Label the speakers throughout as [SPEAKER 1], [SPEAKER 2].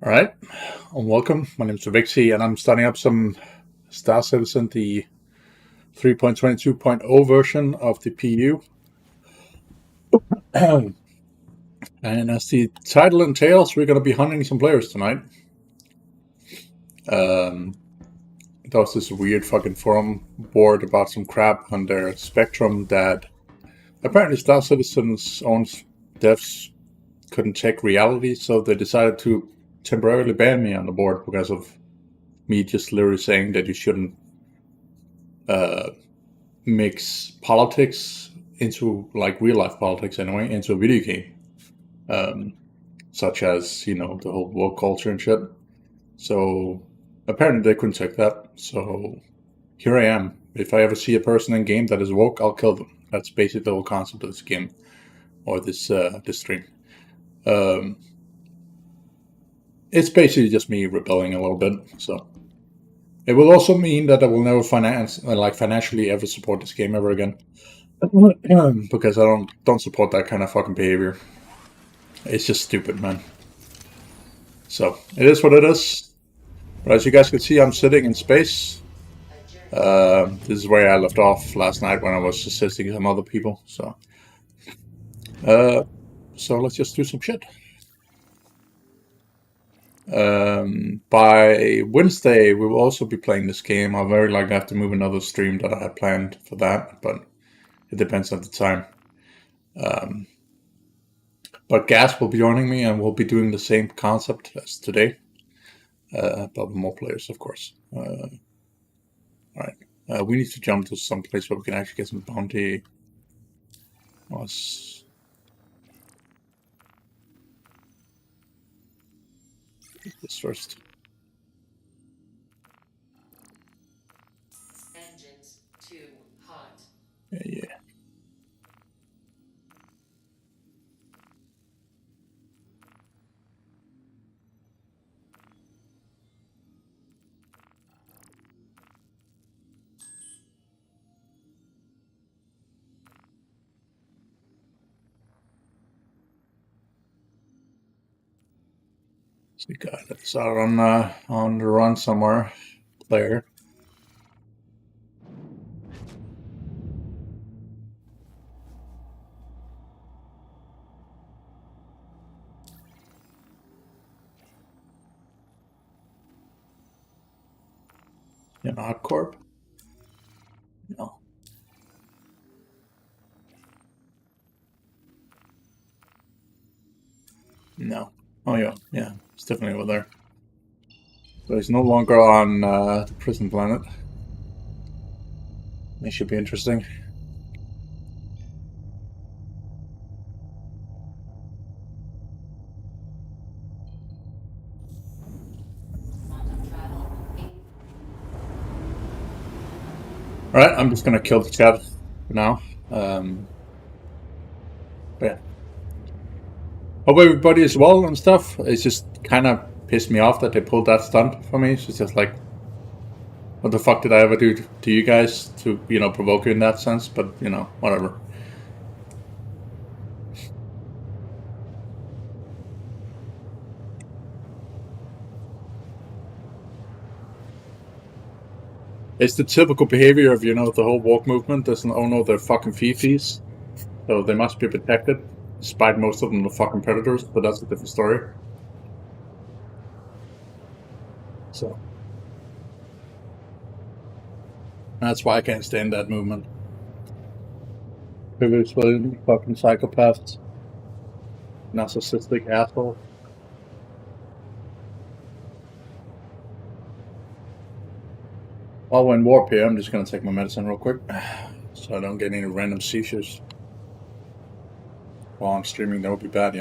[SPEAKER 1] All right, and welcome. My name is Revixy, and I'm starting up some Star Citizen, the 3.22.0 version of the PU. And as the title entails, we're going to be hunting some players tonight. Um, there was this weird fucking forum board about some crap on their Spectrum that apparently Star Citizen's own devs couldn't check reality, so they decided to temporarily ban me on the board because of me just literally saying that you shouldn't uh, mix politics into like real life politics anyway into a video game, um, such as the whole woke culture and shit. So apparently they couldn't check that. So here I am. If I ever see a person in game that is woke, I'll kill them. That's basically the whole concept of this game or this stream. Um, it's basically just me rebelling a little bit. So it will also mean that I will never financially ever support this game ever again. Because I don't support that kind of fucking behavior. It's just stupid, man. So it is what it is. But as you guys can see, I'm sitting in space. This is where I left off last night when I was assisting some other people. Uh, so let's just do some shit. By Wednesday, we will also be playing this game. I'll very likely have to move another stream that I had planned for that, but it depends on the time. But Gas will be joining me, and we'll be doing the same concept as today, but with more players, of course. All right. We need to jump to some place where we can actually get some bounty. Let's do this first.
[SPEAKER 2] Engines too hot.
[SPEAKER 1] Yeah. So we got it's out on the run somewhere. Player. In Corp. No. No. Oh yeah, yeah. It's definitely over there. So he's no longer on the prison planet. It should be interesting. All right, I'm just gonna kill the chat for now. But yeah. Hope everybody is well and stuff. It's just kind of pissed me off that they pulled that stunt for me. It's just like, what the fuck did I ever do to you guys to, provoke you in that sense? But, whatever. It's the typical behavior of, the whole woke movement doesn't own all their fucking fifis. So they must be protected, despite most of them are fucking predators, but that's a different story. So that's why I can't stand that movement. Previously, fucking psychopaths, narcissistic assholes. While we're in warp here, I'm just gonna take my medicine real quick, so I don't get any random seizures while I'm streaming. That would be bad,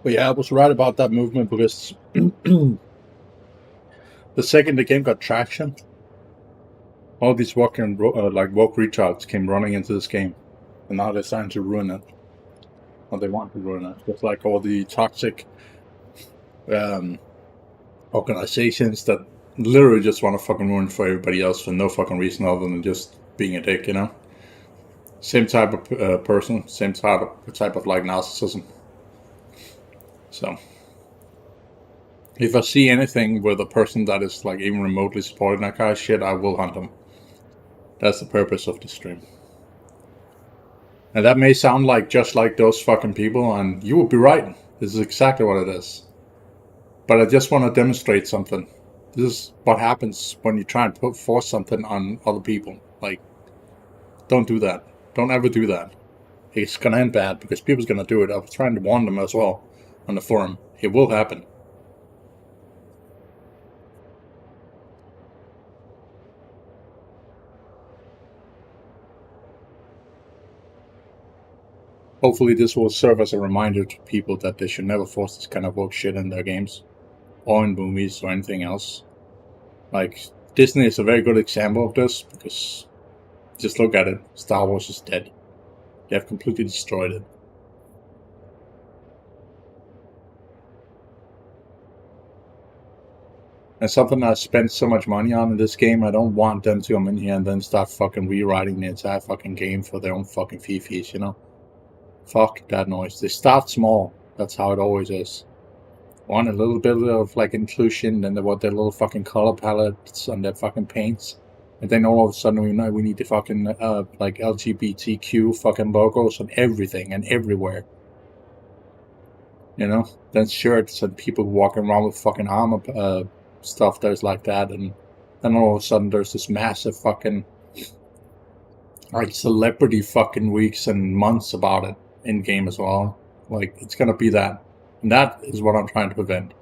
[SPEAKER 1] But yeah, I was right about that movement because the second the game got traction, all these woke retards came running into this game, and now they're starting to ruin it. Or they want to ruin it. Just like all the toxic um, organizations that literally just want to fucking ruin for everybody else for no fucking reason other than just being a dick, you know? Same type of person, same type of like narcissism. So, if I see anything with a person that is like even remotely supporting that kind of shit, I will hunt them. That's the purpose of the stream. And that may sound like just like those fucking people, and you would be right. This is exactly what it is. But I just want to demonstrate something. This is what happens when you try and force something on other people. Like, don't do that. Don't ever do that. It's gonna end bad because people's gonna do it. I was trying to warn them as well on the forum. It will happen. Hopefully this will serve as a reminder to people that they should never force this kind of woke shit in their games. Or in movies or anything else. Like, Disney is a very good example of this because just look at it. Star Wars is dead. They have completely destroyed it. And something I spent so much money on in this game, I don't want them to come in here and then start fucking rewriting the entire fucking game for their own fucking fifis, you know? Fuck that noise. They start small. That's how it always is. Want a little bit of like inclusion, then they want their little fucking color palettes on their fucking paints. And then all of a sudden we know we need the fucking like LGBTQ fucking logos on everything and everywhere. You know? Then shirts and people walking around with fucking armor stuff that's like that, and then all of a sudden there's this massive fucking like celebrity fucking weeks and months about it in game as well. Like, it's gonna be that. And that is what I'm trying to prevent.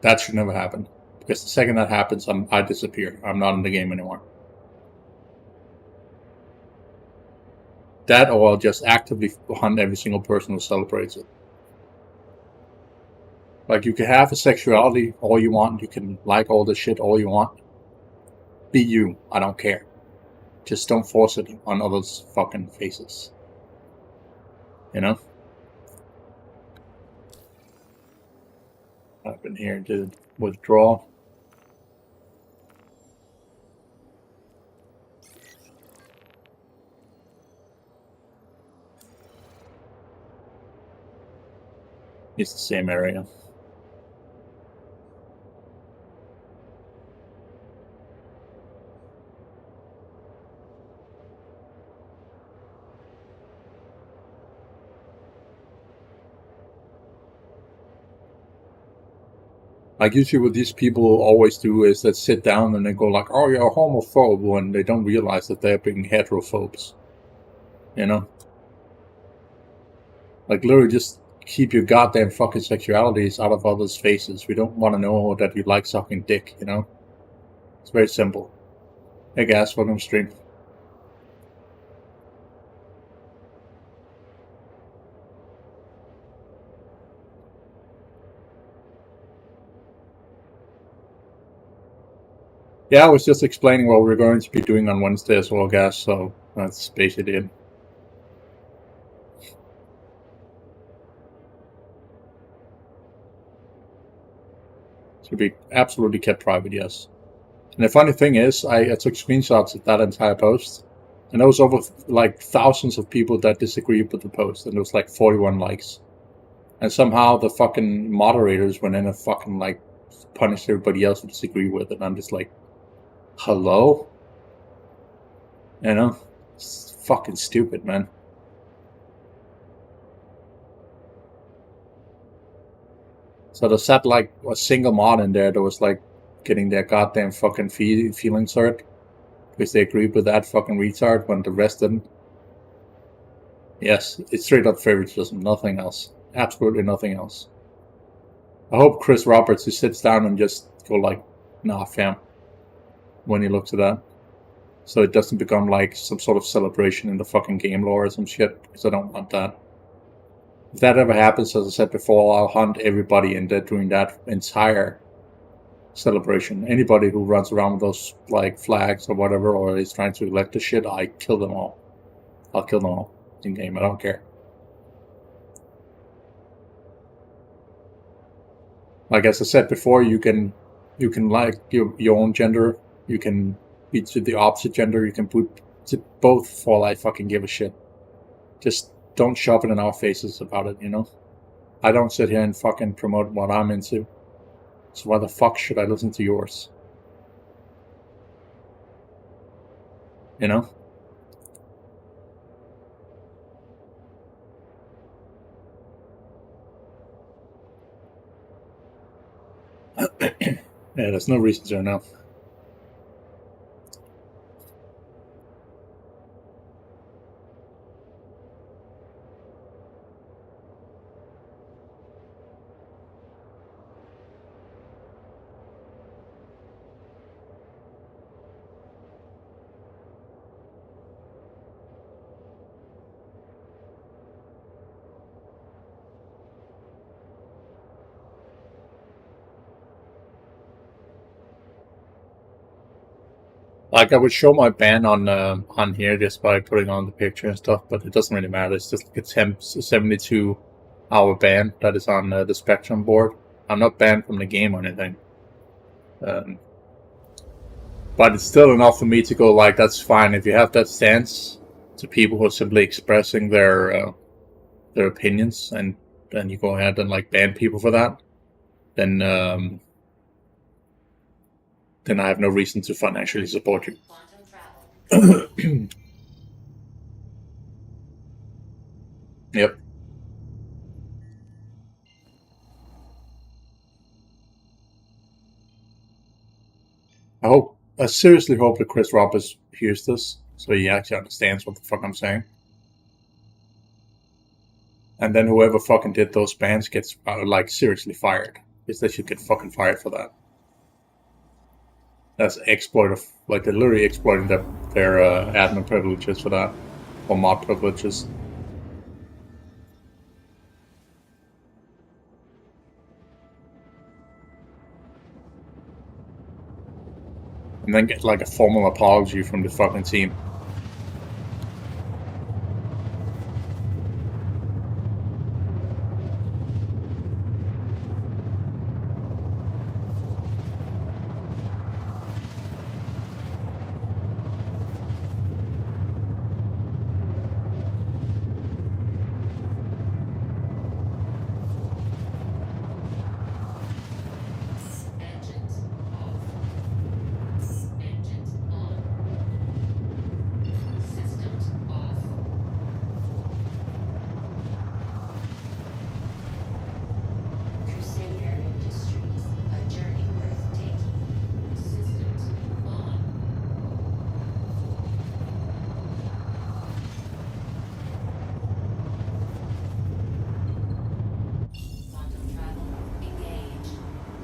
[SPEAKER 1] That should never happen. Because the second that happens, I disappear. I'm not in the game anymore. That, or I'll just actively hunt every single person who celebrates it. Like, you can have a sexuality all you want. You can like all this shit all you want. Be you. I don't care. Just don't force it on others' fucking faces. You know? Up in here, did withdraw. It's the same area. Like, usually what these people always do is they sit down and they go like, oh, you're a homophobe, when they don't realize that they're being heterophobes. You know? Like, literally just keep your goddamn fucking sexualities out of others' faces. We don't want to know that you like sucking dick, you know? It's very simple. Hey guys, welcome to stream. Yeah, I was just explaining what we're going to be doing on Wednesday as well, guys, so that's basically it. Should be absolutely kept private, yes. And the funny thing is, I took screenshots of that entire post, and there was over like thousands of people that disagreed with the post, and there was like 41 likes. And somehow the fucking moderators went in and fucking like punished everybody else who disagreed with it. And I'm just like, hello? You know? It's fucking stupid, man. So they sat like a single mod in there that was like getting their goddamn fucking feelings hurt because they agreed with that fucking retard when the rest didn't. Yes, it's straight up favoritism, nothing else. Absolutely nothing else. I hope Chris Roberts just sits down and just go like, nah, fam, when he looks at that. So it doesn't become like some sort of celebration in the fucking game lore or some shit, because I don't want that. If that ever happens, as I said before, I'll hunt everybody in there during that entire celebration. Anybody who runs around with those like flags or whatever, or is trying to elect the shit, I kill them all. I'll kill them all in game. I don't care. Like as I said before, you can like your own gender. You can be to the opposite gender. You can put to both for all I fucking give a shit. Just don't shove it in our faces about it, you know? I don't sit here and fucking promote what I'm into. So why the fuck should I listen to yours? You know? Yeah, there's no reason to now. Like I would show my ban on here just by putting on the picture and stuff, but it doesn't really matter. It's just like a 72-hour ban that is on the Spectrum board. I'm not banned from the game or anything, but it's still enough for me to go like, that's fine. If you have that stance to people who are simply expressing their opinions, and then you go ahead and like ban people for that, then I have no reason to financially support you.
[SPEAKER 2] Quantum travel.
[SPEAKER 1] Yep. I seriously hope that Chris Roberts hears this, so he actually understands what the fuck I'm saying. And then whoever fucking did those bans gets like seriously fired. Because they should get fucking fired for that. That's exploit of like they're literally exploiting their admin privileges for that, or mod privileges. And then get like a formal apology from the fucking team.
[SPEAKER 2] Engines off. Engines on. Systems off. Crusader Industries. A journey worth taking. Systems on. Quantum travel engaged.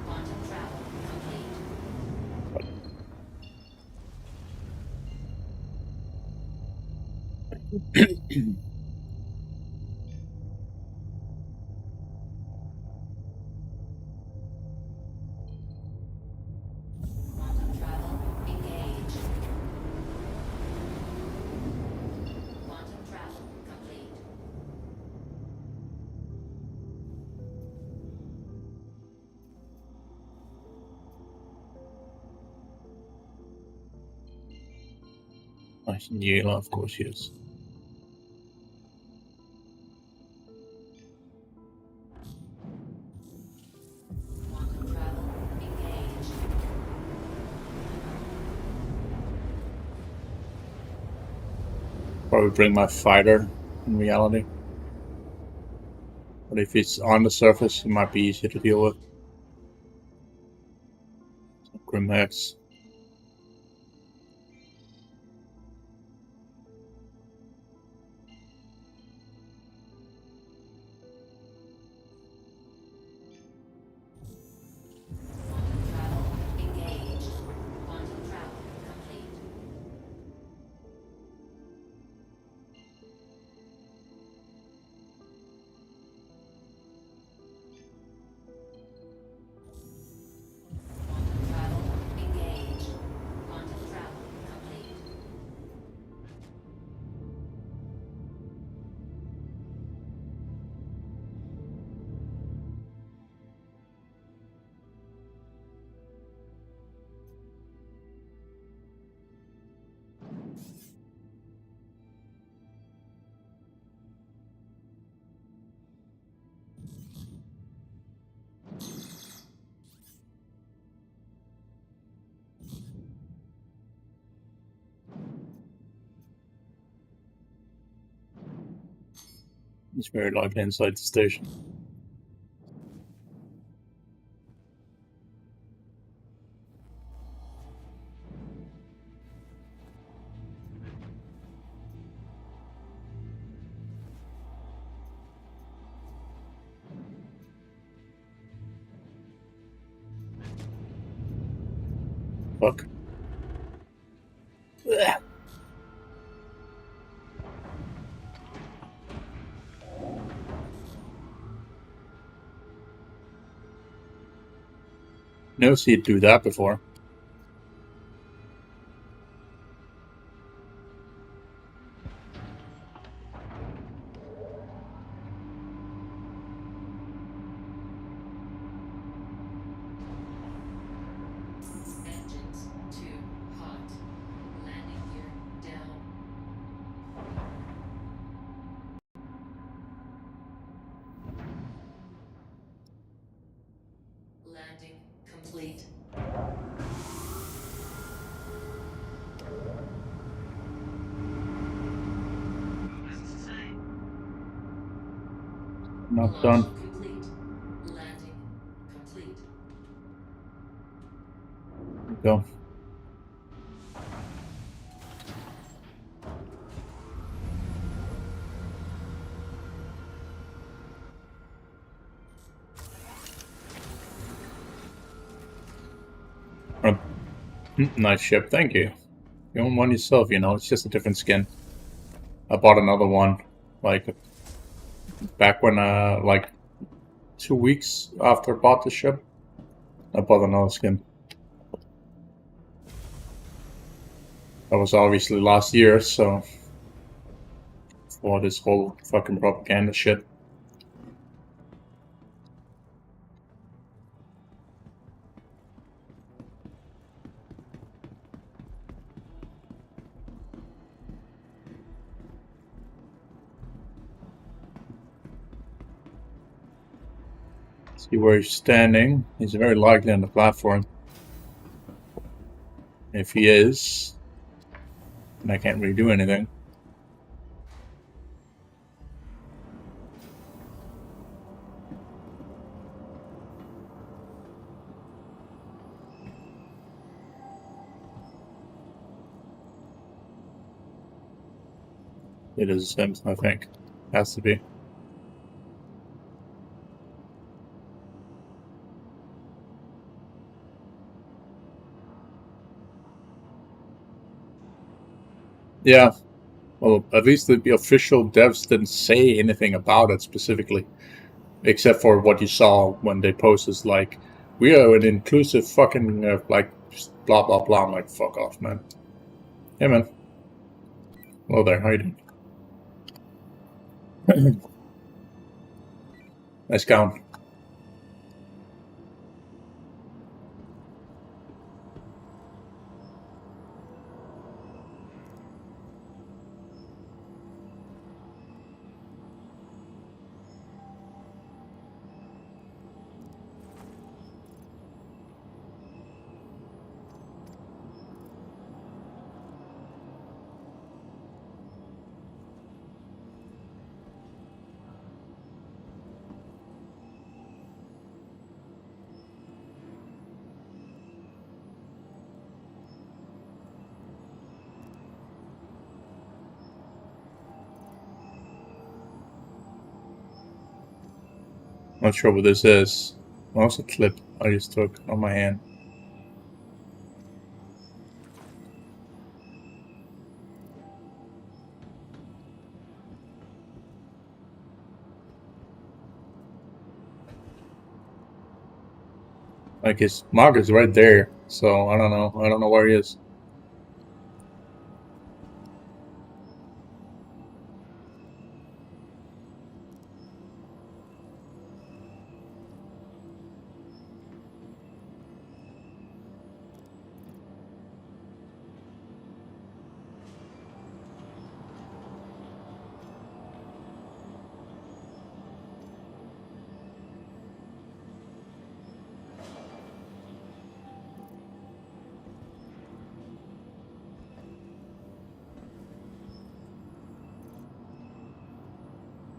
[SPEAKER 2] Quantum travel complete. Quantum travel engaged. Quantum travel complete.
[SPEAKER 1] Nice and yellow, of course, yes.
[SPEAKER 2] Quantum travel engaged.
[SPEAKER 1] Probably bring my fighter in reality. But if it's on the surface, it might be easier to deal with. Grimhex.
[SPEAKER 2] Quantum travel engaged. Quantum travel complete.
[SPEAKER 1] It's very likely inside the station. Fuck. Ugh. Never see it do that before.
[SPEAKER 2] Engines too hot. Landing gear down. Landing complete.
[SPEAKER 1] Not
[SPEAKER 2] Launch
[SPEAKER 1] done.
[SPEAKER 2] complete. Landing complete.
[SPEAKER 1] Go. Uh, nice ship, thank you. You own one yourself, you know, it's just a different skin. I bought another one, like, back when, like, 2 weeks after I bought the ship. I bought another skin. That was obviously last year, so for this whole fucking propaganda shit. See where he's standing. He's very likely on the platform. If he is, then I can't really do anything. It is him, I think. Has to be. Yeah. Well, at least the official devs didn't say anything about it specifically, except for what you saw when they posted, like, we are an inclusive fucking, like, blah, blah, blah. I'm like, fuck off, man. Hey, man. Hello there, how you doing? Nice gown. Not sure what this is. Well, it's a clip I just took on my hand. Like, his mark is right there, so I don't know. I don't know where he is.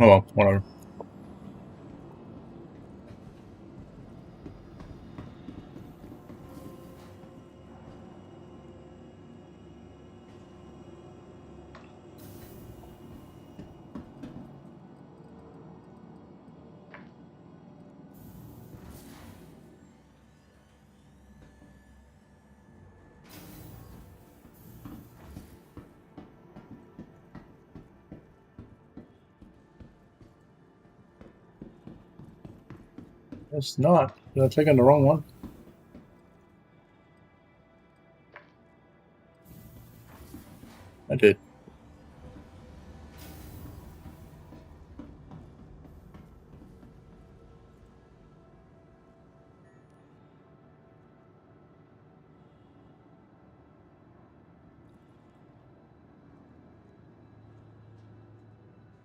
[SPEAKER 1] Oh well, whatever. It's not. Did I take on the wrong one? I did.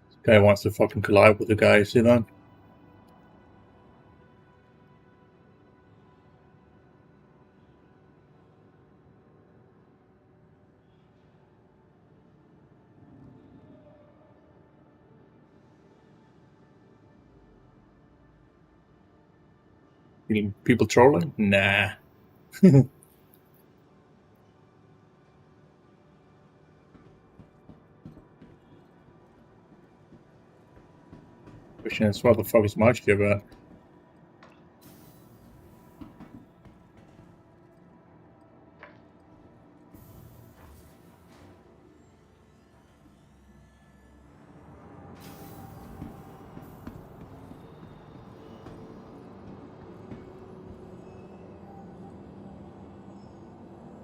[SPEAKER 1] This guy wants to fucking collide with the guy, see that? You mean people trolling? Nah. Question is, what the fuck is March about?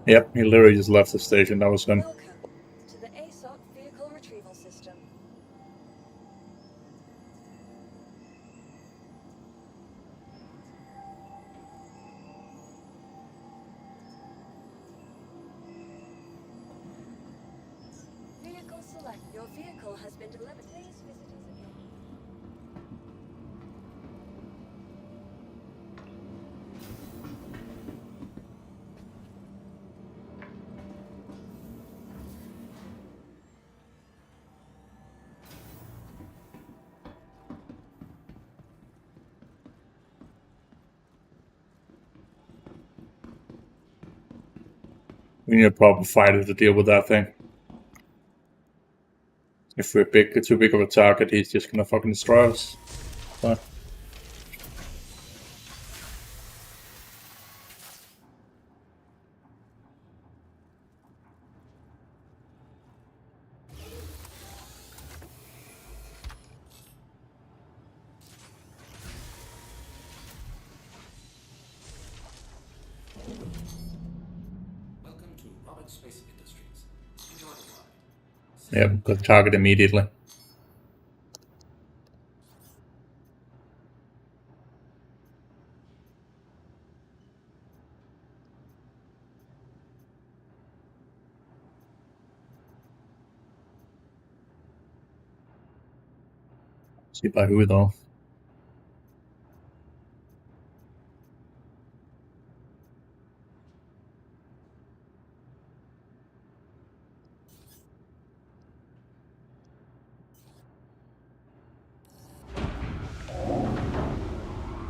[SPEAKER 1] Yep, he literally just left the station. That was him.
[SPEAKER 3] Welcome to the ASOC Vehicle Retrieval System. Vehicle select. Your vehicle has been delivered. Please visit us again.
[SPEAKER 1] We need a proper fighter to deal with that thing. If we're too big of a target, he's just gonna fucking destroy us. But
[SPEAKER 4] Welcome to Robert Space Industries. Enjoy the ride.
[SPEAKER 1] yeah, got the target immediately. See by who though.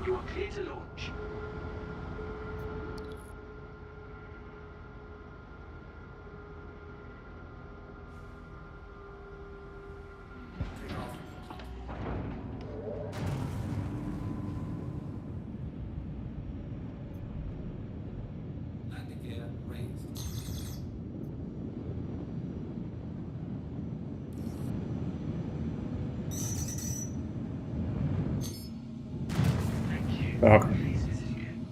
[SPEAKER 4] You are clear to launch. Take off. Landing gear raised. Thank you.
[SPEAKER 1] Okay.
[SPEAKER 4] Please visit again.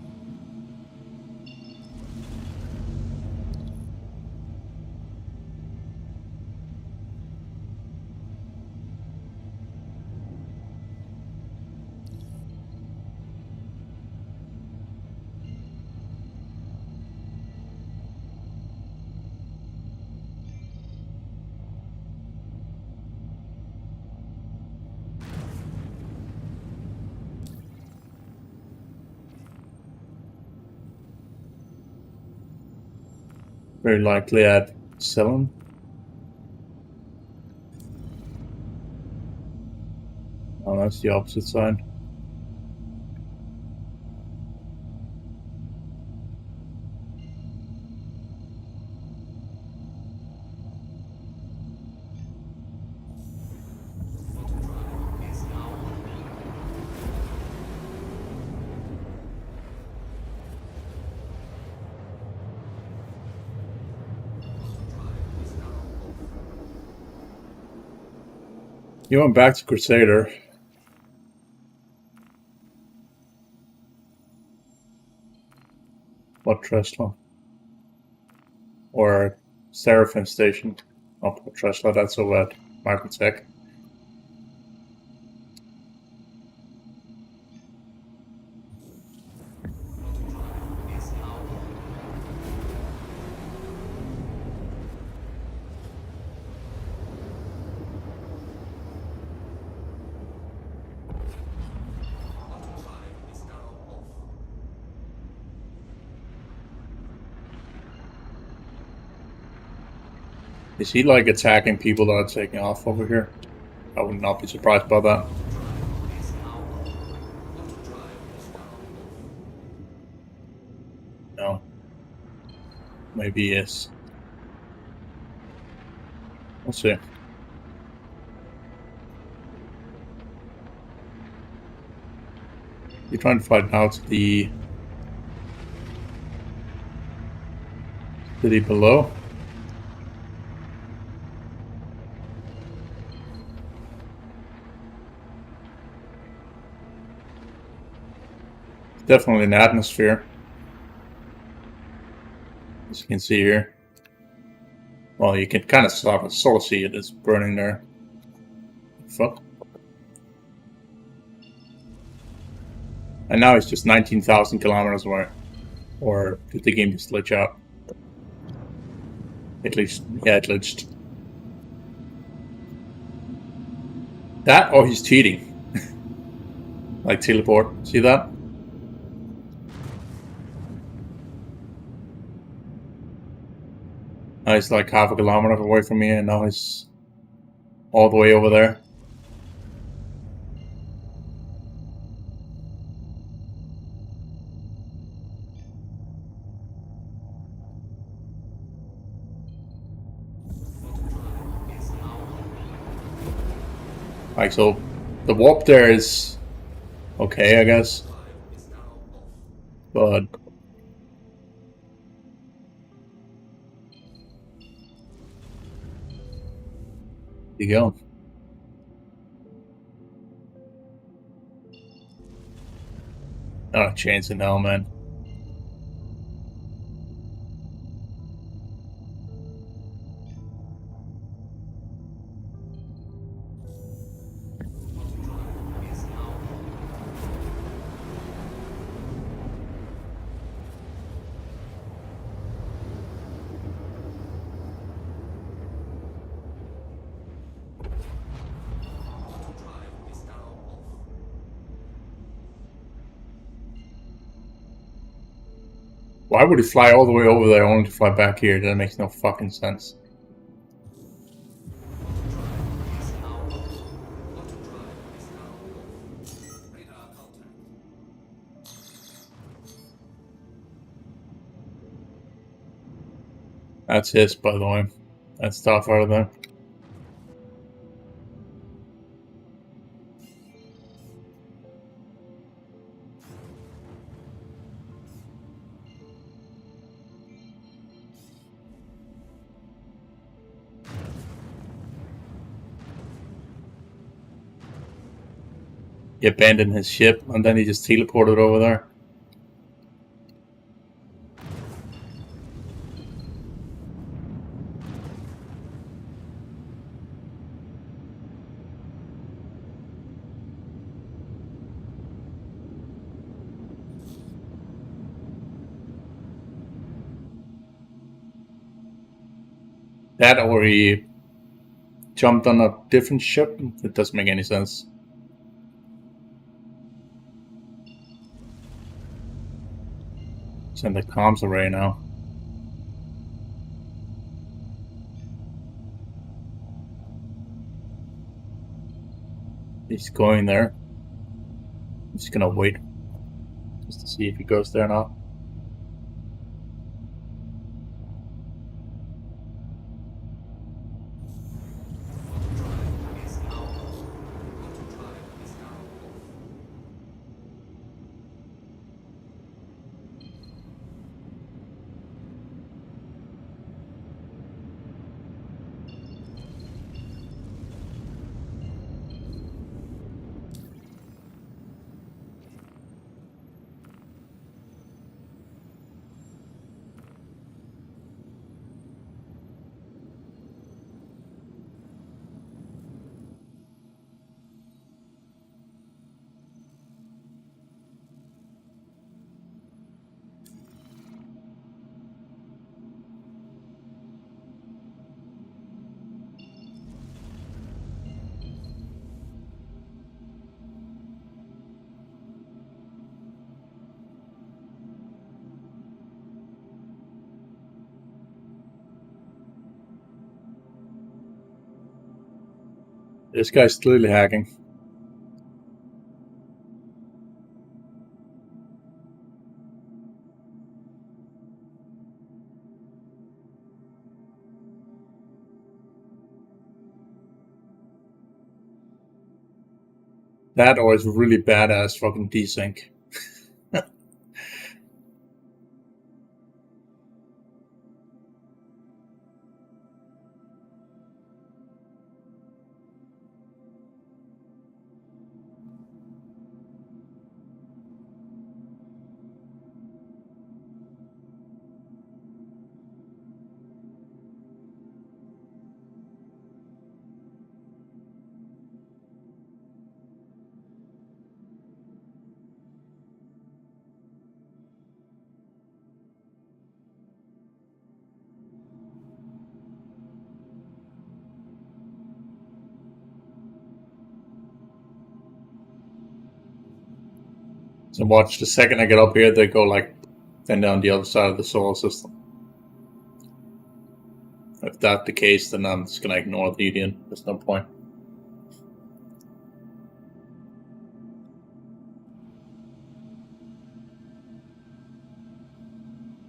[SPEAKER 1] Very likely at Cylon. that's the opposite side. You went back to Crusader. What Tesla? Or Seraphim Station? Not Port Tesla, that's over at Microtech. Is he like attacking people that are taking off over here? I would not be surprised by that. No. Maybe he is. We'll see. You're trying to find out the city below. Definitely an atmosphere, as you can see here. Well, you can kind of sort of see it is burning there. Fuck. And now it's just 19,000 kilometers away. Or did the game just glitch out? At least, yeah, it glitched. That or he's cheating. Like teleport. See that? Now he's like half a kilometer away from me, and now he's all the way over there. Like, so the warp there is okay, I guess. But you go. Not a chance in hell, man. Why would he fly all the way over there only to fly back here? That makes no fucking sense. That's his, by the way. That's stuff out of there. He abandoned his ship and then he just teleported over there. That or he jumped on a different ship? It doesn't make any sense. Send the comms array now. He's going there. I'm just gonna wait just to see if he goes there now. This guy's clearly hacking. That or it's really badass fucking desync. So watch, the second I get up here, they go like then down the other side of the solar system. If that's the case, then I'm just gonna ignore the Union. There's no point.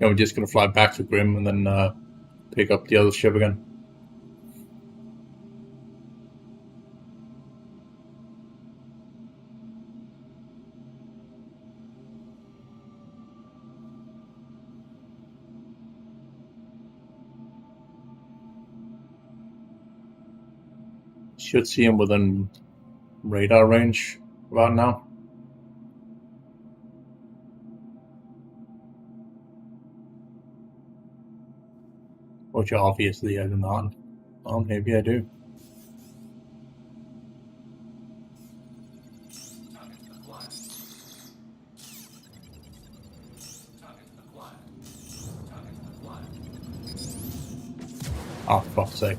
[SPEAKER 1] Yeah, we're just gonna fly back to Grim and then pick up the other ship again. Should see him within radar range right now. Which obviously I do not. Well, maybe I do. Oh, for fuck's sake.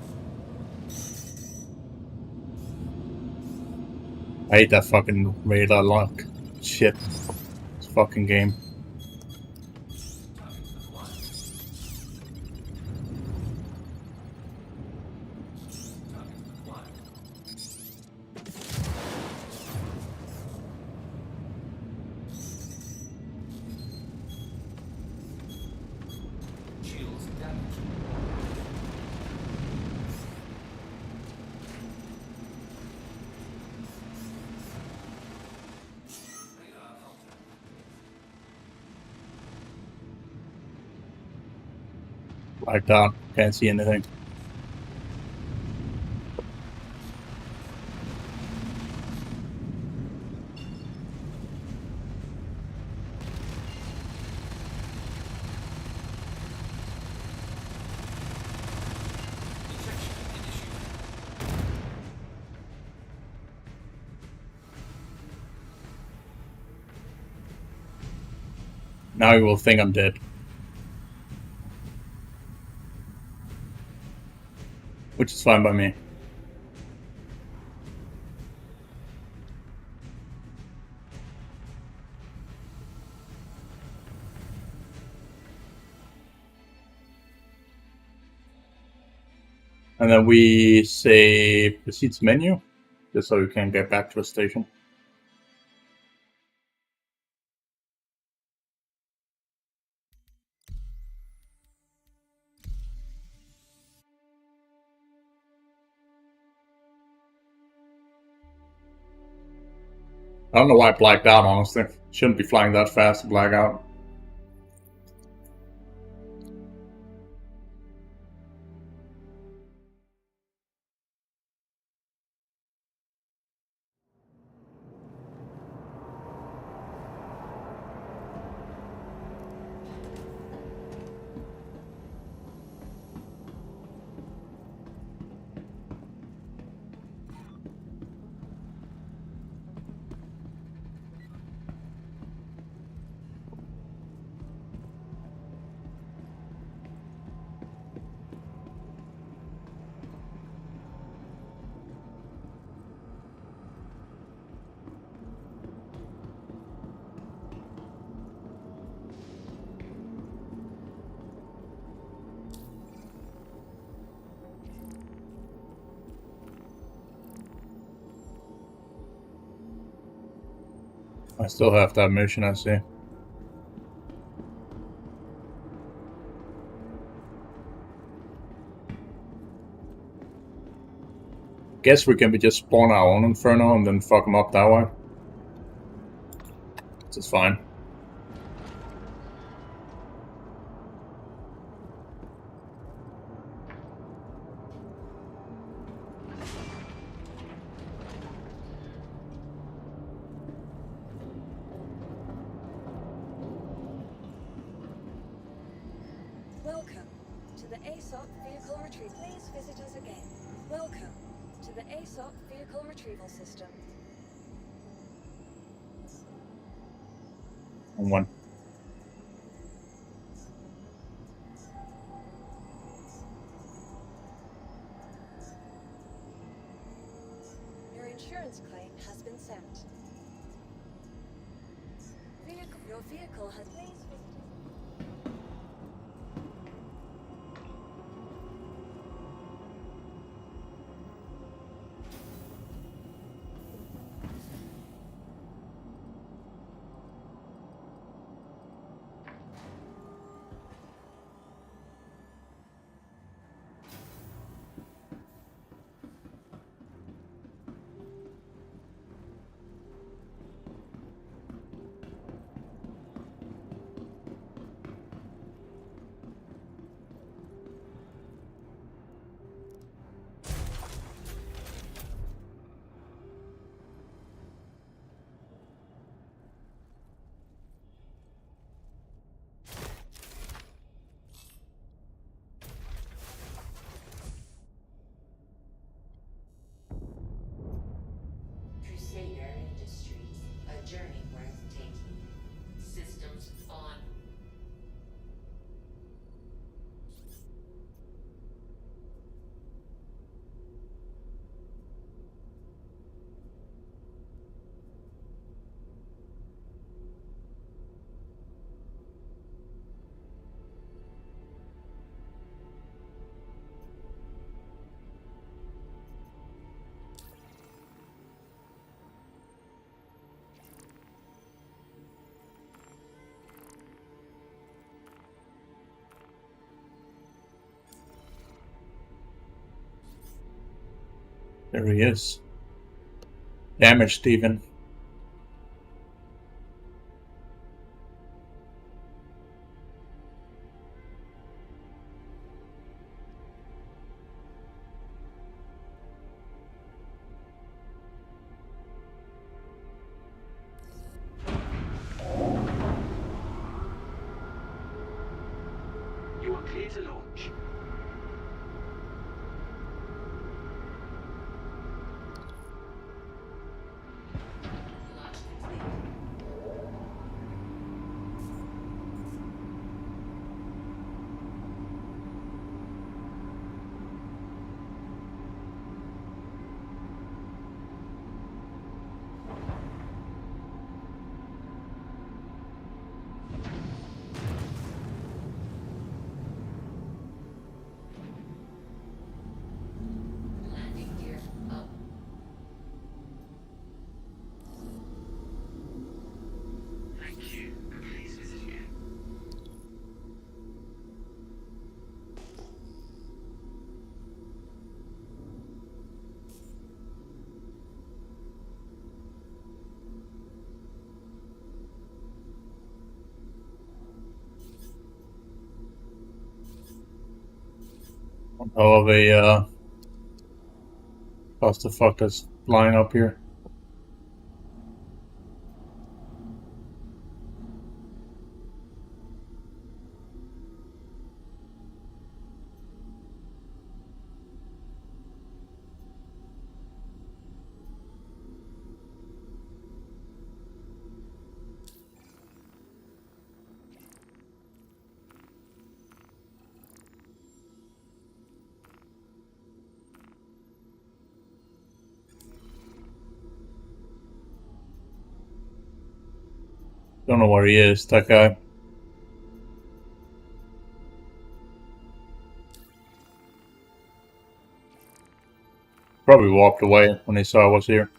[SPEAKER 1] I hate that fucking radar lock. Shit. This fucking game. Blacked out. Can't see anything. Now you will think I'm dead. Which is fine by me. And then we say proceed to menu. just so you can get back to the station. I don't know why I blacked out, honestly. Shouldn't be flying that fast to black out. I still have that mission, I see. Guess we can just spawn our own Inferno and then fuck them up that way. This is fine.
[SPEAKER 3] Welcome to the ASOP Vehicle Retrieval. Please visit us again. Welcome to the ASOP Vehicle Retrieval System.
[SPEAKER 1] On one.
[SPEAKER 3] Your insurance claim has been sent. Your vehicle has please visit us.
[SPEAKER 2] Crusader Industries, a journey worth taking. Systems on.
[SPEAKER 1] There he is. Damaged even.
[SPEAKER 5] You are clear to launch.
[SPEAKER 2] Launch complete.
[SPEAKER 1] One hell of a clusterfuck that's flying up here. Don't know where he is, that guy. Probably walked away when he saw I was here.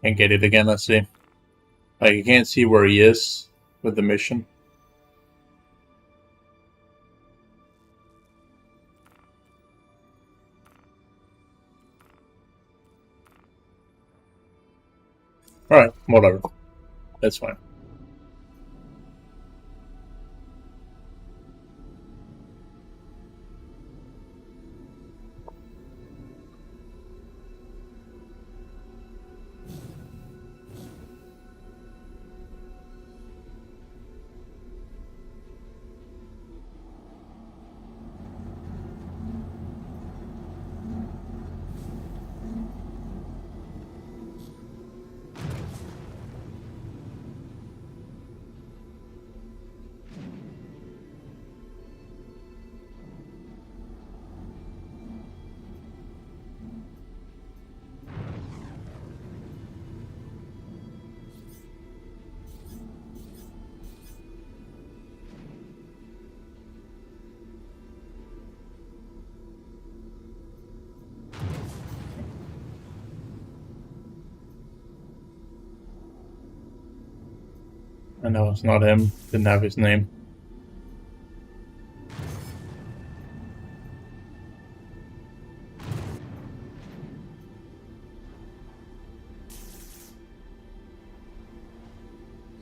[SPEAKER 1] Can't get it again, let's see. Like, you can't see where he is with the mission. Alright, whatever. That's fine. I know it's not him. Didn't have his name.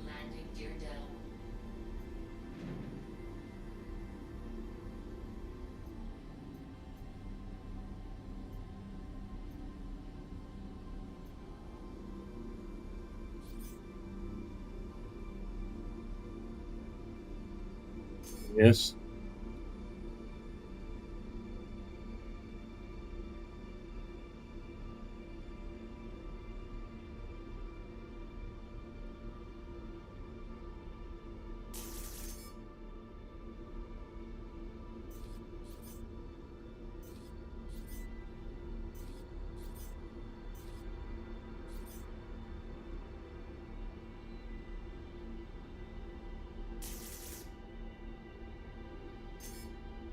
[SPEAKER 2] Landing gear down.
[SPEAKER 1] Yes.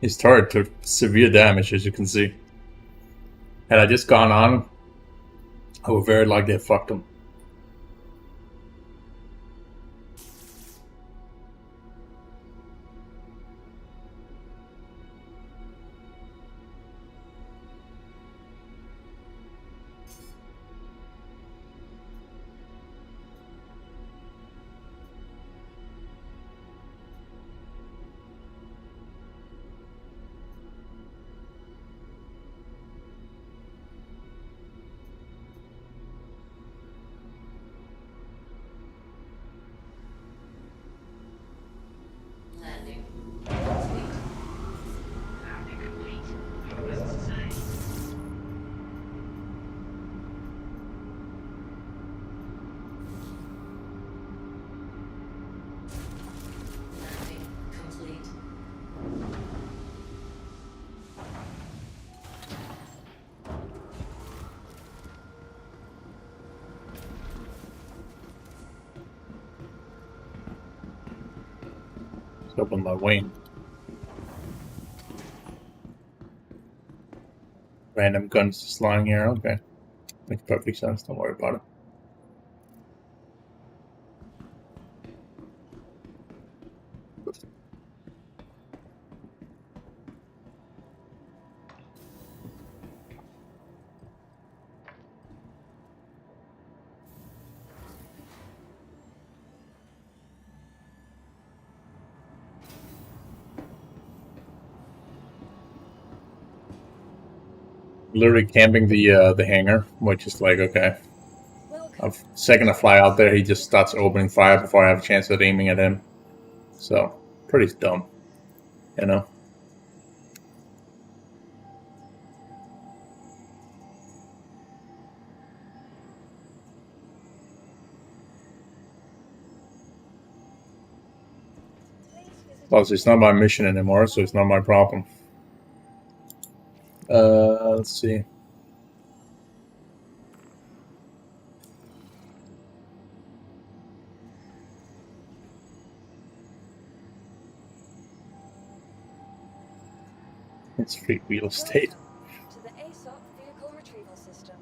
[SPEAKER 1] His turret took severe damage, as you can see. Had I just gone on, I would very likely have fucked him. Let's open my wing. Random guns just lying here. Okay. Makes perfect sense. Don't worry about it. Literally camping the hangar, which is like, okay.
[SPEAKER 3] Welcome.
[SPEAKER 1] Second I fly out there, he just starts opening fire before I have a chance at aiming at him. So, pretty dumb, you know?
[SPEAKER 3] Please visit
[SPEAKER 1] Plus, it's not my mission anymore, so it's not my problem. Let's see. It's free real estate.
[SPEAKER 3] Welcome to the ASOP vehicle retrieval system.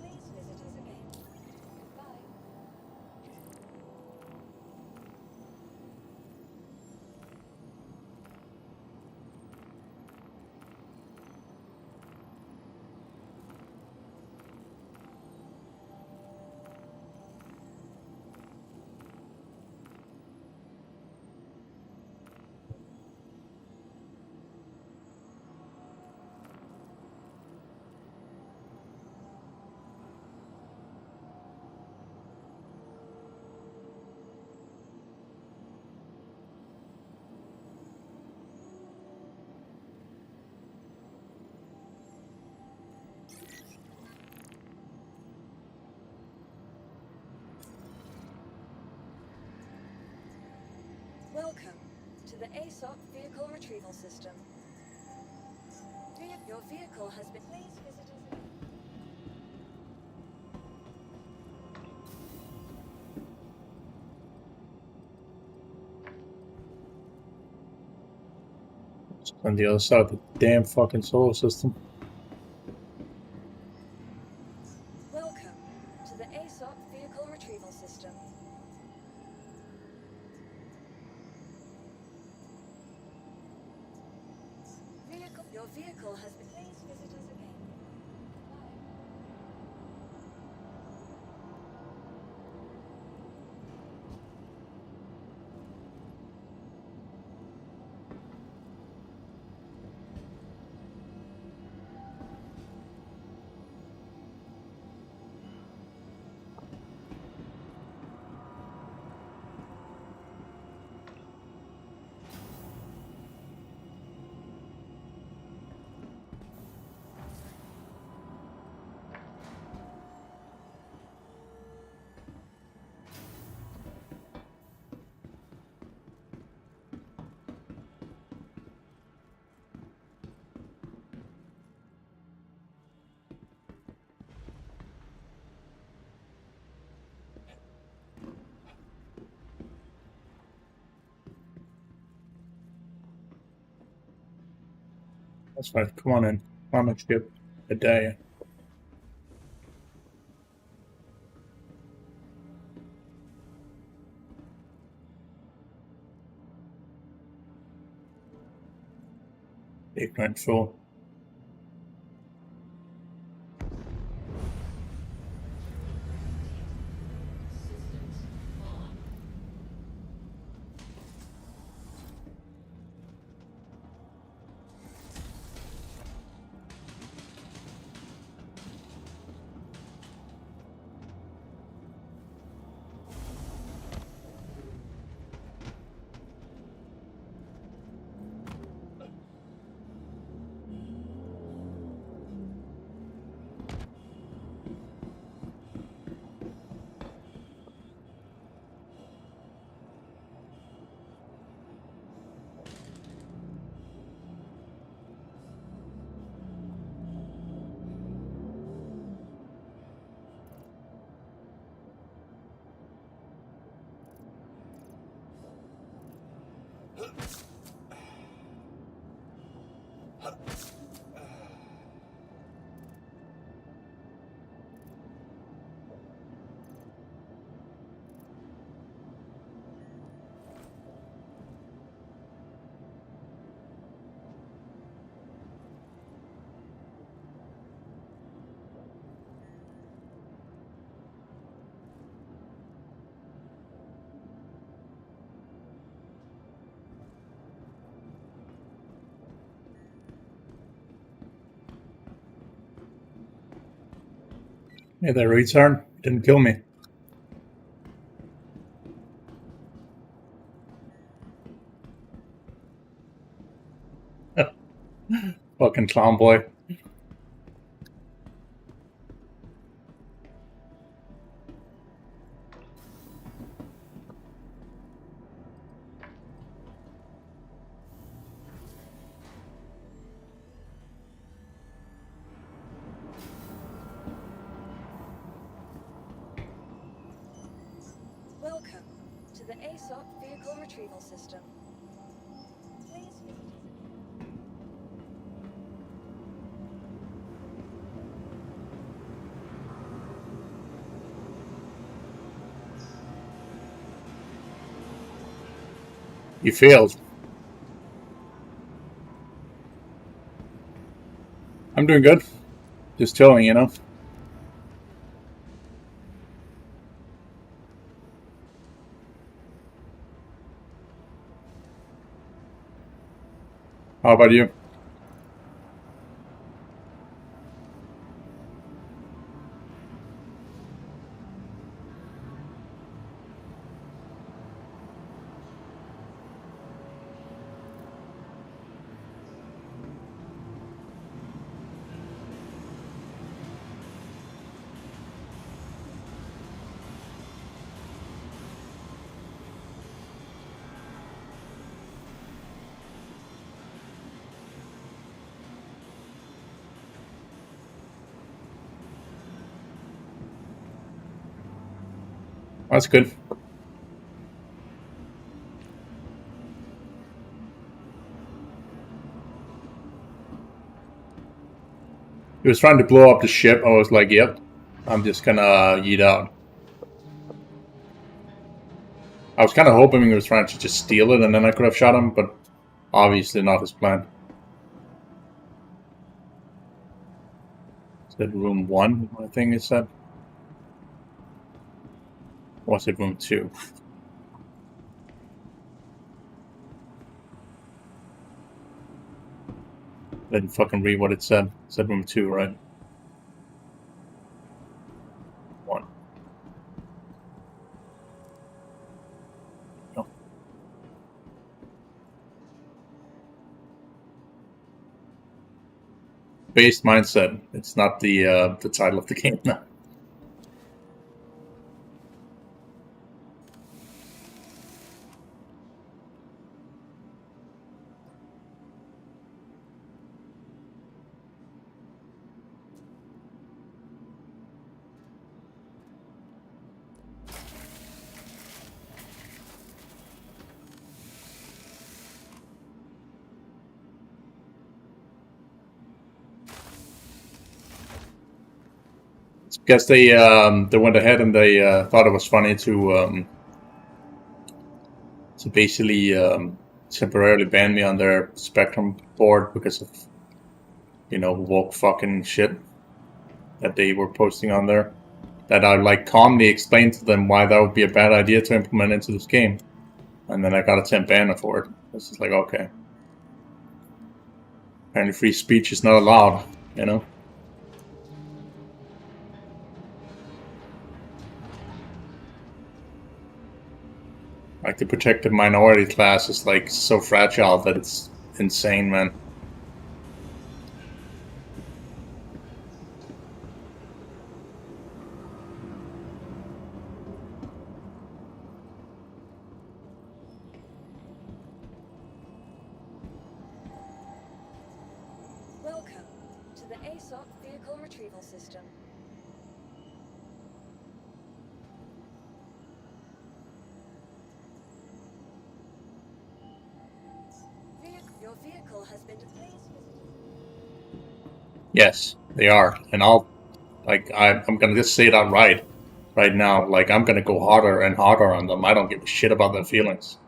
[SPEAKER 3] Please visit us again. Goodbye. Welcome to the ASOP vehicle retrieval system. Your vehicle has been. Please visit us again.
[SPEAKER 1] It's on the other side of the damn fucking solar system.
[SPEAKER 3] Welcome to the ASOP vehicle retrieval system. Your vehicle has been. Please visit us again. Goodbye.
[SPEAKER 1] That's fine. Come on in. How much get a day? Ignorant fool.
[SPEAKER 2] Systems on.
[SPEAKER 1] Yeah, that return didn't kill me. Fucking clown boy.
[SPEAKER 3] Welcome to the ASOP Vehicle Retrieval System. Please visit us.
[SPEAKER 1] You failed. I'm doing good. Just chilling, you know. How about you? That's good. He was trying to blow up the ship. I was like, yep, I'm just gonna yeet out. I was kind of hoping he was trying to just steal it and then I could have shot him, but obviously not his plan. Is it room 1, I think it said? Or was it room 2? Didn't fucking read what it said. It said room 2, right? 1. No. Based mindset. It's not the title of the game now. Guess they went ahead and they thought it was funny to basically temporarily ban me on their Spectrum board because of, you know, woke fucking shit that they were posting on there. That I like calmly explained to them why that would be a bad idea to implement into this game, and then I got a 10 banner for it. It's just like, okay, apparently free speech is not allowed, you know. Like the protected minority class is like so fragile that it's insane, man.
[SPEAKER 3] Welcome to the ASOP Vehicle Retrieval System. Your vehicle has been please
[SPEAKER 1] Yes, they are, and I'm gonna just say that right now. Like, I'm gonna go harder and harder on them. I don't give a shit about their feelings.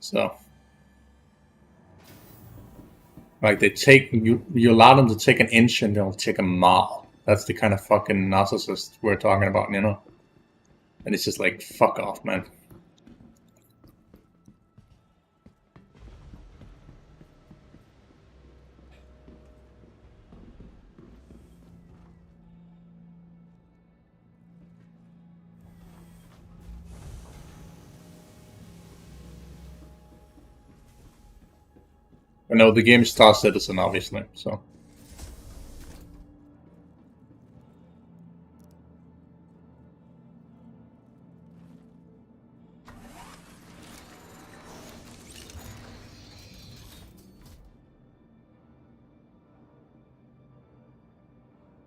[SPEAKER 1] So, like, you allow them to take an inch and they'll take a mile. That's the kind of fucking narcissist we're talking about, you know? And it's just like, fuck off, man. I know the game is Star Citizen, obviously, so.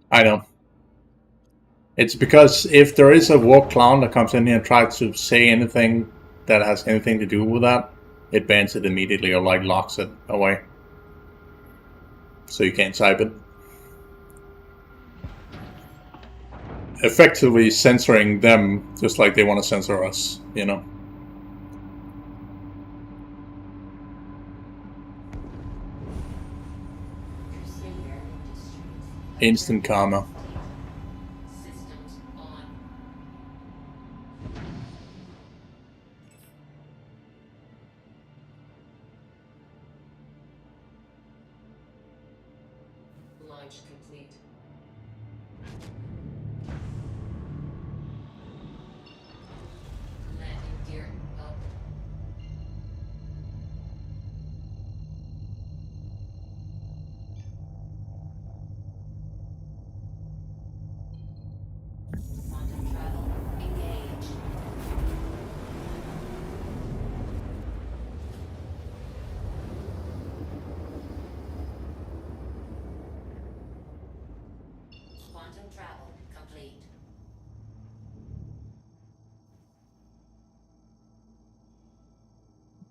[SPEAKER 1] I know. It's because if there is a woke clown that comes in here and tries to say anything that has anything to do with that, it bans it immediately or like locks it away. So you can't type it. Effectively censoring them just like they want to censor us, you know?
[SPEAKER 2] Crusader Industries.
[SPEAKER 1] Instant karma.
[SPEAKER 2] Systems on. Launch complete. Landing gear up. Quantum travel engaged. Quantum travel complete.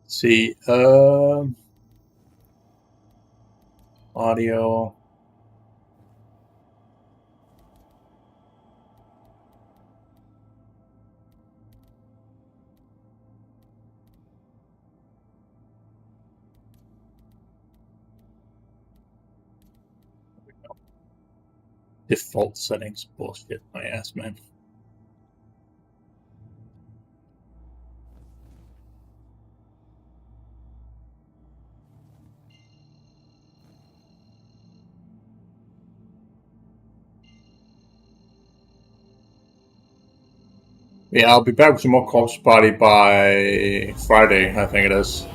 [SPEAKER 1] See, audio. Default settings, bullshit, my ass, man. Yeah, I'll be back with some more Corpse Party by Friday, I think it is.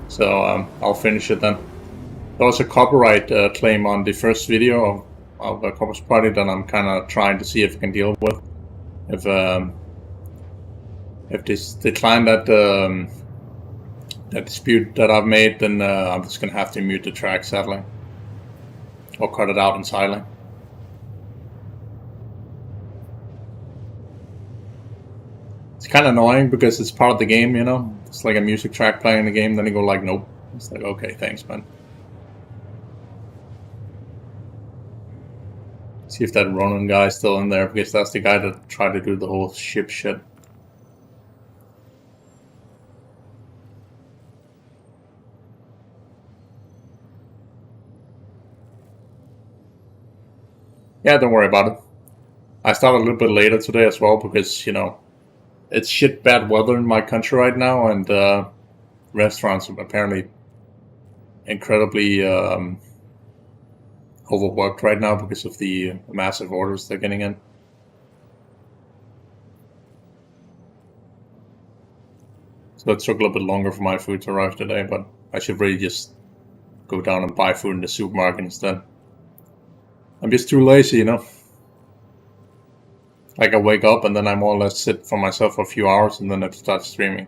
[SPEAKER 1] So I'll finish it then. There was a copyright claim on the first video of the Corpse Party that I'm kind of trying to see if I can deal with. If this decline that dispute that I've made, then I'm just gonna have to mute the track, sadly, or cut it out entirely. It's kind of annoying because it's part of the game, you know? It's like a music track playing in the game, then you go like, nope. It's like, okay, thanks, man. See if that Ronan guy's still in there, because that's the guy that tried to do the whole ship shit. Yeah, don't worry about it. I started a little bit later today as well, because, you know, it's shit bad weather in my country right now, and restaurants are apparently incredibly overworked right now because of the massive orders they're getting in. So it took a little bit longer for my food to arrive today, but I should really just go down and buy food in the supermarket instead. I'm just too lazy, you know? Like, I wake up and then I more or less sit for myself for a few hours and then I start streaming.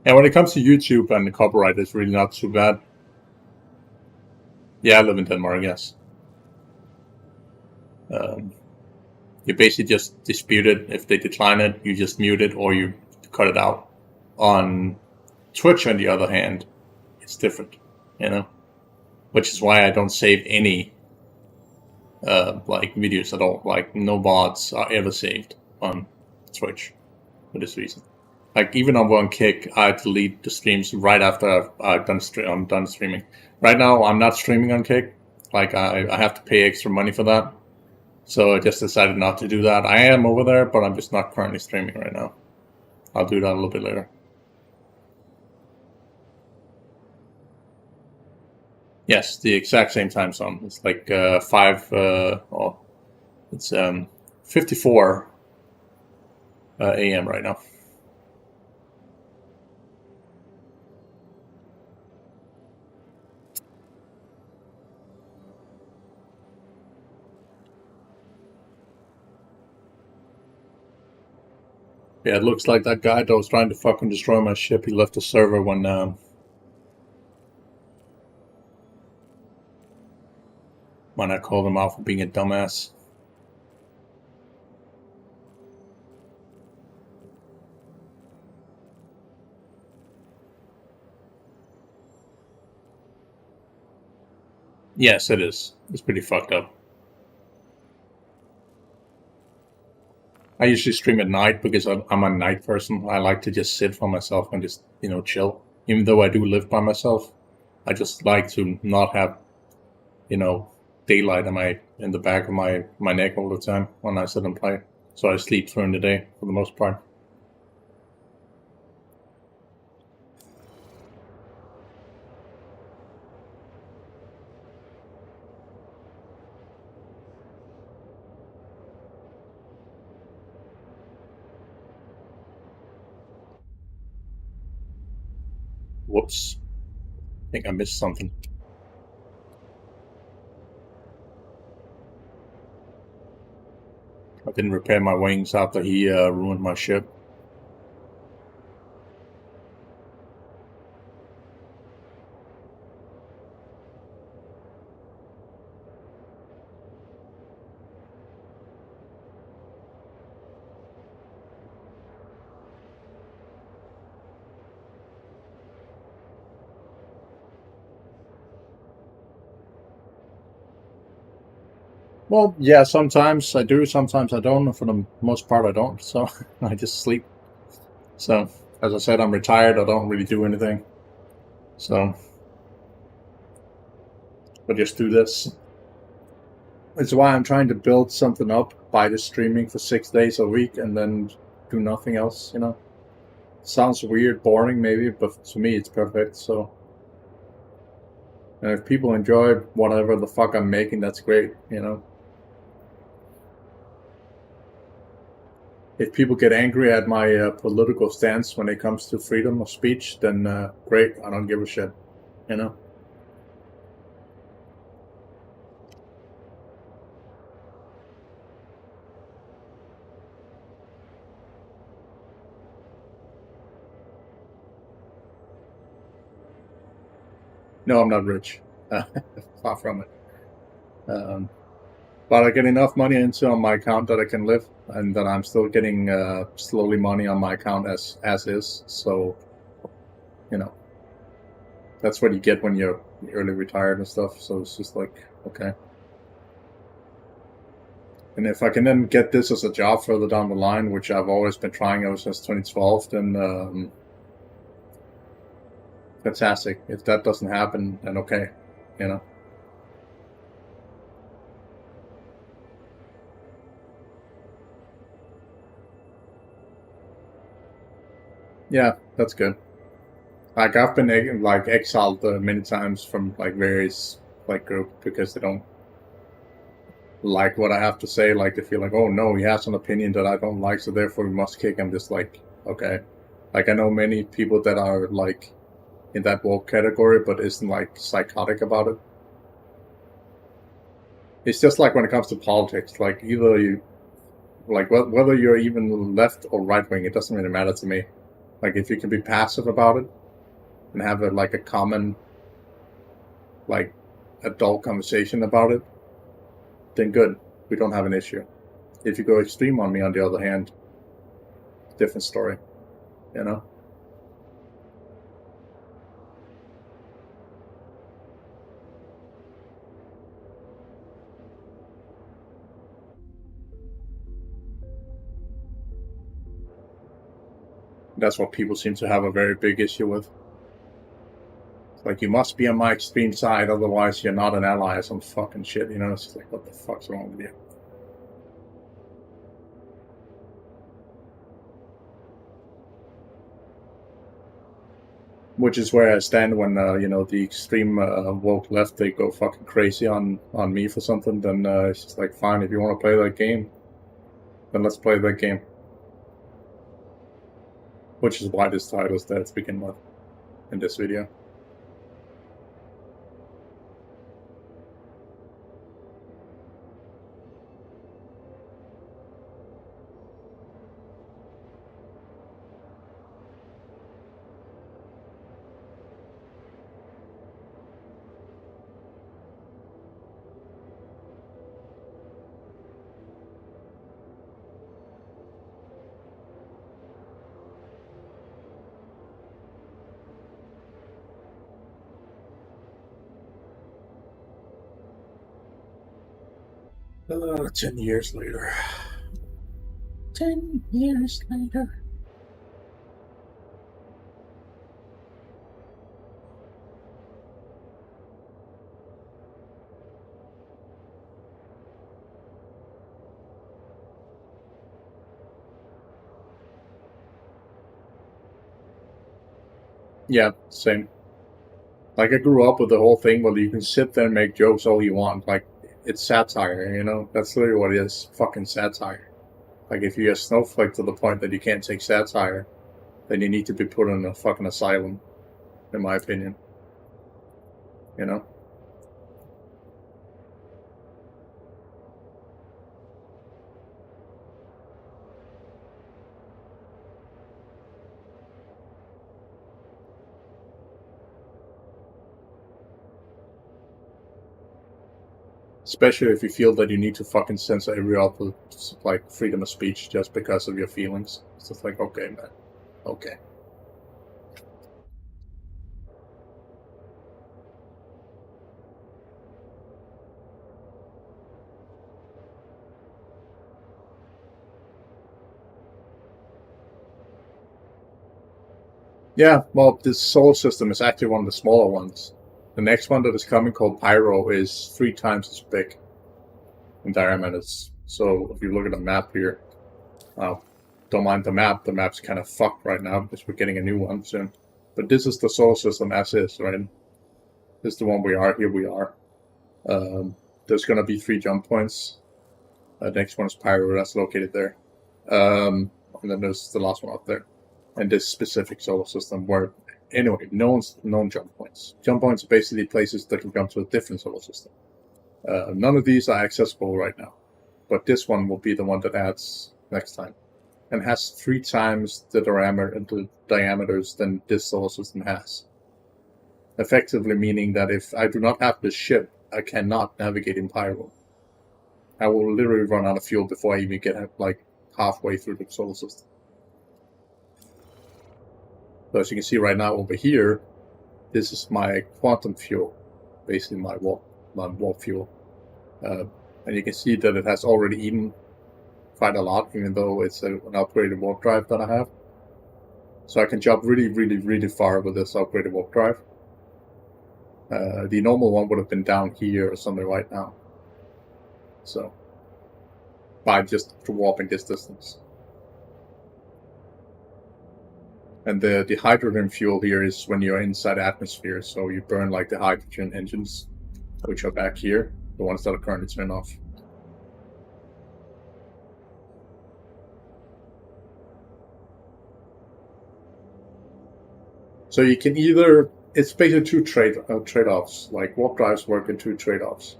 [SPEAKER 1] And when it comes to YouTube and the copyright, it's really not too bad. Yeah, I live in Denmark, yes. You basically just dispute it. If they decline it, you just mute it or you cut it out. On Twitch, on the other hand, it's different, which is why I don't save any like videos at all. Like no VODs are ever saved on Twitch for this reason. Like even on Kick, I delete the streams right after I'm done streaming. Right now, I'm not streaming on Kick. Like I have to pay extra money for that, so I just decided not to do that. I am over there, but I'm just not currently streaming right now. I'll do that a little bit later. Yes, the exact same time zone. It's like 54 a.m. right now. Yeah, it looks like that guy that was trying to fucking destroy my ship, he left the server when I called him out for being a dumbass. Yes, it is. It's pretty fucked up. I usually stream at night because I'm a night person. I like to just sit for myself and just, chill. Even though I do live by myself, I just like to not have, daylight in the back of my neck all the time when I sit and play. So I sleep during the day for the most part. Whoops. I think I missed something. I didn't repair my wings after he ruined my ship. Well, yeah, sometimes I do, sometimes I don't. For the most part, I don't. So I just sleep. So, as I said, I'm retired. I don't really do anything. So, I just do this. It's why I'm trying to build something up by just streaming for 6 days a week and then do nothing else, Sounds weird, boring maybe, but to me it's perfect, so. And if people enjoy whatever the fuck I'm making, that's great, If people get angry at my political stance when it comes to freedom of speech, then great, I don't give a shit, No, I'm not rich. Far from it. But I get enough money into on my account that I can live, and that I'm still getting slowly money on my account as is. So, that's what you get when you're early retired and stuff. So it's just like, okay. And if I can then get this as a job further down the line, which I've always been trying ever since 2012, then fantastic. If that doesn't happen, then okay, Yeah, that's good. Like I've been exiled many times from like various groups because they don't like what I have to say. Like they feel like, oh no, he has an opinion that I don't like, so therefore we must kick him. Just like, okay. Like I know many people that are like in that woke category, but isn't like psychotic about it. It's just like when it comes to politics, like either you, like whether you're even left or right wing, it doesn't really matter to me. Like if you can be passive about it and have a common, like adult conversation about it, then good. We don't have an issue. If you go extreme on me, on the other hand, different story, you know? That's what people seem to have a very big issue with. It's like, you must be on my extreme side, otherwise you're not an ally or some fucking shit, you know? It's just like, what the fuck's wrong with you? Which is where I stand when, you know, the extreme woke left, they go fucking crazy on me for something, then it's just like, fine, if you want to play that game, then let's play that game. Which is why this title is there to begin with in this video. Oh, 10 years later. 10 years later. Yeah, same. Like, I grew up with the whole thing where you can sit there and make jokes all you want. Like, it's satire, you know? That's literally what it is. Fucking satire. Like, if you're a snowflake to the point that you can't take satire, then you need to be put in a fucking asylum, in my opinion. You know? Especially if you feel that you need to fucking censor every other, like, freedom of speech just because of your feelings. It's just like, okay, man. Okay. Yeah, well, this solar system is actually one of the smaller ones. The next one that is coming, called Pyro, is 3 times as big in diameter. So if you look at the map here, don't mind the map. The map's kind of fucked right now because we're getting a new one soon. But this is the solar system as is, right? This is the one we are. Here we are. There's going to be 3 jump points. The next one is Pyro. That's located there. And then there's the last one up there. And this specific solar system where, anyway, known jump points. Jump points are basically places that can jump to a different solar system. None of these are accessible right now. But this one will be the one that adds next time. And has 3 times the diameters than this solar system has. Effectively meaning that if I do not have this ship, I cannot navigate in Pyro. I will literally run out of fuel before I even get like halfway through the solar system. So as you can see right now over here, this is my quantum fuel, basically my warp fuel. And you can see that it has already eaten quite a lot, even though it's an upgraded warp drive that I have. So I can jump really, really, really far with this upgraded warp drive. The normal one would have been down here or something right now. So, by just warping this distance. And the hydrogen fuel here is when you're inside the atmosphere, so you burn like the hydrogen engines, which are back here, the ones that are currently turned off. So you can either, it's basically 2 trade-offs, like warp drives work in 2 trade-offs.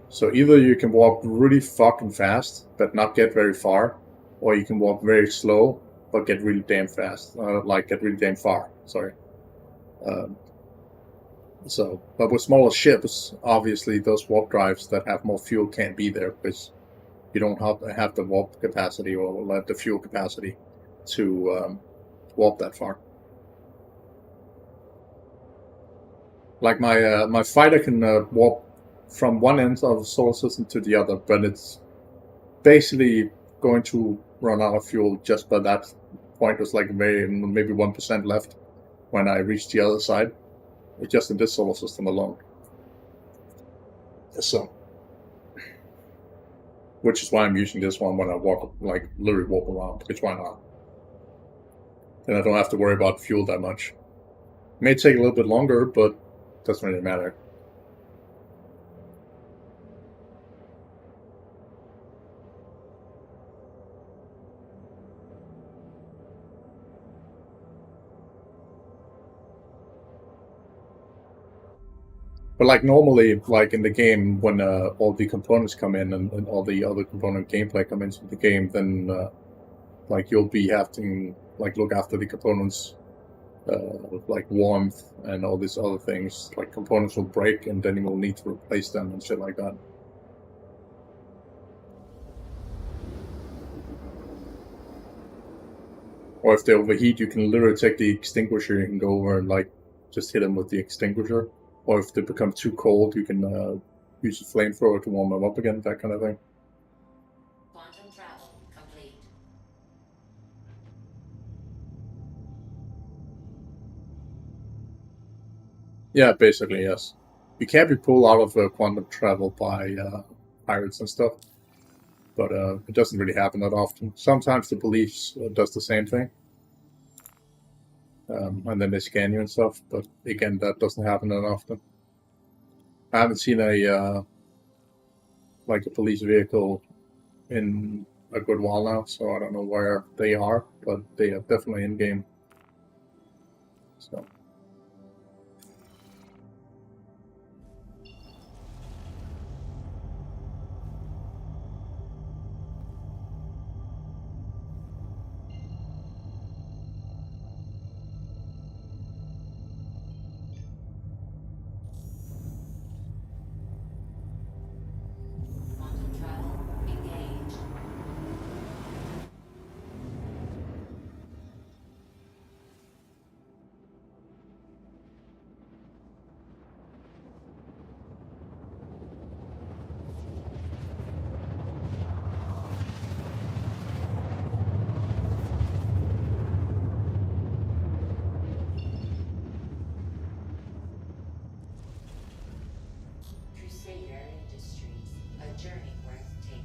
[SPEAKER 1] So either you can warp really fucking fast, but not get very far, or you can warp very slow, but get really damn fast, get really damn far, sorry. But with smaller ships, obviously those warp drives that have more fuel can't be there, because You don't have the warp capacity or the fuel capacity to warp that far. Like my fighter can warp from one end of the solar system to the other, but it's basically going to run out of fuel just by that point. There's like maybe 1% left when I reach the other side, just in this solar system alone. So, which is why I'm using this one when I walk, like literally walk around. Which why not? Then I don't have to worry about fuel that much. It may take a little bit longer, but it doesn't really matter. But like normally, like in the game, when all the components come in and all the other component gameplay come into the game, then like you'll be having like look after the components, like warmth and all these other things. Like components will break, and then you will need to replace them and shit like that. Or if they overheat, you can literally take the extinguisher and go over and like just hit them with the extinguisher. Or if they become too cold, you can use a flamethrower to warm them up again, that kind of thing.
[SPEAKER 2] Quantum travel complete.
[SPEAKER 1] Yeah, basically, yes. You can't be pulled out of quantum travel by pirates and stuff, but it doesn't really happen that often. Sometimes the police does the same thing, and then they scan you and stuff, but again, that doesn't happen that often. I haven't seen a like a police vehicle in a good while now, so I don't know where they are, but they are definitely in game. So.
[SPEAKER 2] Quantum travel engaged. Crusader Industries, a journey worth taking.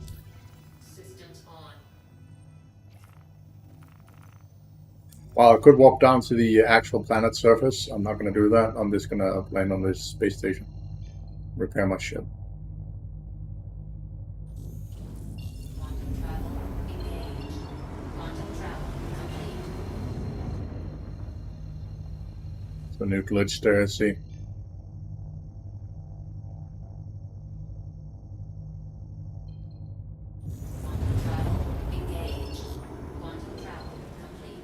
[SPEAKER 2] Systems on.
[SPEAKER 1] While I could walk down to the actual planet surface, I'm not going to do that. I'm just going to land on this space station, repair my ship.
[SPEAKER 2] Quantum travel engaged. Quantum travel complete.
[SPEAKER 1] So new glitch there, I see.
[SPEAKER 2] Quantum travel engaged. Quantum travel complete.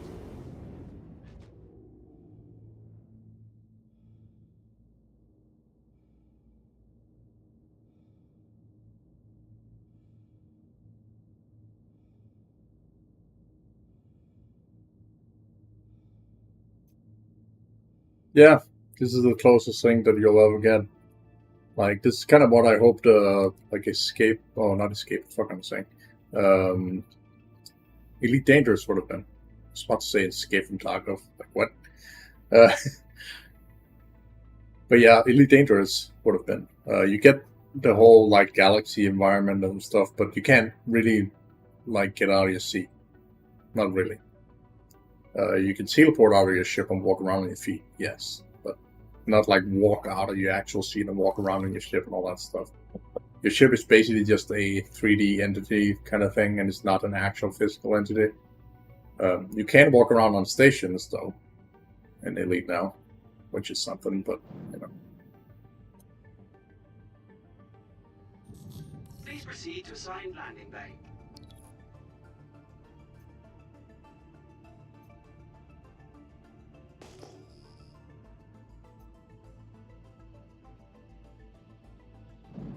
[SPEAKER 1] Yeah, this is the closest thing that you'll ever get. Like, this is kind of what I hoped, like, escape, oh, not escape, fuck I'm saying. Elite Dangerous would have been. I was about to say Escape from Tarkov. Like, what? Uh, but yeah, Elite Dangerous would have been. You get the whole, like, galaxy environment and stuff, but you can't really, like, get out of your seat. Not really. You can teleport out of your ship and walk around on your feet, yes. But not, like, walk out of your actual seat and walk around in your ship and all that stuff. Your ship is basically just a 3D entity kind of thing, and it's not an actual physical entity. You can walk around on stations, though, in Elite now, which is something, but, you know.
[SPEAKER 5] Please proceed to assigned landing bay.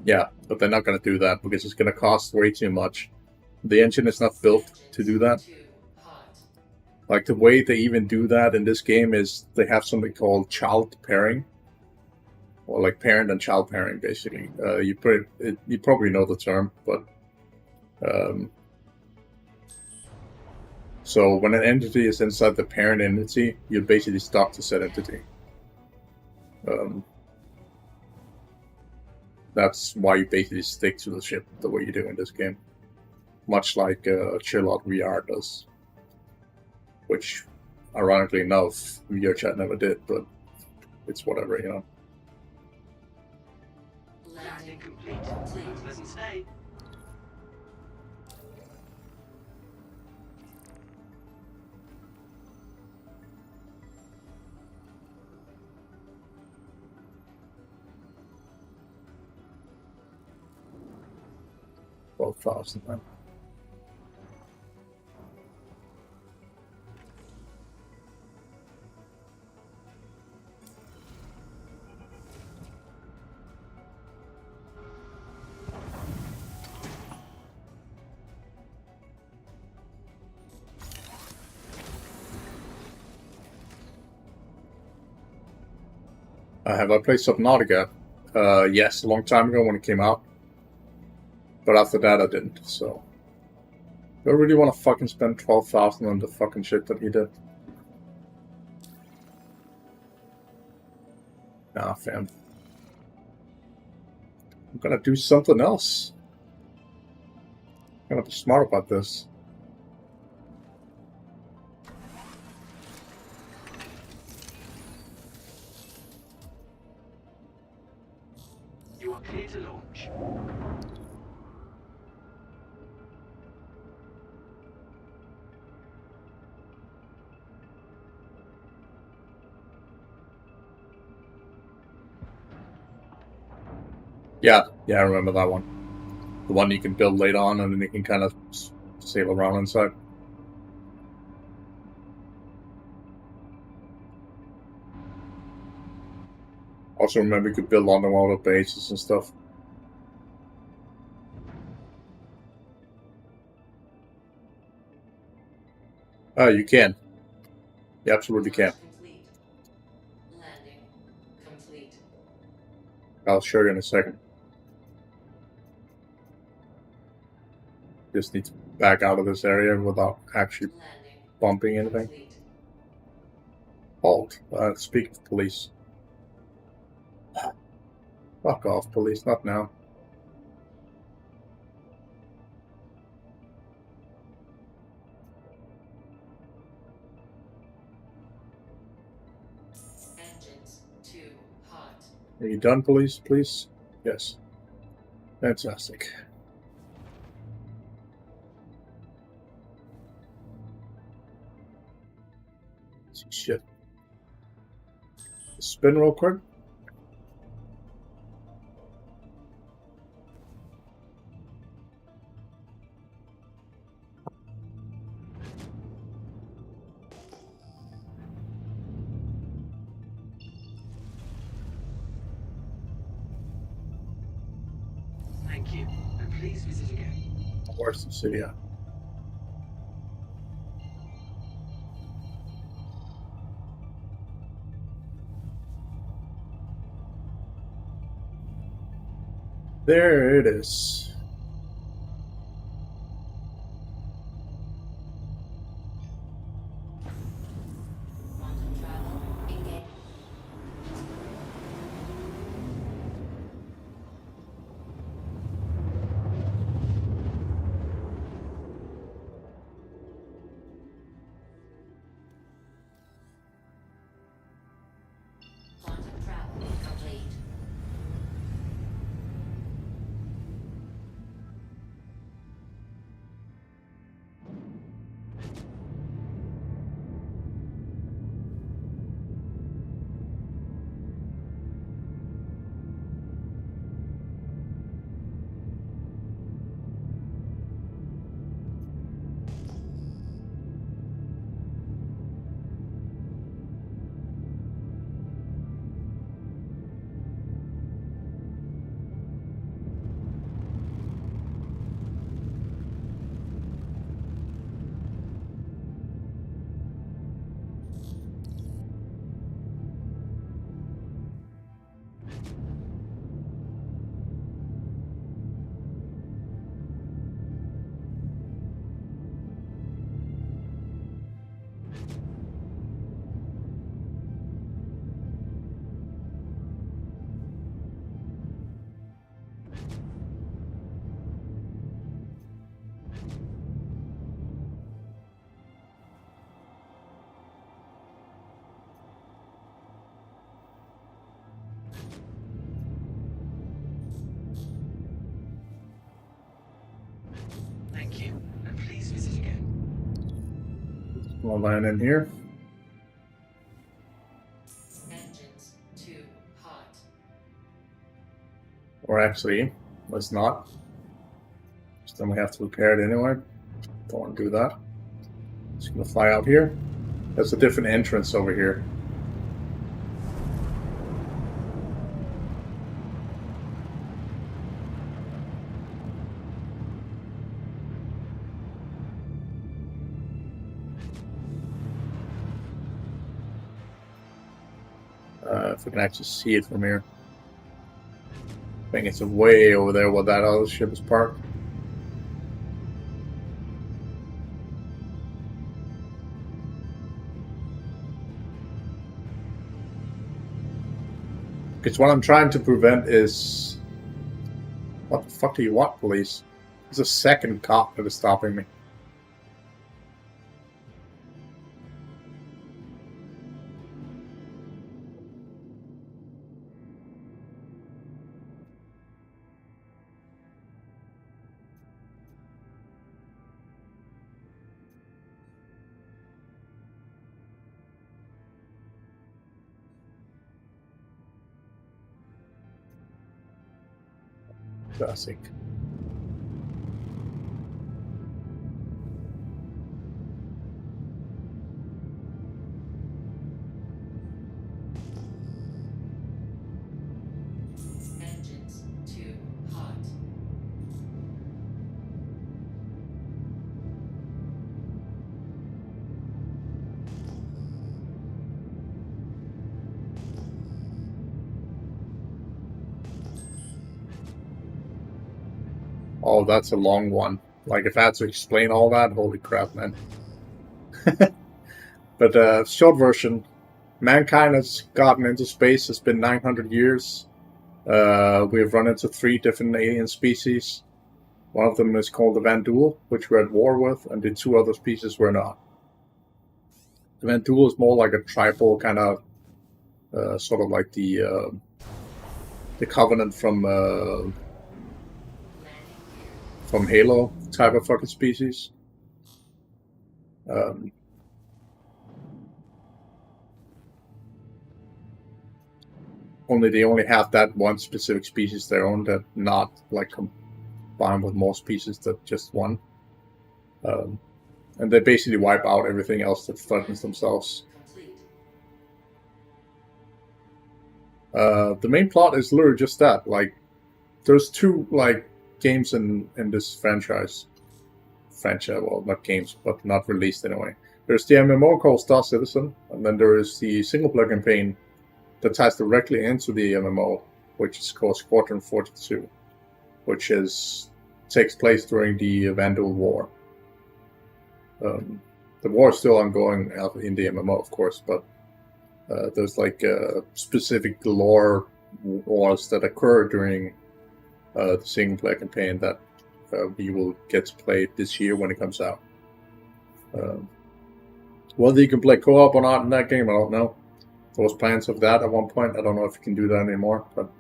[SPEAKER 1] Yeah, but they're not going to do that because it's going to cost way too much. The engine is not built to do that.
[SPEAKER 2] Too hot.
[SPEAKER 1] Like, the way they even do that in this game is they have something called child pairing, or like parent and child pairing, basically. You probably know the term, but so when an entity is inside the parent entity, you basically stop the said entity. That's why you basically stick to the ship the way you do in this game, much like Chillout VR does, which, ironically enough, VRChat never did, but it's whatever, you know.
[SPEAKER 5] Landing complete. Pleasant stay.
[SPEAKER 1] Well, 1,000 then. Have I played Subnautica? Yes, a long time ago when it came out. But after that, I didn't, so. Do I really want to fucking spend 12,000 on the fucking shit that he did? Nah, fam. I'm gonna do something else. I'm gonna be smart about this.
[SPEAKER 5] You are clear to launch.
[SPEAKER 1] Yeah, I remember that one. The one you can build later on, and then you can kind of sail around inside. Also remember you could build underwater bases and stuff. Oh, you can. You absolutely can.
[SPEAKER 2] Complete. Landing complete.
[SPEAKER 1] I'll show you in a second. Just need to back out of this area without actually
[SPEAKER 2] Landing
[SPEAKER 1] bumping anything.
[SPEAKER 2] complete.
[SPEAKER 1] Halt. Speak of police. Fuck off, police. Not now.
[SPEAKER 2] Engines too hot.
[SPEAKER 1] Are you done, police? Please? Yes. Fantastic. Shit. Spin real quick.
[SPEAKER 5] Thank you. And please visit again.
[SPEAKER 1] Where's the city at? There it is.
[SPEAKER 2] Quantum travel engaged. Quantum travel complete.
[SPEAKER 1] We'll land in here.
[SPEAKER 2] Engines too hot.
[SPEAKER 1] Or actually, let's not. So then we have to repair it anyway. Don't want to do that. Just gonna fly out here. There's a different entrance over here. If we can actually see it from here. I think it's way over there where that other ship is parked. Because what I'm trying to prevent is... What the fuck do you want, police? There's a second cop that is stopping me. Classic.
[SPEAKER 2] Engines too hot.
[SPEAKER 1] Oh, that's a long one. Like, if I had to explain all that, holy crap, man. But short version, mankind has gotten into space. It's been 900 years. We've run into 3 different alien species. One of them is called the Vandul, which we're at war with, and the 2 other species we're not. The Vandul is more like a tribal kind of, sort of like the Covenant from Halo type of fucking species. Only they only have that one specific species they own, that not like combined with more species that just one. And they basically wipe out everything else that threatens themselves.
[SPEAKER 2] Complete.
[SPEAKER 1] The main plot is literally just that. Like, there's 2 like games in this franchise. Well, not games, but not released anyway. There's the MMO called Star Citizen, and then there is the single-player campaign that ties directly into the MMO, which is called Squadron 42, which takes place during the Vandal War. The war is still ongoing in the MMO, of course, but there's like specific lore wars that occur during the single-player campaign that we will get to play this year when it comes out. Whether you can play co-op or not in that game, I don't know. There was plans of that at one point. I don't know if you can do that anymore, but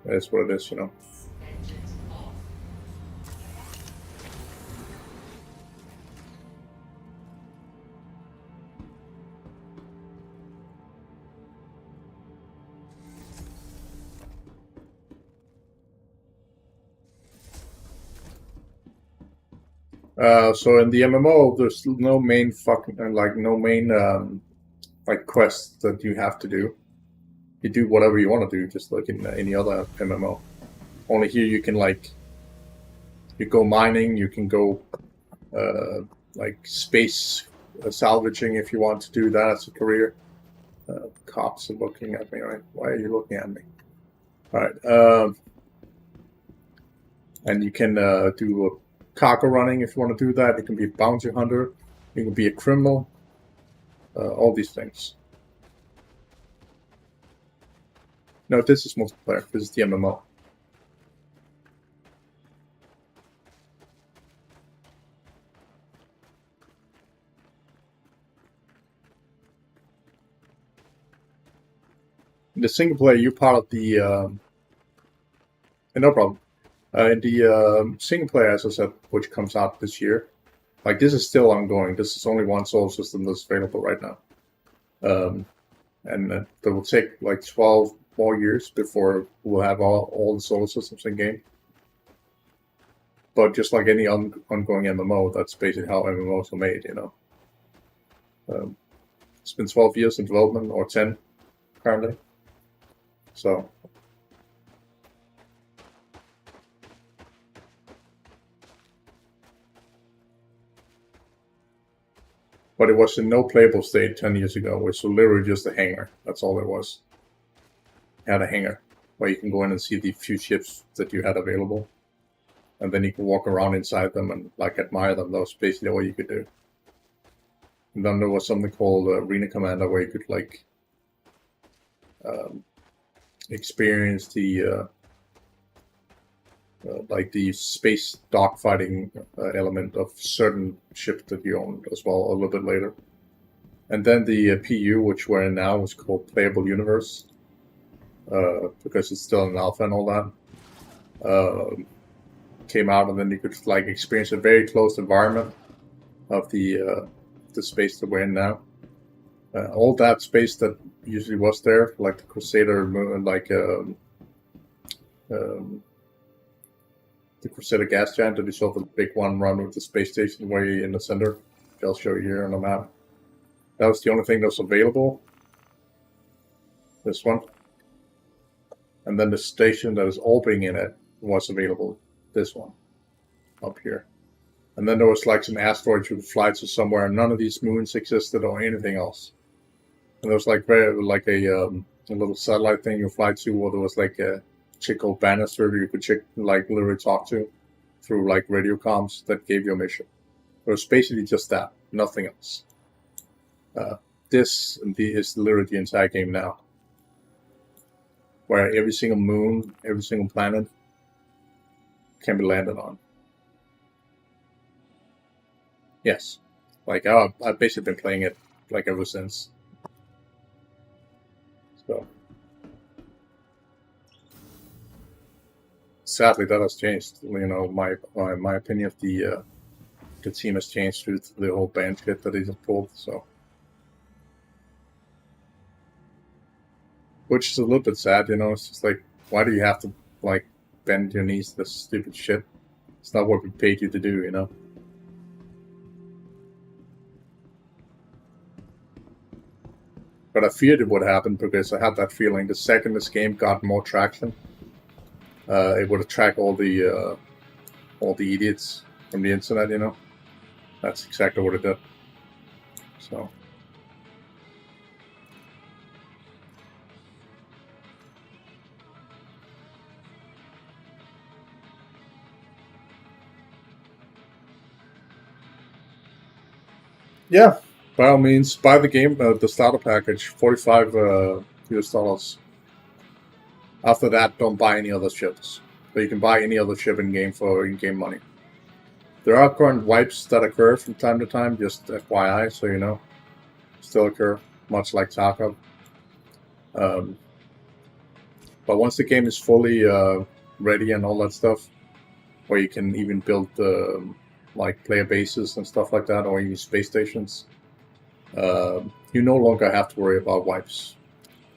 [SPEAKER 1] it's what it is, you know.
[SPEAKER 2] Engines off.
[SPEAKER 1] So in the MMO, there's no main quests that you have to do. You do whatever you want to do, just like in any other MMO. Only here you can you go mining, you can go space salvaging if you want to do that as a career. Cops are looking at me, right? Why are you looking at me? All right. And you can do cargo running if you want to do that. You can be a bounty hunter. You can be a criminal. All these things. No, this is multiplayer. This is the MMO. In the single player, you're part of the... no problem. In the single player, as I said, which comes out this year, Like, this is still ongoing. This is only one solar system that's available right now. And it will take like 12 more years before we'll have all the solar systems in game. But just like any ongoing MMO, that's basically how MMOs are made, you know. It's been 12 years in development, or 10 currently. So, but it was in no playable state 10 years ago. It was literally just a hangar. That's all it was. It had a hangar where you can go in and see the few ships that you had available. And then you can walk around inside them and like admire them. That was basically all you could do. And then there was something called Arena Commander, where you could like experience the like the space dogfighting element of certain ships that you owned as well a little bit later. And then the PU, which we're in now, was called Playable Universe, because it's still in alpha and all that. Came out, and then you could like experience a very closed environment of the space that we're in now. All that space that usually was there, like the Crusader, like the Crusader gas giant that you saw, the big one run with the space station way in the center. I'll show you here on the map. That was the only thing that was available. This one. And then the station that is orbiting in it was available. This one. Up here. And then there was like some asteroids you could fly to somewhere, and none of these moons existed or anything else. And there was like a little satellite thing you fly to, where there was like a chick called Bannister you could like literally talk to through like radio comms that gave you a mission. It was basically just that, nothing else. This is literally the entire game now, where every single moon, every single planet can be landed on. Yes, like I've basically been playing it like ever since. So sadly, that has changed. You know, my opinion of the team has changed through the whole band kit that he just pulled. So, which is a little bit sad. You know, it's just like, why do you have to like bend your knees to this stupid shit? It's not what we paid you to do. You know. But I feared it would happen, because I had that feeling the second this game got more traction, it would attract all the idiots from the internet, you know. That's exactly what it did. So. Yeah, by all means, buy the game, the starter package, $45 US. After that, don't buy any other ships. But you can buy any other ship in game for in-game money. There are current wipes that occur from time to time, just FYI, so you know. Still occur, much like Tarkov. But once the game is fully ready and all that stuff, where you can even build like player bases and stuff like that, or even space stations, you no longer have to worry about wipes.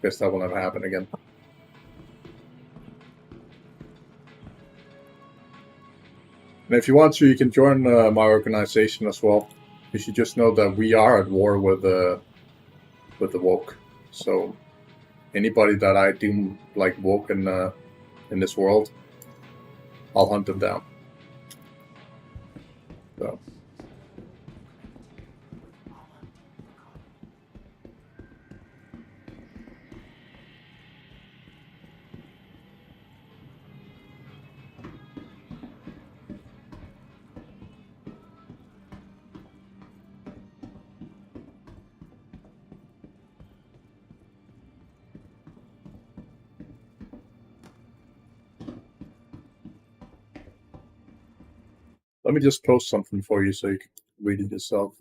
[SPEAKER 1] Guess that will never happen again. And if you want to, you can join my organization as well. You should just know that we are at war with the woke. So anybody that I deem like woke in this world, I'll hunt them down. So. Let me just post something for you so you can read it yourself.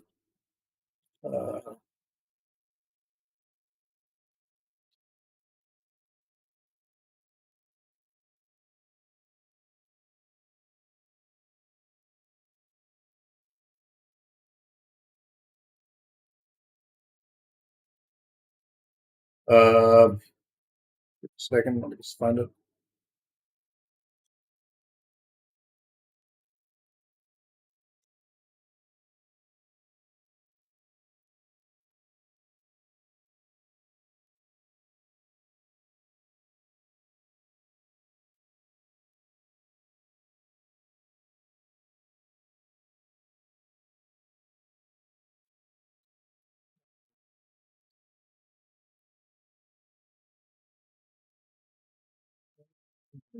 [SPEAKER 1] Second, let me just find it.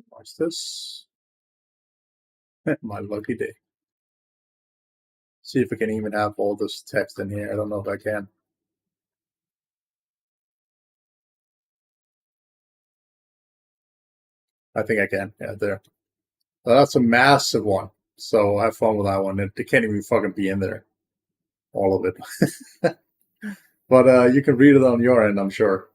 [SPEAKER 1] What's this? My lucky day. See if we can even have all this text in here. I don't know if I can. I think I can. Yeah, there. So that's a massive one. So have fun with that one. It can't even fucking be in there. All of it. But you can read it on your end, I'm sure.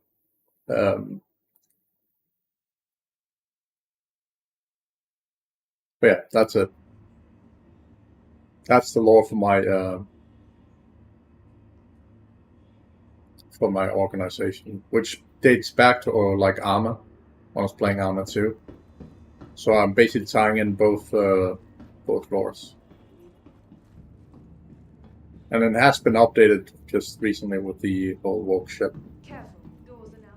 [SPEAKER 1] But yeah, that's it. That's the lore for my organization, which dates back to like Arma, when I was playing Arma 2. So I'm basically tying in both lores. And it has been updated just recently with the whole woke ship.
[SPEAKER 6] Careful, doors are now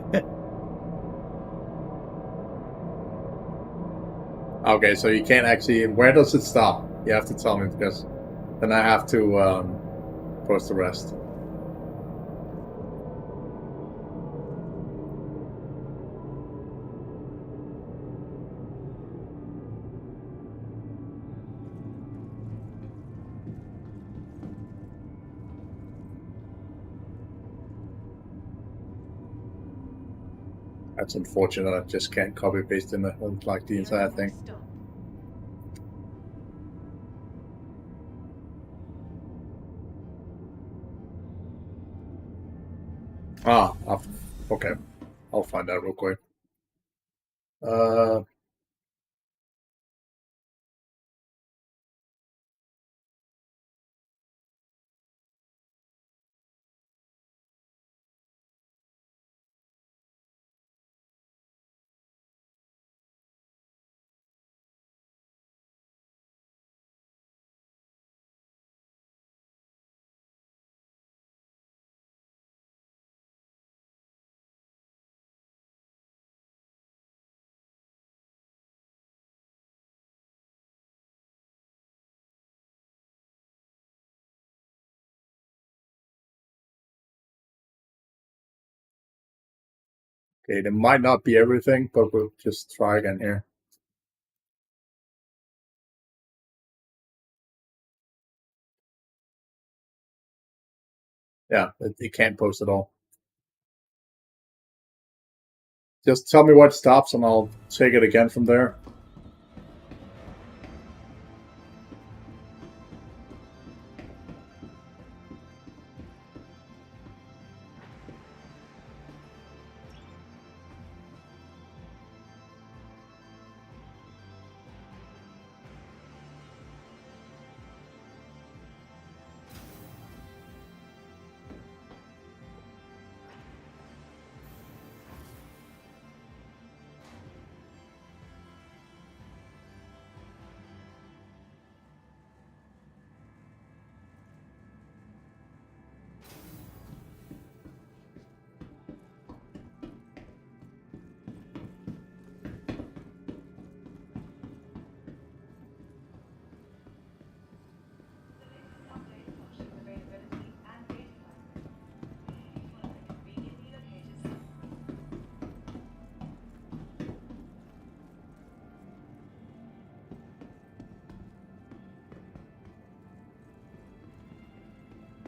[SPEAKER 6] closed.
[SPEAKER 1] Okay, so you can't actually. Where does it stop? You have to tell me, because then I have to post the rest. That's unfortunate. I just can't copy paste in like the entire thing.
[SPEAKER 6] Stop.
[SPEAKER 1] Ah, okay. I'll find that real quick. Uh, okay, there might not be everything, but we'll just try again here. Yeah, it can't post at all. Just tell me what stops and I'll take it again from there.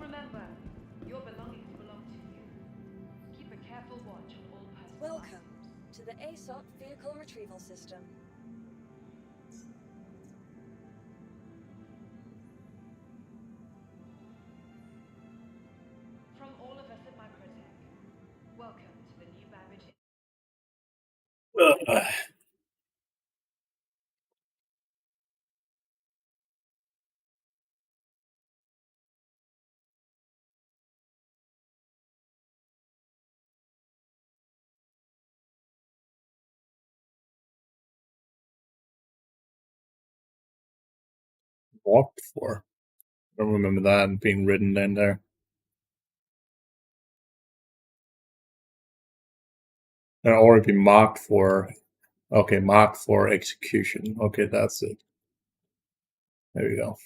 [SPEAKER 6] Remember, your belongings belong to you. Keep a careful watch on all personal
[SPEAKER 3] Welcome
[SPEAKER 6] items.
[SPEAKER 3] to the ASOP vehicle retrieval system.
[SPEAKER 6] From all of us at Microtech, welcome to the new Babbage.
[SPEAKER 1] Walked for. I don't remember that being written in there. And already been marked for. Okay, marked for execution. Okay, that's it. There you go.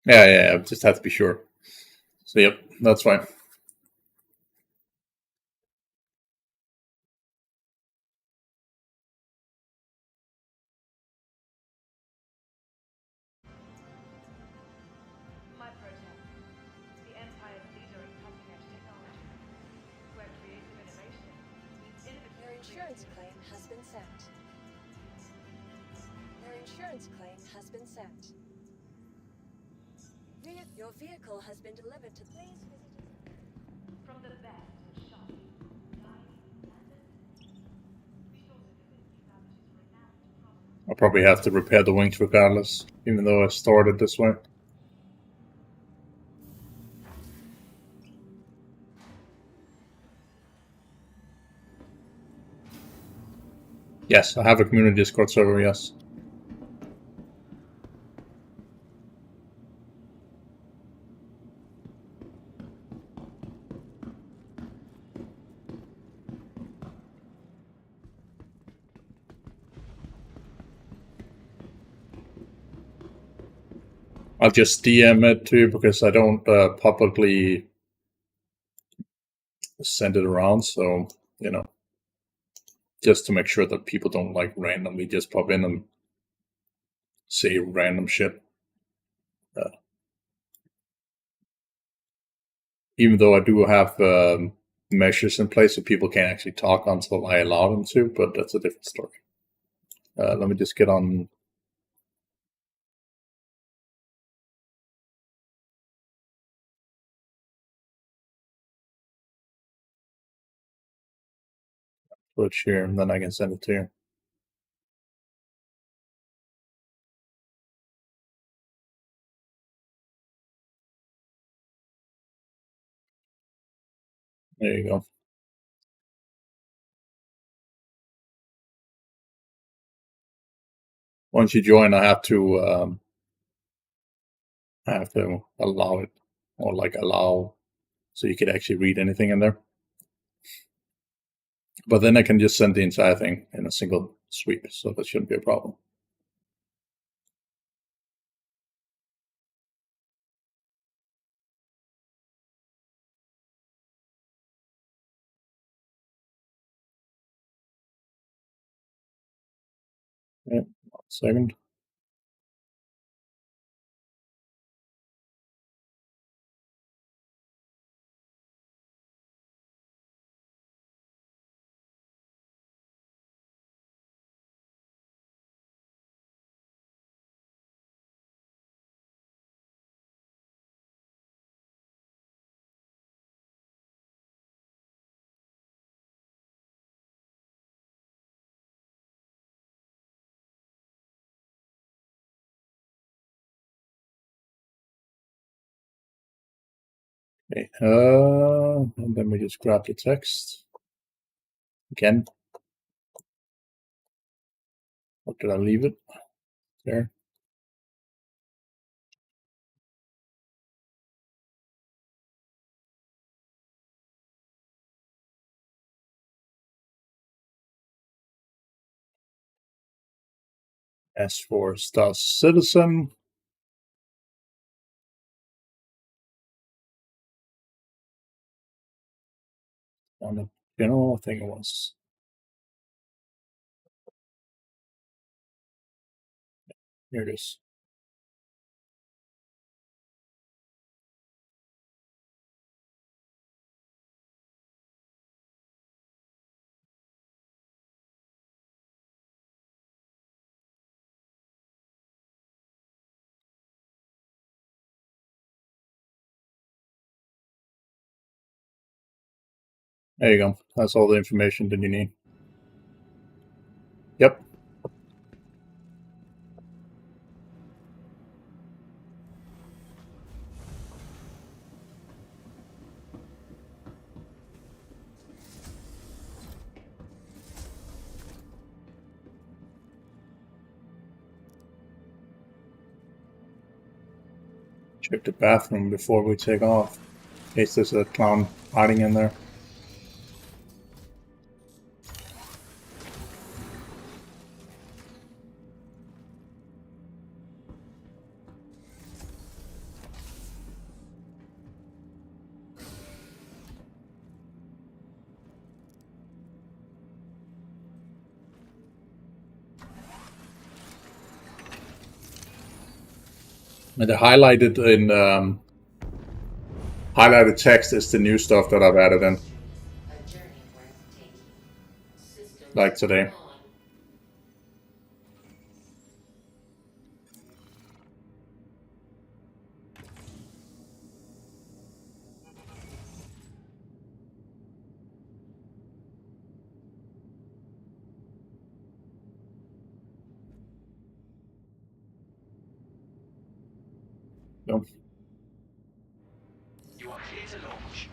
[SPEAKER 1] Yeah, just have to be sure. So, yep, that's fine.
[SPEAKER 6] Microtech, the Empire's leader in cutting-edge technology, where creative innovation meets innovative
[SPEAKER 3] Your insurance claim has been sent. Your insurance claim has been sent. Your vehicle has been delivered to. Please visit us.
[SPEAKER 6] from the best in shopping, dining, and be sure to visit new Babbage's renowned prosperous.
[SPEAKER 1] I'll probably have to repair the wings regardless, even though I started this way. Yes, I have a community Discord server, yes. I'll just DM it to you because I don't publicly send it around, so, just to make sure that people don't like randomly just pop in and say random shit. Even though I do have measures in place so people can't actually talk until I allow them to, but that's a different story. Let me just get on. Twitch here, and then I can send it to you. There you go. Once you join, I have to allow it, or like allow, so you could actually read anything in there. But then I can just send the entire thing in a single sweep, so that shouldn't be a problem. Yeah, 1 second. Okay, and then we just grab the text again. Or did I leave it there? As for Star Citizen, on the general, I think it was. Here it is. There you go. That's all the information that you need. Yep. Check the bathroom before we take off. In case there's a clown hiding in there. And the highlighted in highlighted text is the new stuff that I've added in,
[SPEAKER 2] A journey worth taking. Systems
[SPEAKER 1] like today.
[SPEAKER 2] on.
[SPEAKER 1] So,
[SPEAKER 5] You are clear to launch.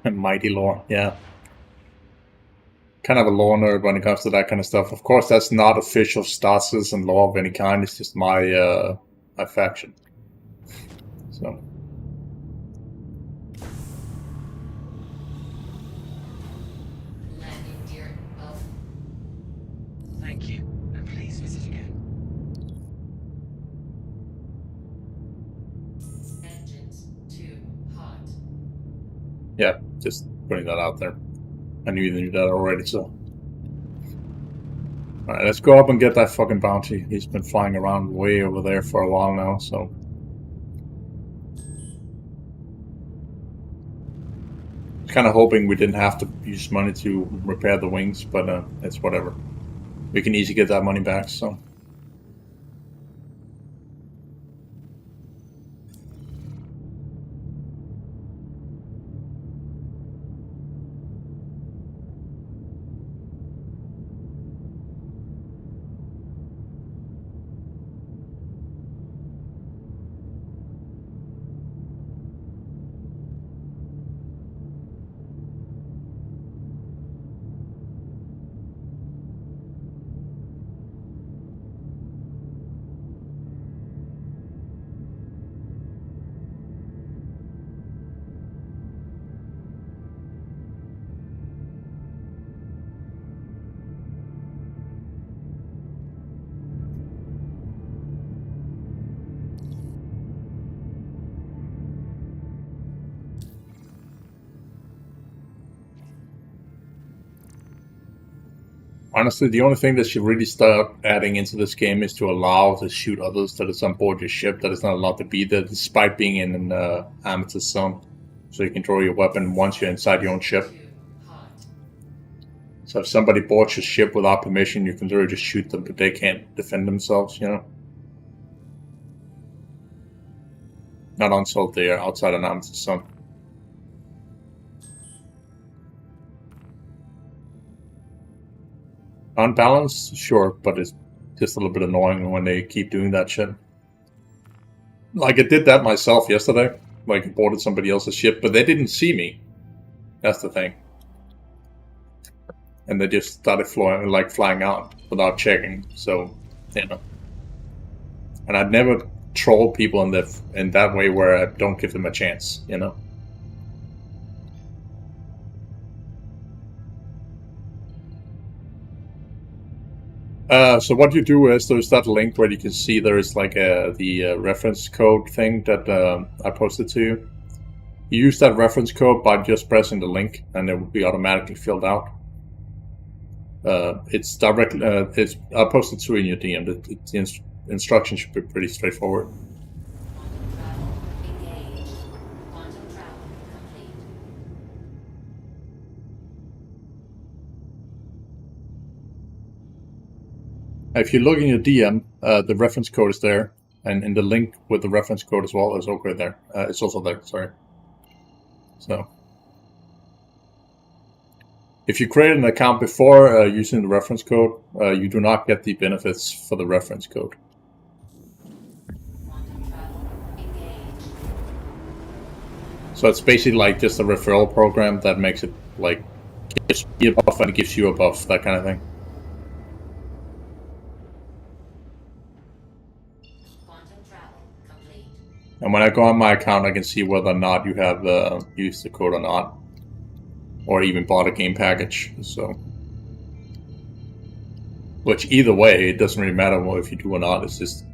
[SPEAKER 1] and mighty lore, yeah. Kind of a lore nerd when it comes to that kind of stuff. Of course, that's not official stasis and lore of any kind. It's just my my faction. So.
[SPEAKER 2] Landing gear up.
[SPEAKER 5] Thank you, and please visit again.
[SPEAKER 2] Engines too hot.
[SPEAKER 1] Yeah, just putting that out there. I knew you knew that already, so. Alright, let's go up and get that fucking bounty. He's been flying around way over there for a while now, so. Kind of hoping we didn't have to use money to repair the wings, but it's whatever. We can easily get that money back, so. Honestly, the only thing that should really start adding into this game is to allow to shoot others that is on board your ship that is not allowed to be there, despite being in an amethyst zone. So you can draw your weapon once you're inside your own ship.
[SPEAKER 2] Too hot.
[SPEAKER 1] So if somebody boards your ship without permission, you can literally just shoot them, but they can't defend themselves, you know? Not until they're outside an amethyst zone. Unbalanced, sure, but it's just a little bit annoying when they keep doing that shit. Like, I did that myself yesterday. Like, I boarded somebody else's ship, but they didn't see me. That's the thing. And they just started flying out without checking, so, you know. And I'd never troll people in that way where I don't give them a chance, you know. So what you do is there's that link where you can see there is like the reference code thing that I posted to you. You use that reference code by just pressing the link, and it will be automatically filled out. It's directly. I'll post it to you in your DM. The instructions should be pretty straightforward.
[SPEAKER 2] Quantum travel engaged. Quantum travel complete.
[SPEAKER 1] If you look in your DM, the reference code is there, and in the link with the reference code as well is okay there. It's also there. Sorry. So, if you create an account before using the reference code, you do not get the benefits for the reference code.
[SPEAKER 2] Quantum travel engaged.
[SPEAKER 1] So it's basically like just a referral program that makes it like gives me a buff and it gives you a buff, that kind of thing.
[SPEAKER 2] Quantum travel complete.
[SPEAKER 1] And when I go on my account, I can see whether or not you have used the code or not, or even bought a game package. So, which either way, it doesn't really matter if you do or not. It's just,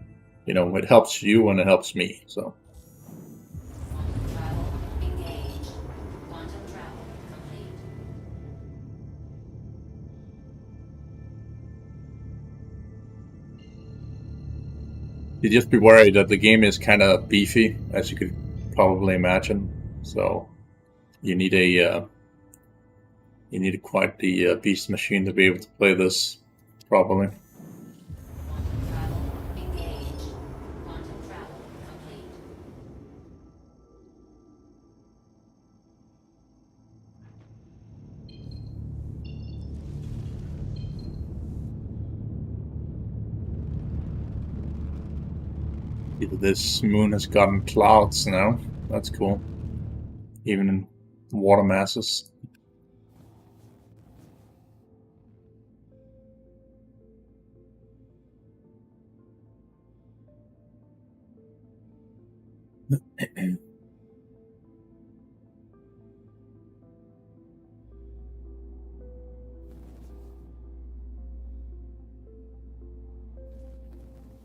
[SPEAKER 1] you know, it helps you and it helps me. So.
[SPEAKER 2] Quantum travel engaged. Quantum travel complete.
[SPEAKER 1] You just be worried that the game is kind of beefy, as you could probably imagine. So you need quite the beast machine to be able to play this properly.
[SPEAKER 2] Quantum travel engaged. Quantum travel complete.
[SPEAKER 1] This moon has gotten clouds now. That's cool. Even in water masses.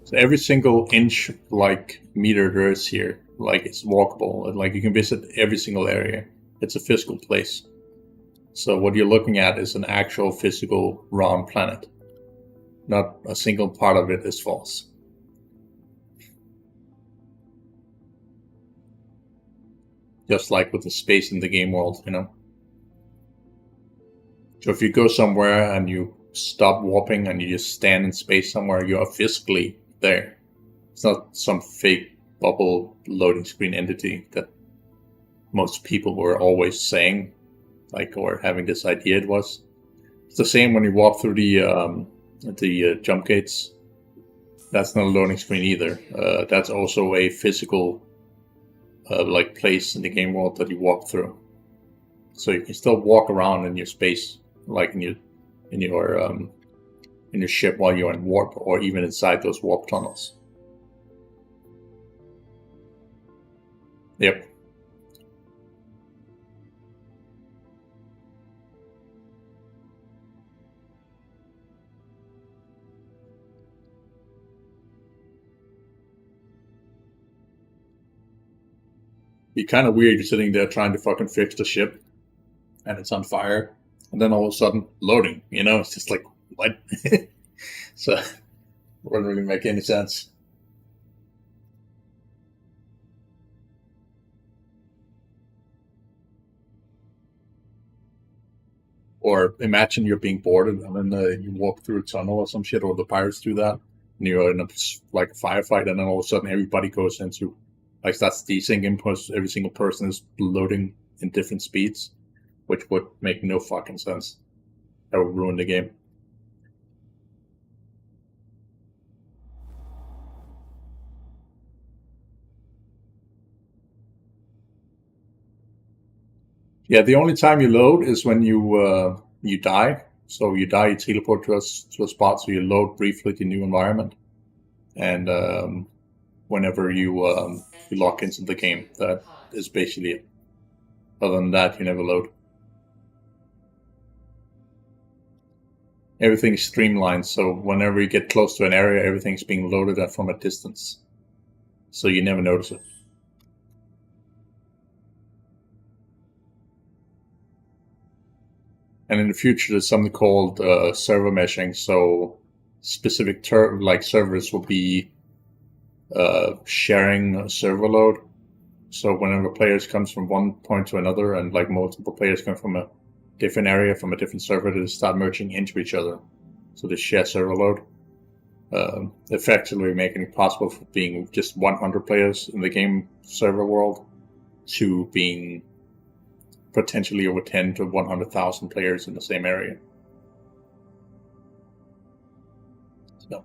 [SPEAKER 1] So every single inch, like, meter there is here, like, it's walkable. Like, you can visit every single area. It's a physical place. So what you're looking at is an actual physical round planet. Not a single part of it is false. Just like with the space in the game world, you know. So if you go somewhere and you stop warping and you just stand in space somewhere, you are physically there. It's not some fake bubble loading screen entity that most people were always saying, like, or having this idea it was. It's the same when you walk through the jump gates. That's not a loading screen either. That's also a physical like place in the game world that you walk through. So you can still walk around in your space, like in your ship while you're in warp, or even inside those warp tunnels. Yep. Be kind of weird. You're sitting there trying to fucking fix the ship, and it's on fire, and then all of a sudden loading. You know, it's just like, what? So it wouldn't really make any sense. Or imagine you're being boarded, and then you walk through a tunnel or some shit, or the pirates do that, and you're in a like firefight, and then all of a sudden everybody goes into, like, that's desync inputs. Every single person is loading in different speeds, which would make no fucking sense. That would ruin the game. Yeah, the only time you load is when you die. So you die, you teleport to a spot, so you load briefly to new environment, and whenever you lock into the game, that is basically it. Other than that, you never load. Everything's streamlined, so whenever you get close to an area, everything's being loaded at from a distance, so you never notice it. And in the future, there's something called server meshing. So specific servers will be sharing a server load. So whenever players comes from one point to another, and like multiple players come from a different area, from a different server, they start merging into each other. So they share server load, effectively making it possible for being just 100 players in the game server world to being potentially over 10 to 100,000 players in the same area. So.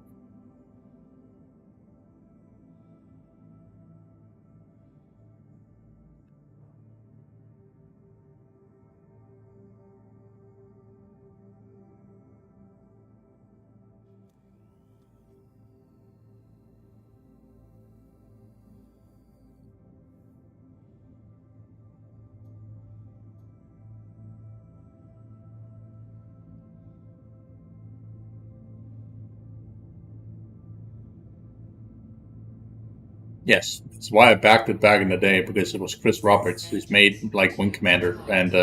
[SPEAKER 1] Yes, that's why I backed it back in the day, because it was Chris Roberts who's made like Wing Commander and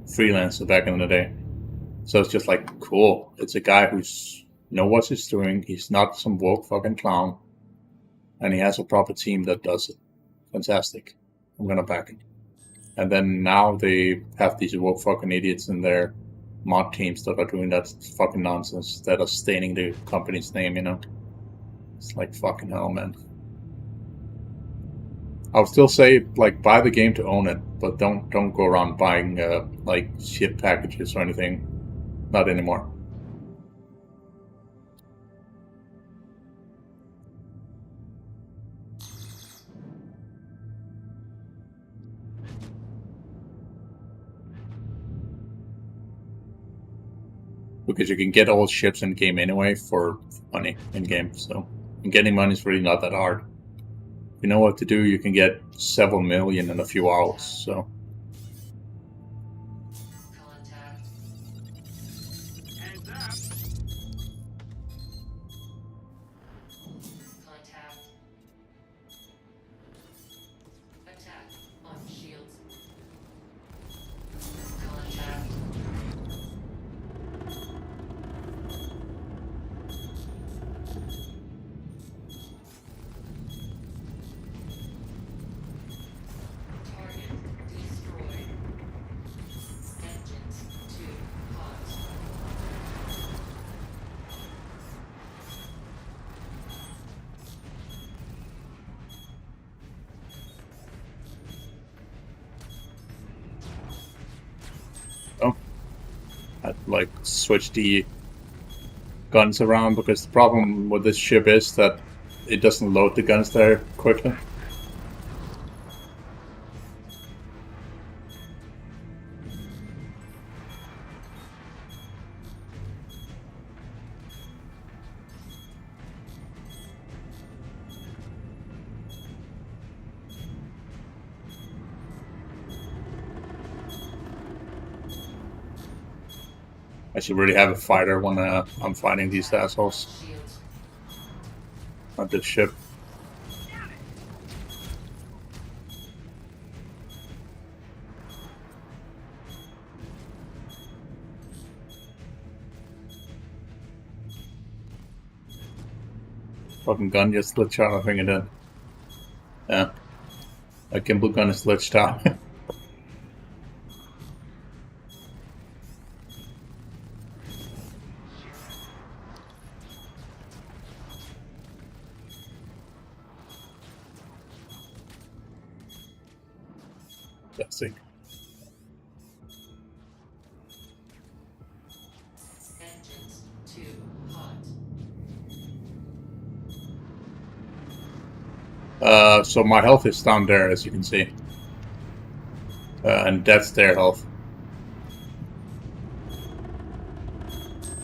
[SPEAKER 1] Freelancer back in the day. So it's just like, cool. It's a guy who's knows what he's doing. He's not some woke fucking clown, and he has a proper team that does it. Fantastic. I'm gonna back it. And then now they have these woke fucking idiots in their mod teams that are doing that fucking nonsense, that are staining the company's name. You know, it's like fucking hell, man. I would still say, like, buy the game to own it, but don't go around buying like shit packages or anything. Not anymore. Because you can get all ships in game anyway for money in game, so and getting money is really not that hard. If you know what to do, you can get several million in a few hours. So.
[SPEAKER 2] Contact.
[SPEAKER 5] Hands up.
[SPEAKER 2] Contact. Attack on shields. Contact. Target destroyed. Engines 2 hot.
[SPEAKER 1] Oh, I'd like switch the guns around, because the problem with this ship is that it doesn't load the guns there quickly. I should really have a fighter when I'm fighting these assholes.
[SPEAKER 2] Shields.
[SPEAKER 1] Not this ship. Fucking gun just glitched out, I think it did. Yeah. A gimbal gun is glitched out. Fantastic.
[SPEAKER 2] Engines 2 hot.
[SPEAKER 1] So my health is down there, as you can see. And that's their health.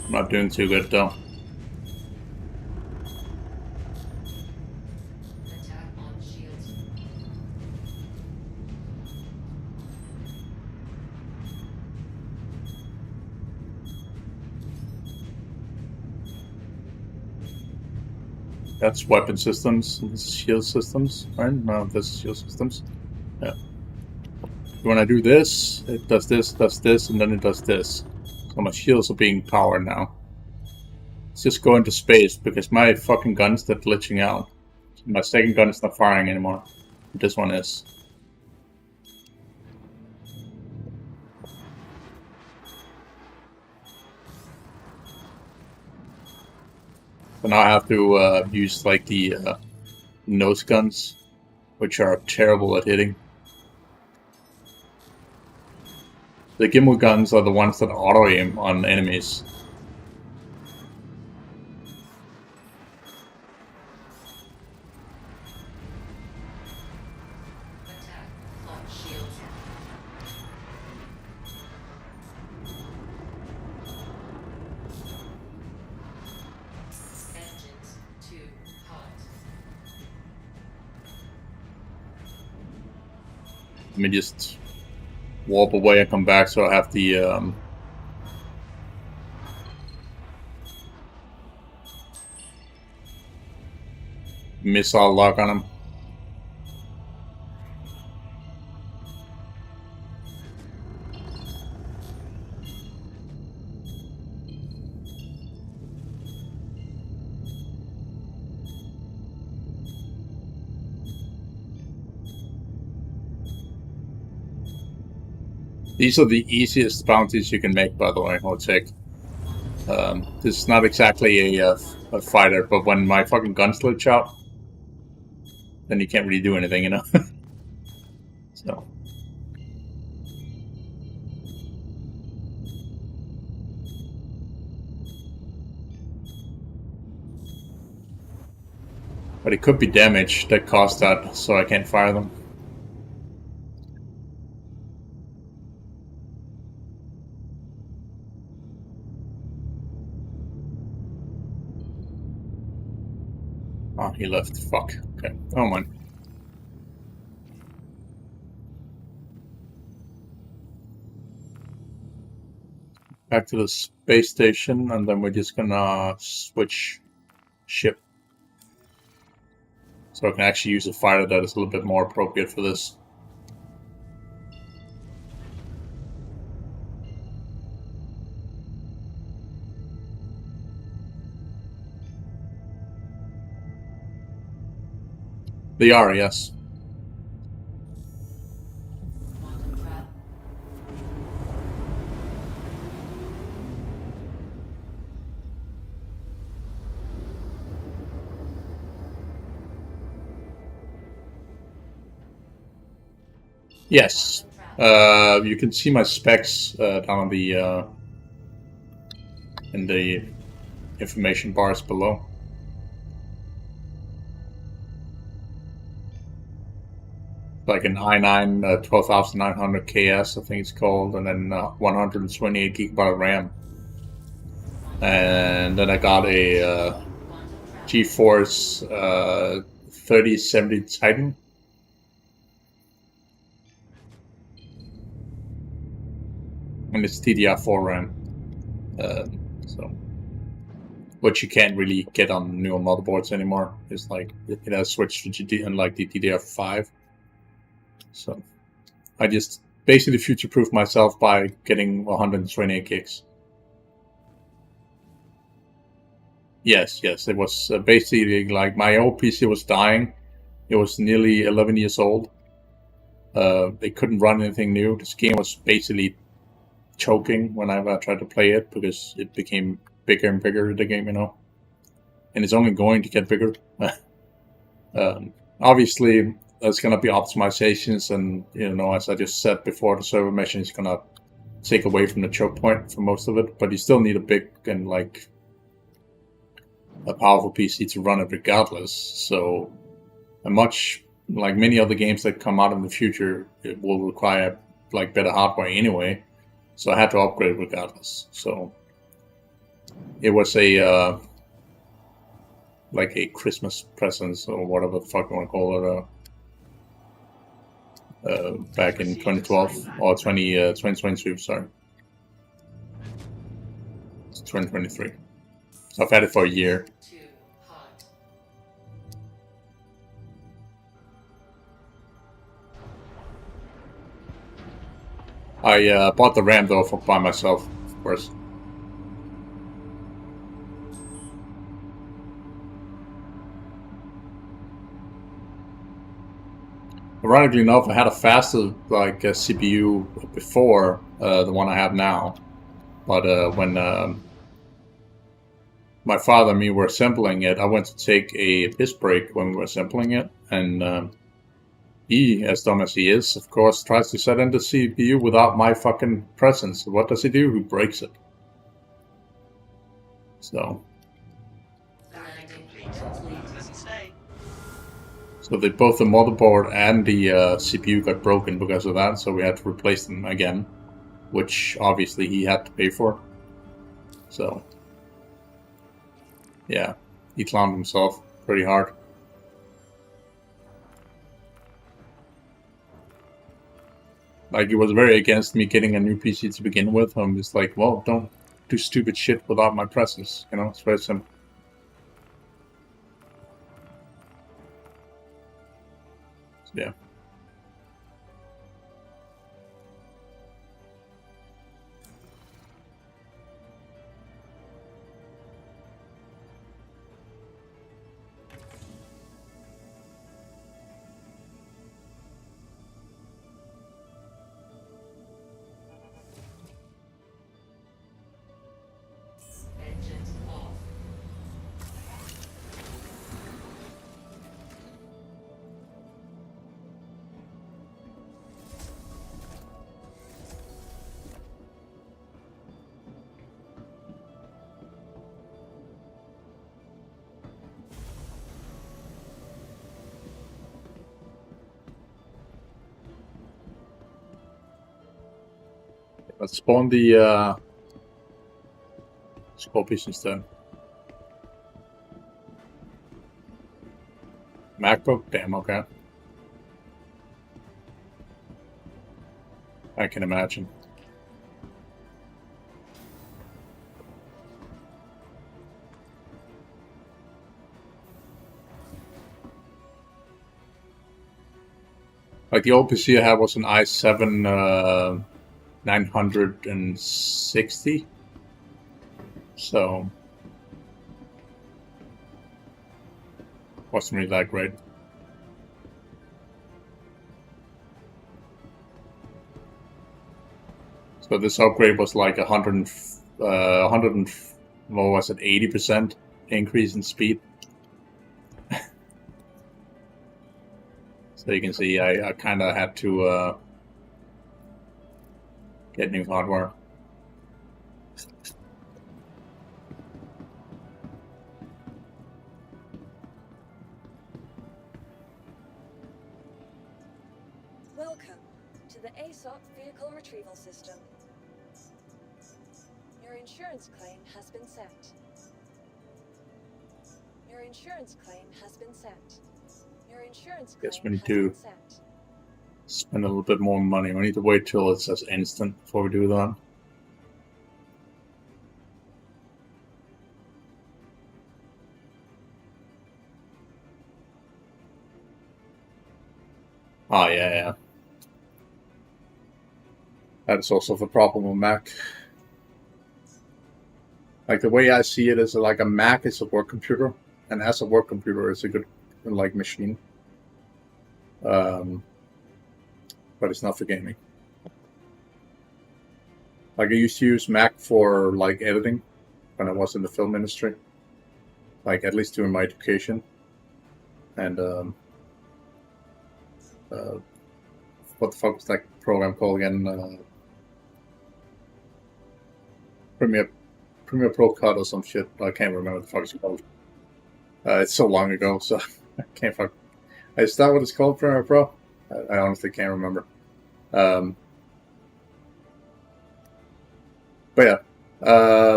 [SPEAKER 1] I'm not doing too good, though.
[SPEAKER 2] Attack on shields.
[SPEAKER 1] That's weapon systems. This is shield systems, right? No, this is shield systems. Yeah. When I do this, it does this, and then it does this. So my shields are being powered now. Let's just go into space because my fucking gun's are glitching out. My second gun is not firing anymore. This one is. So now I have to use like the nose guns, which are terrible at hitting. The gimbal guns are the ones that auto aim on enemies.
[SPEAKER 2] Attack on shields. Engines too hot.
[SPEAKER 1] Let me just warp away and come back so I have the missile lock on him. These are the easiest bounties you can make, by the way, or take. This is not exactly a fighter, but when my fucking guns glitch out, then you can't really do anything, you know? So. But it could be damage that caused that, so I can't fire them. Oh, he left. Fuck. Okay. Oh, man. Back to the space station, and then we're just gonna switch ship. So I can actually use a fighter that is a little bit more appropriate for this. They are, yes.
[SPEAKER 2] Quantum trap.
[SPEAKER 1] Yes. You can see my specs down in the information bars below. Like an i9 12900 KS, I think it's called, and then 128 gigabyte RAM. And then I got a GeForce 3070 Titan. And it's DDR4 RAM. So, which you can't really get on newer motherboards anymore. It's like it has switched to GD, unlike the DDR5. So, I just basically future-proofed myself by getting 128 gigs. Yes, it was basically like my old PC was dying. It was nearly 11 years old. They couldn't run anything new. This game was basically choking whenever I tried to play it because it became bigger and bigger, the game, you know. And it's only going to get bigger. Obviously, there's going to be optimizations, and, you know, as I just said before, the server meshing is going to take away from the choke point for most of it, but you still need a big and, like, a powerful PC to run it regardless. So, like many other games that come out in the future, it will require, like, better hardware anyway. So I had to upgrade regardless. So it was a like a Christmas present or whatever the fuck you want to call it. Back in 2012 or 2022, sorry. It's 2023. So I've had it for a year.
[SPEAKER 2] Too hot.
[SPEAKER 1] I bought the RAM though by myself, of course. ironically enough, I had a faster like CPU before the one I have now, but when my father and me were assembling it, I went to take a piss break when we were assembling it, and he, as dumb as he is, of course, tries to set in the CPU without my fucking presence. What does he do? He breaks it. So. So they both the motherboard and the CPU got broken because of that, so we had to replace them again, which obviously he had to pay for. So, yeah, he clowned himself pretty hard. Like, he was very against me getting a new PC to begin with. I'm just like, well, don't do stupid shit without my presence, you know? It's very simple. So, yeah.
[SPEAKER 2] Engines off.
[SPEAKER 1] Let's spawn the Scorpius instead. MacBook? Damn, okay. I can imagine. Like the old PC I had was an i7 960. So wasn't really that great. So this upgrade was like 100 what was it, 80% increase in speed. So you can see I kind of had to get new hardware.
[SPEAKER 3] Welcome to the ASOP Vehicle Retrieval System. Your insurance claim has been sent. Your insurance claim has been sent. Your insurance claim
[SPEAKER 1] Guess we need
[SPEAKER 3] has
[SPEAKER 1] to
[SPEAKER 3] been sent.
[SPEAKER 1] spend a little bit more money. We need to wait till it says instant before we do that. Oh, yeah. That is also the problem with Mac. Like, the way I see it is like a Mac is a work computer, and as a work computer, it's a good, like, machine. But it's not for gaming. Like, I used to use Mac for, like, editing when I was in the film industry. Like, at least during my education. And, what the fuck was that program called again? Premiere Pro Cut or some shit. I can't remember what the fuck it's called. It's so long ago, so I can't fuck. Is that what it's called, Premiere Pro? I honestly can't remember. But yeah,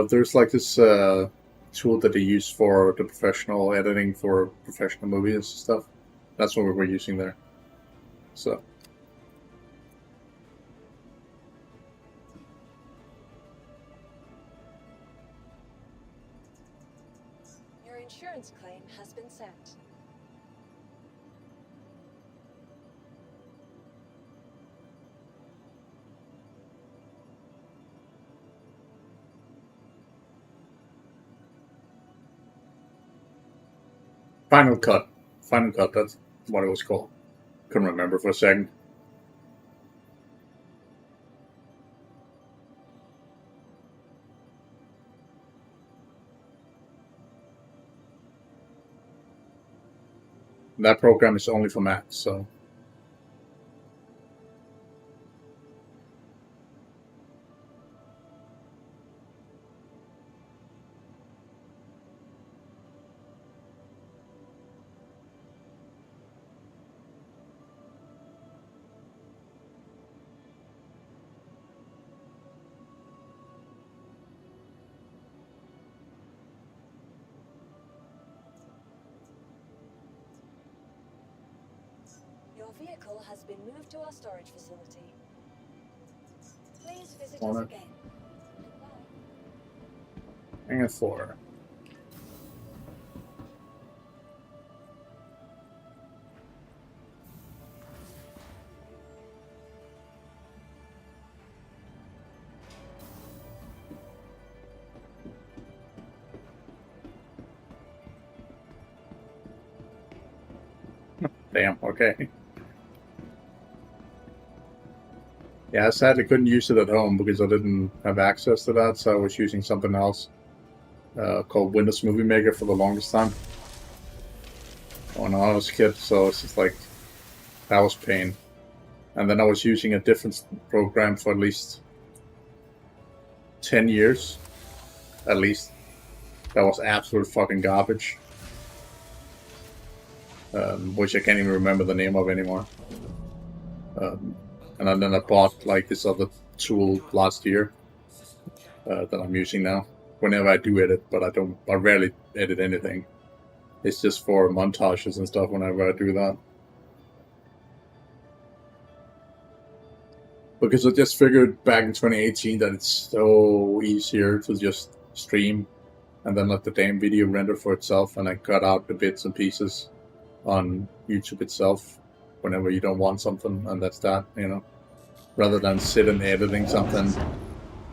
[SPEAKER 1] there's like this tool that they use for the professional editing for professional movies and stuff. That's what we were using there. So.
[SPEAKER 3] Your insurance claim has been sent. Final Cut, that's what it was called.
[SPEAKER 1] couldn't remember for a second. That program is only for Mac, so.
[SPEAKER 3] Your vehicle has been moved to our storage facility. Please visit
[SPEAKER 1] On
[SPEAKER 3] us
[SPEAKER 1] it.
[SPEAKER 3] again. Goodbye.
[SPEAKER 1] Hang it 4. Damn, okay. Yeah, I sadly couldn't use it at home because I didn't have access to that, so I was using something else called Windows Movie Maker for the longest time when I was a kid, so it's just like, that was pain. And then I was using a different program for at least 10 years, at least. That was absolute fucking garbage. Which I can't even remember the name of anymore. And then I bought like this other tool last year that I'm using now. Whenever I do edit, but I rarely edit anything. It's just for montages and stuff whenever I do that. Because I just figured back in 2018 that it's so easier to just stream and then let the damn video render for itself, and I cut out the bits and pieces on YouTube itself whenever you don't want something, and that's that, you know. Rather than sit and editing something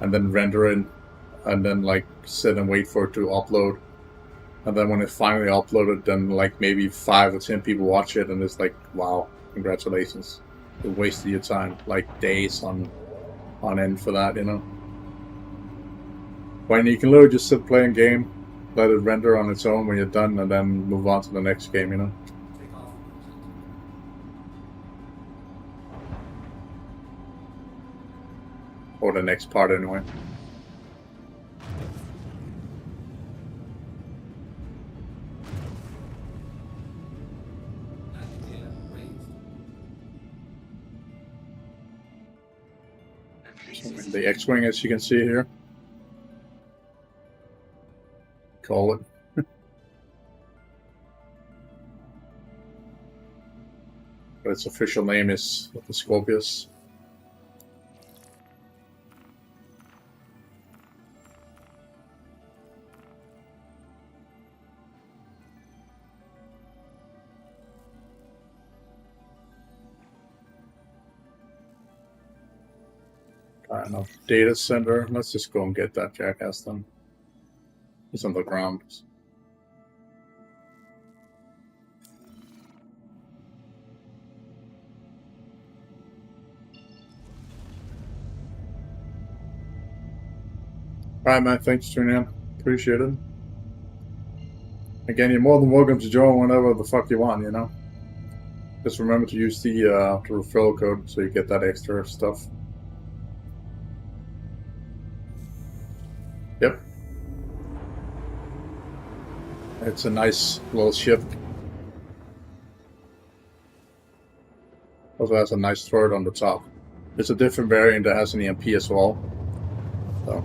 [SPEAKER 1] and then render it and then like sit and wait for it to upload. And then when it's finally uploaded, then like maybe 5 or 10 people watch it, and it's like, wow, congratulations. You wasted your time, like days on end for that, you know. When you can literally just sit playing game, let it render on its own when you're done, and then move on to the next game, you know.
[SPEAKER 4] Take off.
[SPEAKER 1] Or the next part anyway.
[SPEAKER 4] Atmosphere raised.
[SPEAKER 5] And please
[SPEAKER 1] So
[SPEAKER 5] visit
[SPEAKER 1] the X-Wing, as you can see here. Call it. But its official name is the Scorpius. Kind of data center. Let's just go and get that jackass then. It's on the ground. Alright, man. Thanks for tuning in. Appreciate it. Again, you're more than welcome to join whenever the fuck you want, you know? Just remember to use the referral code so you get that extra stuff. Yep. It's a nice little ship. Also has a nice turret on the top. It's a different variant that has an EMP as well. So.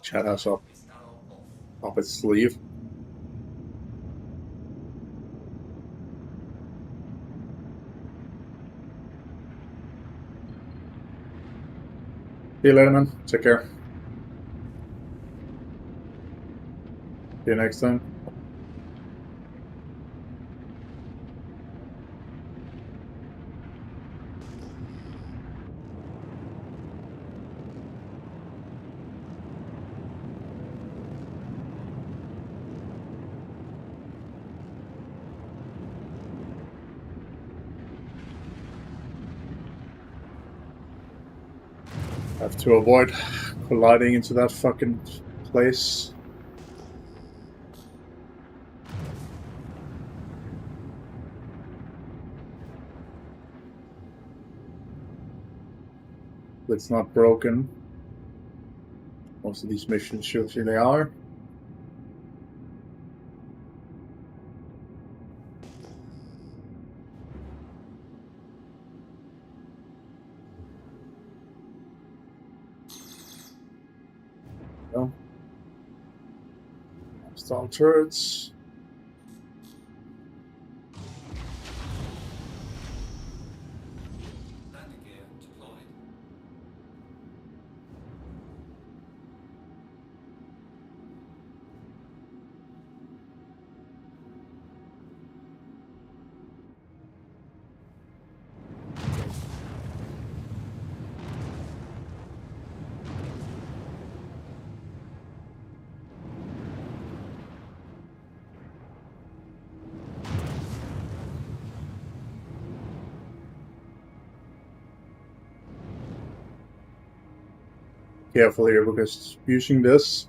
[SPEAKER 1] Chat has up its sleeve. See you later, man. Take care. See you next time. Have to avoid colliding into that fucking place. It's not broken. Most of these missions shows you they are. No. Hostile turrets.
[SPEAKER 4] Landing gear deployed.
[SPEAKER 1] Careful here, because using this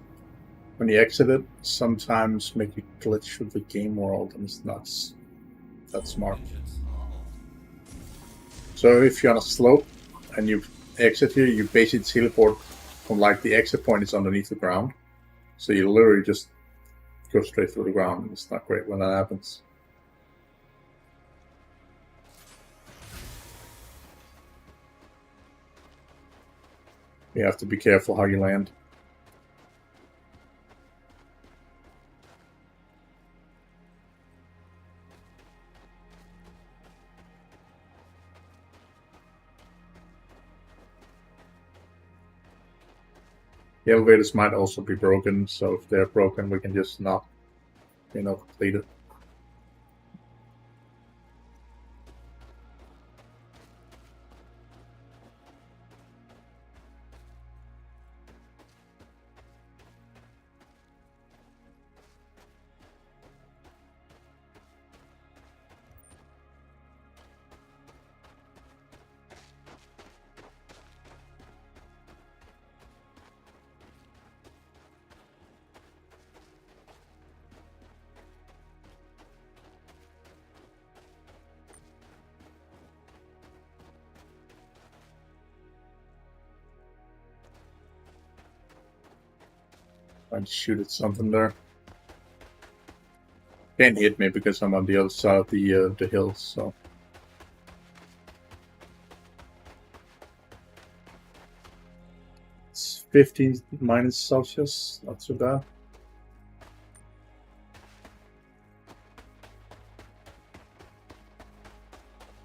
[SPEAKER 1] when you exit it sometimes make you glitch with the game world, and it's not that smart.
[SPEAKER 4] Engines are off.
[SPEAKER 1] So if you're on a slope and you exit here, you basically teleport from like the exit point is underneath the ground. So you literally just go straight through the ground, and it's not great when that happens. You have to be careful how you land. The elevators might also be broken, so if they're broken, we can just not, complete it. Trying to shoot at something there. Can't hit me because I'm on the other side of the hill, so. It's 15 minus Celsius, not too bad.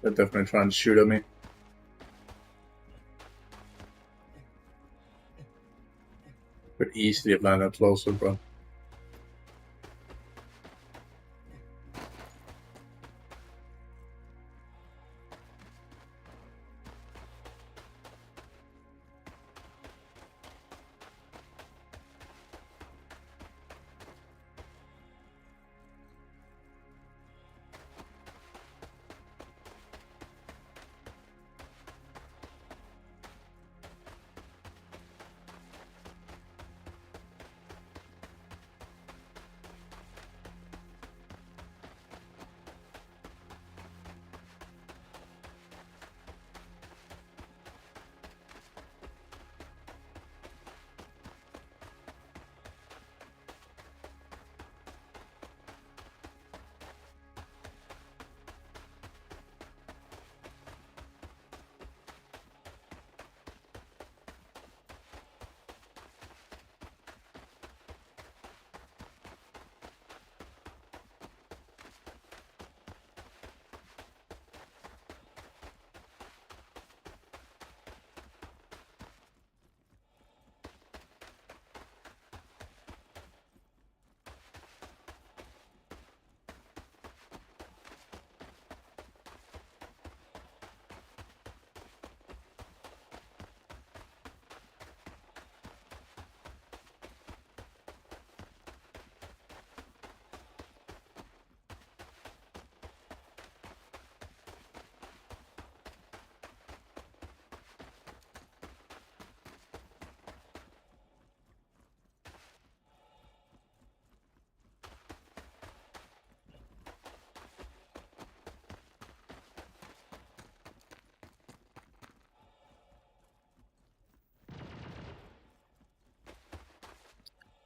[SPEAKER 1] They're definitely trying to shoot at me. Could easily have landed closer, but.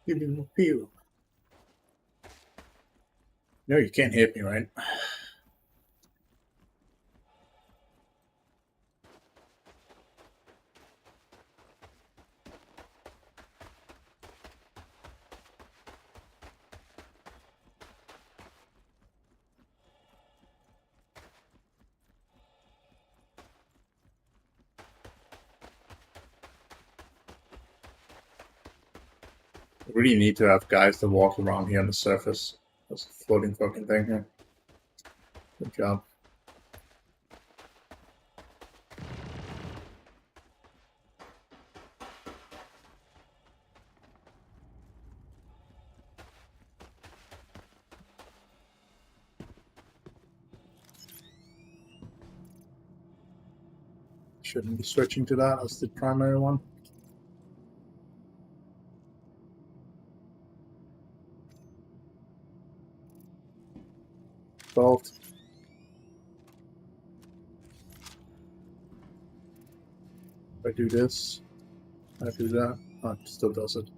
[SPEAKER 1] Give me a feel. No, you can't hit me, right? We really need to have guys that walk around here on the surface. That's a floating fucking thing here. Good job. Shouldn't be switching to that as the primary one. Solved. If I do this, I do that. Oh, it still does it.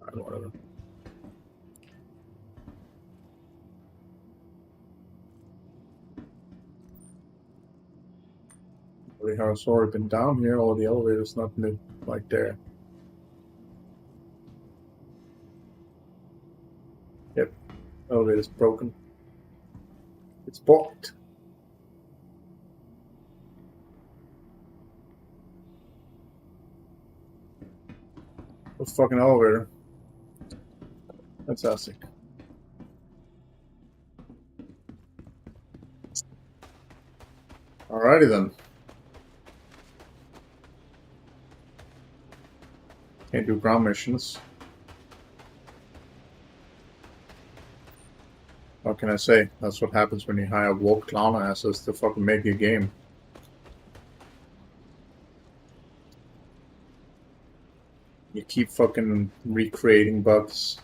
[SPEAKER 1] Alright, whatever. The house already been down here, or the elevator's not like there. Yep, elevator's broken. It's blocked. A fucking elevator. Fantastic. Alrighty then. Can't do ground missions. What can I say? That's what happens when you hire woke clown asses to fucking make your game. You keep fucking recreating bugs.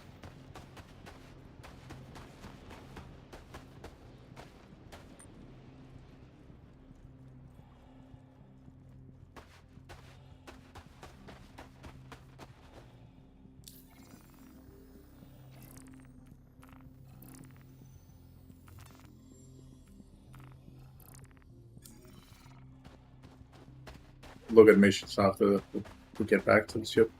[SPEAKER 1] Look at missions after we get back to the ship.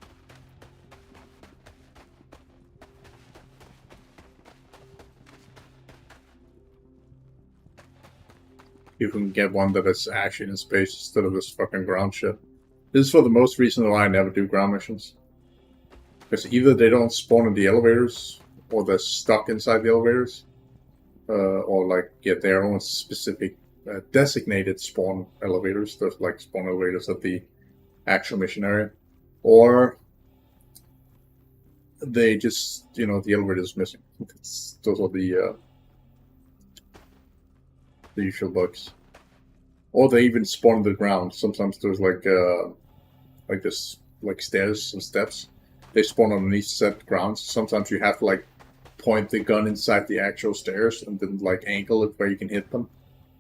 [SPEAKER 1] You can get one that is actually in space instead of this fucking ground ship. This is for the most reason why I never do ground missions. Because either they don't spawn in the elevators, or they're stuck inside the elevators, or like get their own specific designated spawn elevators. There's like spawn elevators at the actual mission area, or they just, the elevator is missing. Those are the usual bugs. Or they even spawn on the ground. Sometimes there's like this, like stairs and steps. They spawn underneath set grounds. Sometimes you have to like point the gun inside the actual stairs and then like angle it where you can hit them.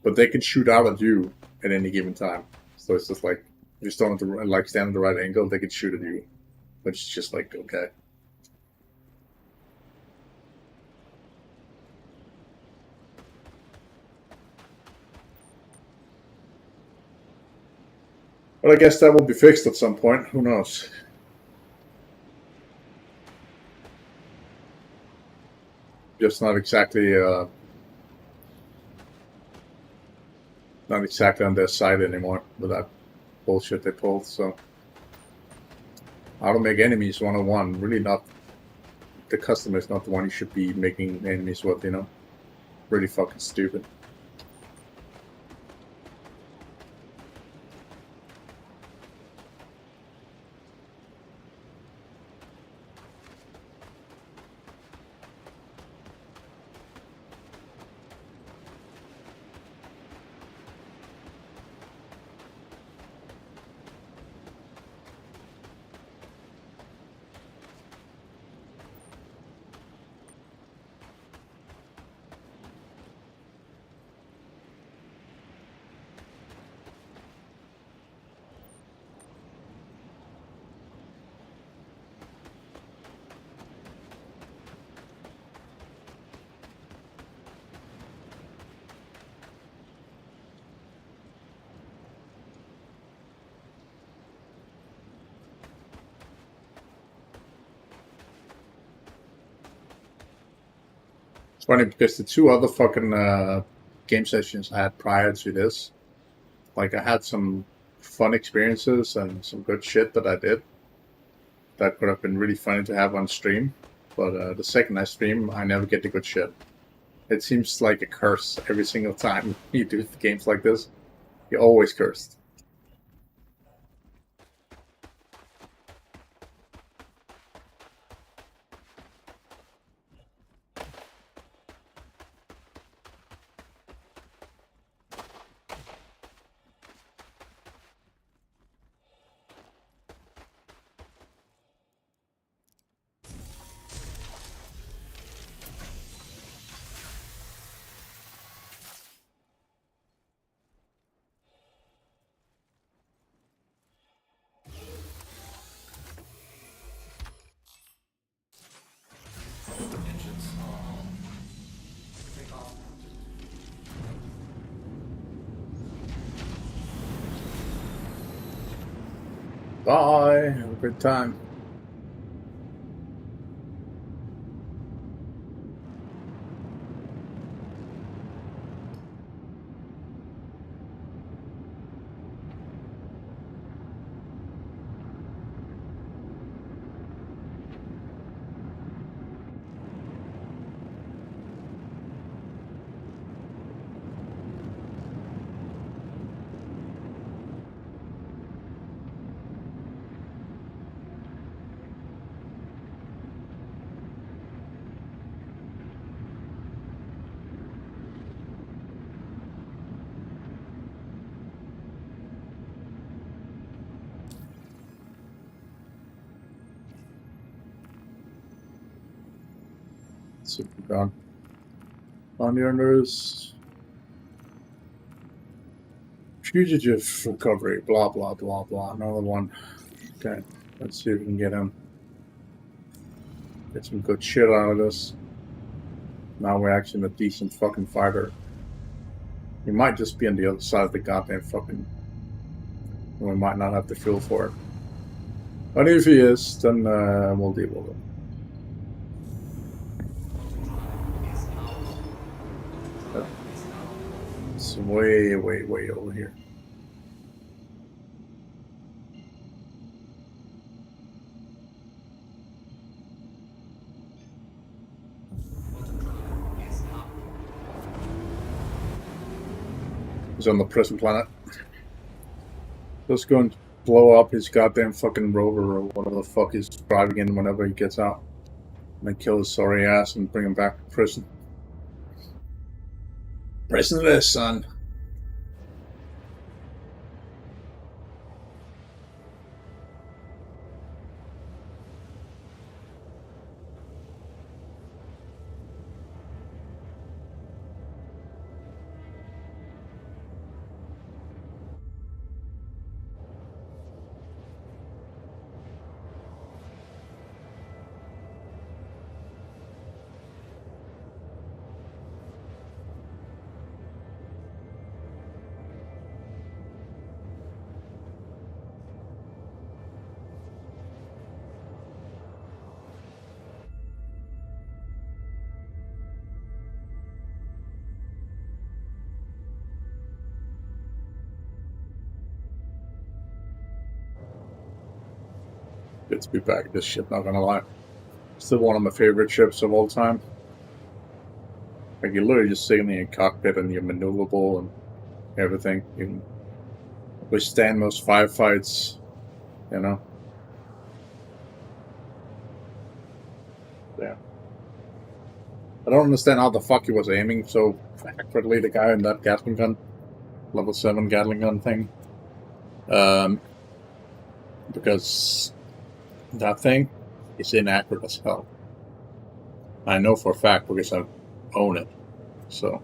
[SPEAKER 1] But they can shoot out at you at any given time. So it's just like if you stand at the right angle, they can shoot at you. Which is just like okay. But I guess that will be fixed at some point. Who knows? Just not exactly on their side anymore with that bullshit they pulled. So how to make enemies 101. Really not. The customer is not the one you should be making enemies with. Really fucking stupid. funny because the two other fucking game sessions I had prior to this, like I had some fun experiences and some good shit that I did that could have been really funny to have on stream. But the second I stream, I never get the good shit. It seems like a curse every single time you do games like this. You're always cursed.
[SPEAKER 4] Engines on. Take off.
[SPEAKER 1] Bye. Have a good time. Super gone. On your nose. Fugitive recovery. Blah blah blah blah. Another one. Okay. Let's see if we can get him. Get some good shit out of this. Now we're actually a decent fucking fighter. He might just be on the other side of the goddamn fucking. We might not have the fuel for it. But if he is, then we'll deal with it. It's way, way, way over here. He's on the prison planet. Just going to blow up his goddamn fucking rover or whatever the fuck he's driving in whenever he gets out. And then kill his sorry ass and bring him back to prison. Prison this, son. Good to be back. This ship, not gonna lie. Still one of my favorite ships of all time. Like, you're literally just sitting in your cockpit and you're maneuverable and everything. You can withstand most firefights, you know? Yeah. I don't understand how the fuck he was aiming so accurately, the guy in that Gatling gun. Level 7 Gatling gun thing. Because that thing is inaccurate as hell. I know for a fact because I own it. So.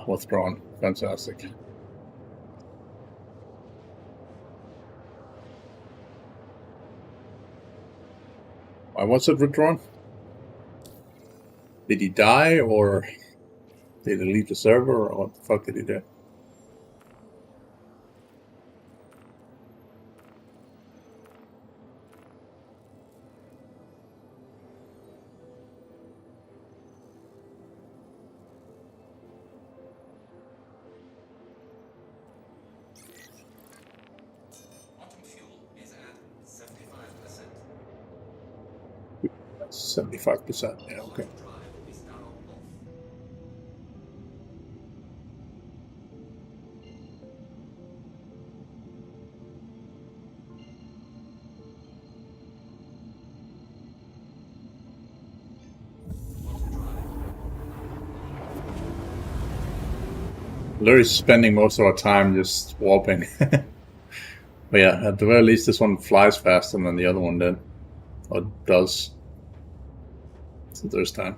[SPEAKER 1] Withdrawn. Fantastic. Why was it withdrawn? Did he die, or did he leave the server, or what the fuck did he do?
[SPEAKER 4] Quantum fuel is at 75%.
[SPEAKER 1] 75%. Yeah, okay.
[SPEAKER 4] Quantum drive is now off. Quantum drive.
[SPEAKER 1] Larry's spending most of our time just warping. But yeah, at the very least, this one flies faster than the other one did. Or does. So there's time.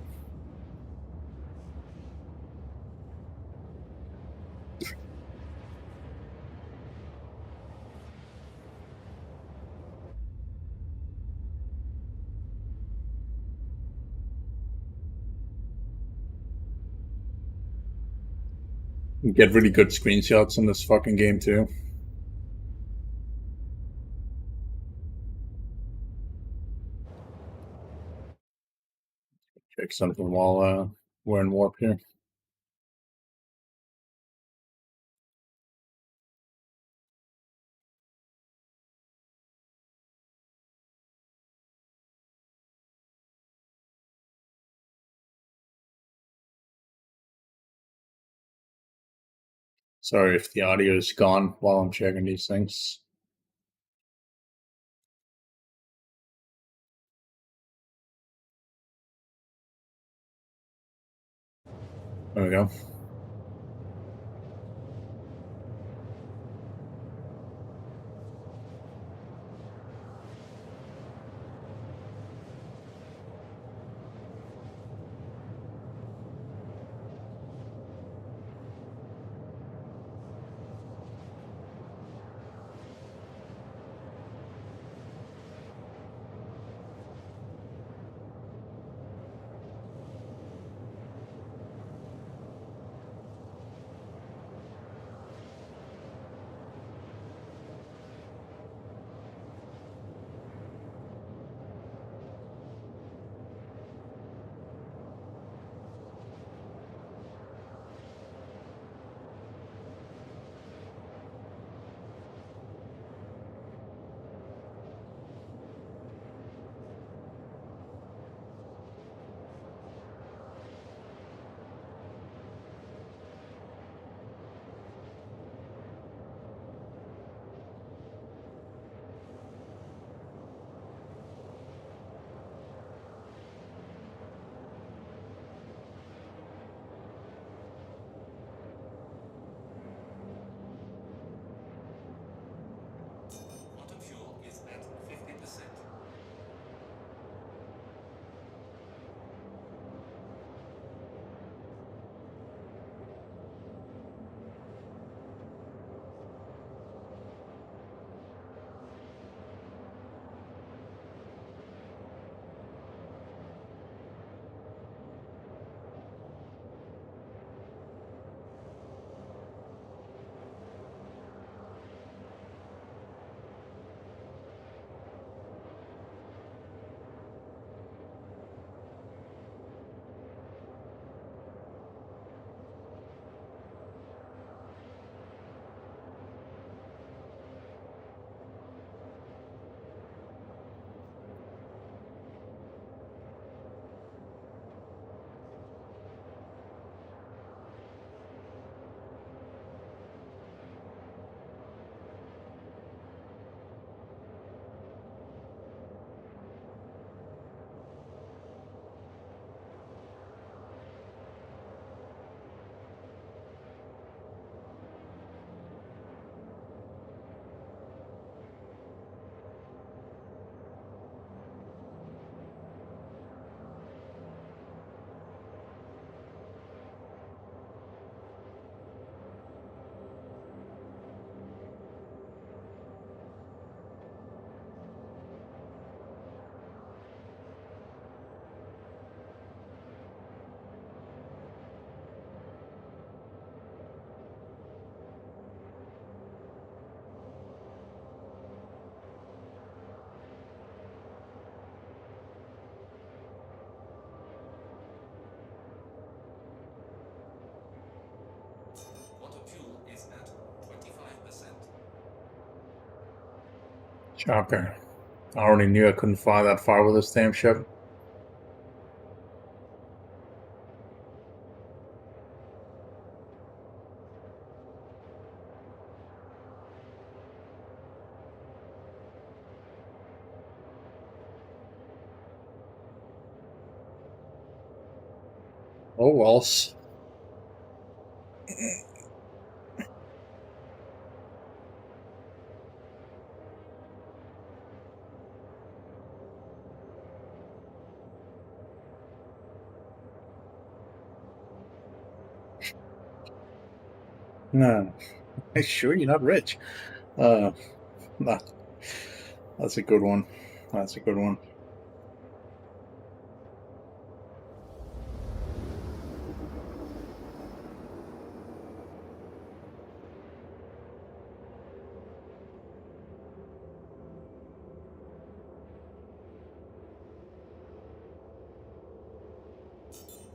[SPEAKER 1] You get really good screenshots in this fucking game too. Check something while we're in warp here. Sorry if the audio is gone while I'm checking these things. There we go. Shocker. I already knew I couldn't fly that far with this damn ship. Oh, wells. No. Sure, you're not rich. Nah, that's a good one. That's a good one.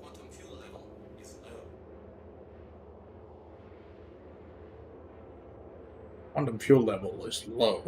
[SPEAKER 4] Quantum fuel level is low.
[SPEAKER 1] Quantum fuel level is low.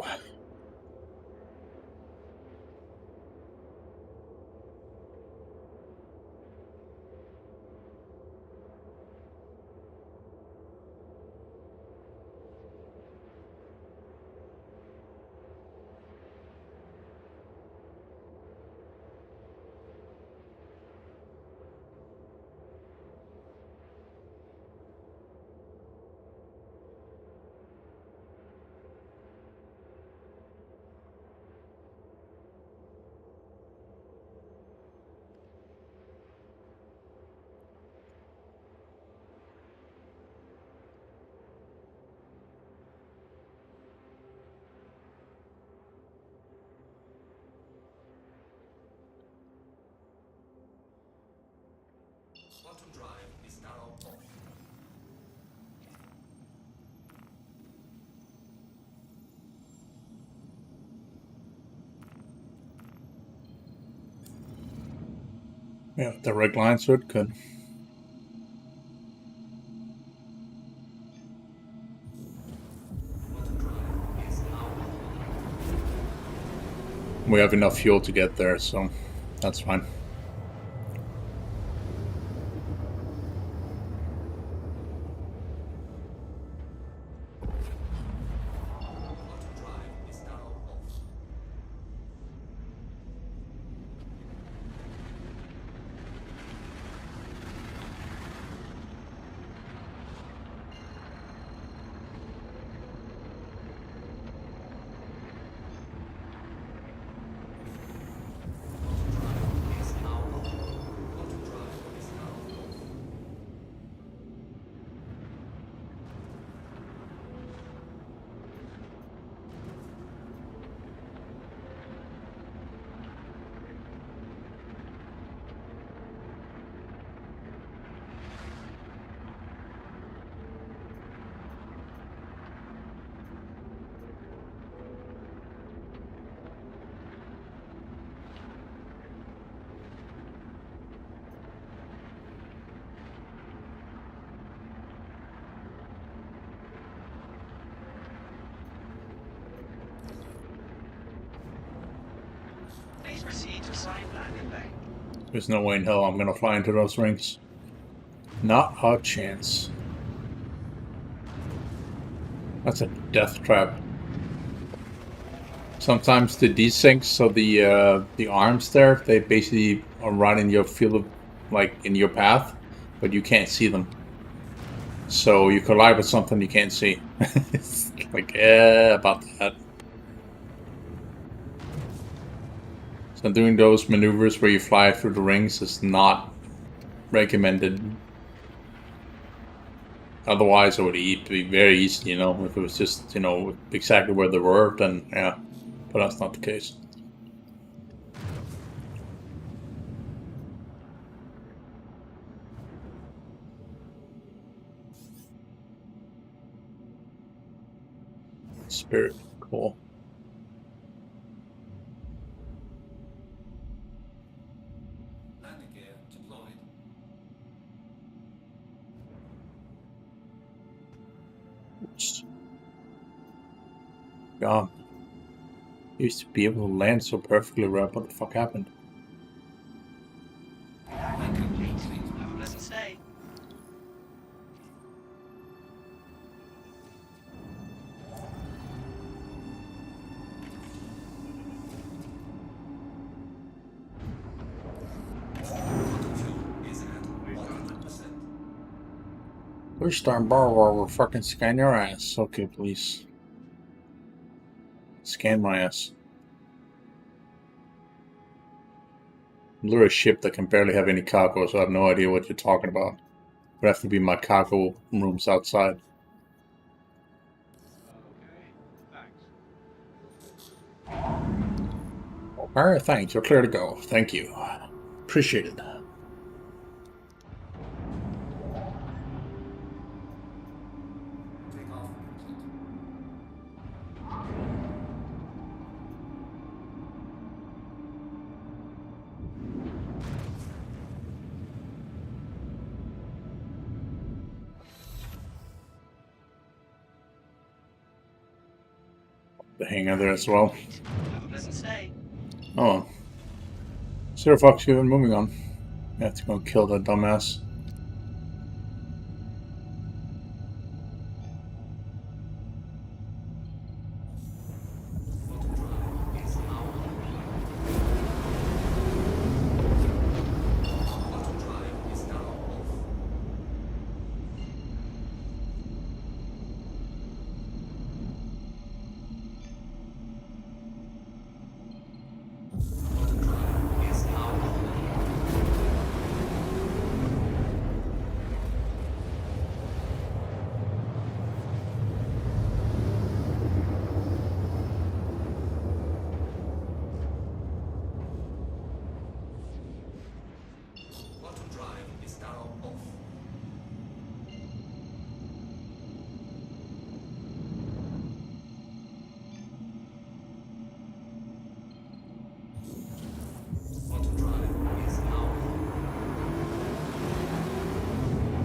[SPEAKER 4] Quantum drive is now off.
[SPEAKER 1] Yeah, direct line, so it could.
[SPEAKER 4] Quantum drive is now off.
[SPEAKER 1] We have enough fuel to get there, so that's fine.
[SPEAKER 4] Quantum drive is now off. Quantum drive is now off. Quantum drive is now off.
[SPEAKER 5] Please proceed to sign landing bay.
[SPEAKER 1] There's no way in hell I'm gonna fly into those rings. Not a chance. That's a death trap. Sometimes the desinks, so the arms there, they basically are right in your field of, like, in your path, but you can't see them. So you collide with something you can't see. It's like, about that. So doing those maneuvers where you fly through the rings is not recommended. Otherwise, it would be very easy, you know, if it was just, you know, exactly where they were, then yeah. But that's not the case. Spirit, cool.
[SPEAKER 4] Landing gear deployed.
[SPEAKER 1] Oops. Gone. Used to be able to land so perfectly right. What the fuck happened?
[SPEAKER 5] Complete. Have a pleasant stay.
[SPEAKER 4] Quantum fuel is at 100%.
[SPEAKER 1] We're starting bar we're fucking scan your ass. Okay, please. Scan my ass. Lure a ship that can barely have any cargo, so I have no idea what you're talking about. Would have to be my cargo rooms outside. Alright, thanks. You're clear to go. Thank you. Appreciate it.
[SPEAKER 4] Takeoff complete.
[SPEAKER 1] The hangar there as well.
[SPEAKER 5] Have a pleasant stay.
[SPEAKER 1] Oh. Zero Fox, you've been moving on. You have to go kill that dumbass.
[SPEAKER 4] Quantum drive is now online. Quantum drive is now off. Quantum drive is now online. Quantum drive is now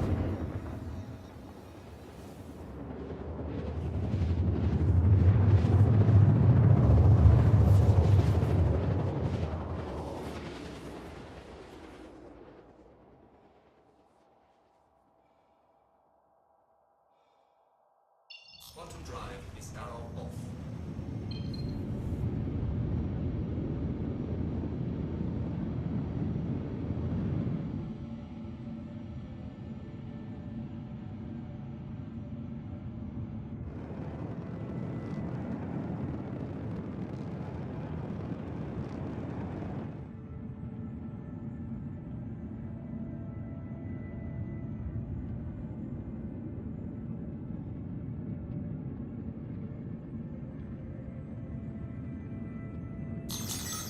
[SPEAKER 4] off. Quantum drive is now on. Quantum drive is now off.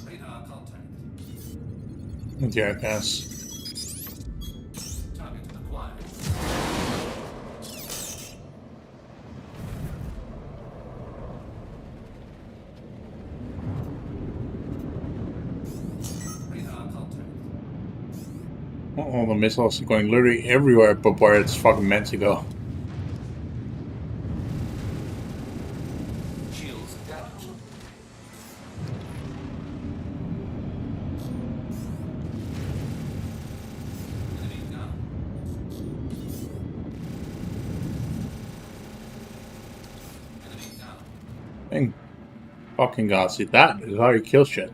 [SPEAKER 4] Radar contact.
[SPEAKER 1] Jackass.
[SPEAKER 4] Target acquired. Radar contact.
[SPEAKER 1] Oh, the missiles are going literally everywhere but where it's fucking meant to go.
[SPEAKER 4] Shields damaged. Enemy down. Enemy down.
[SPEAKER 1] Thank fucking God. See, that is how you kill shit.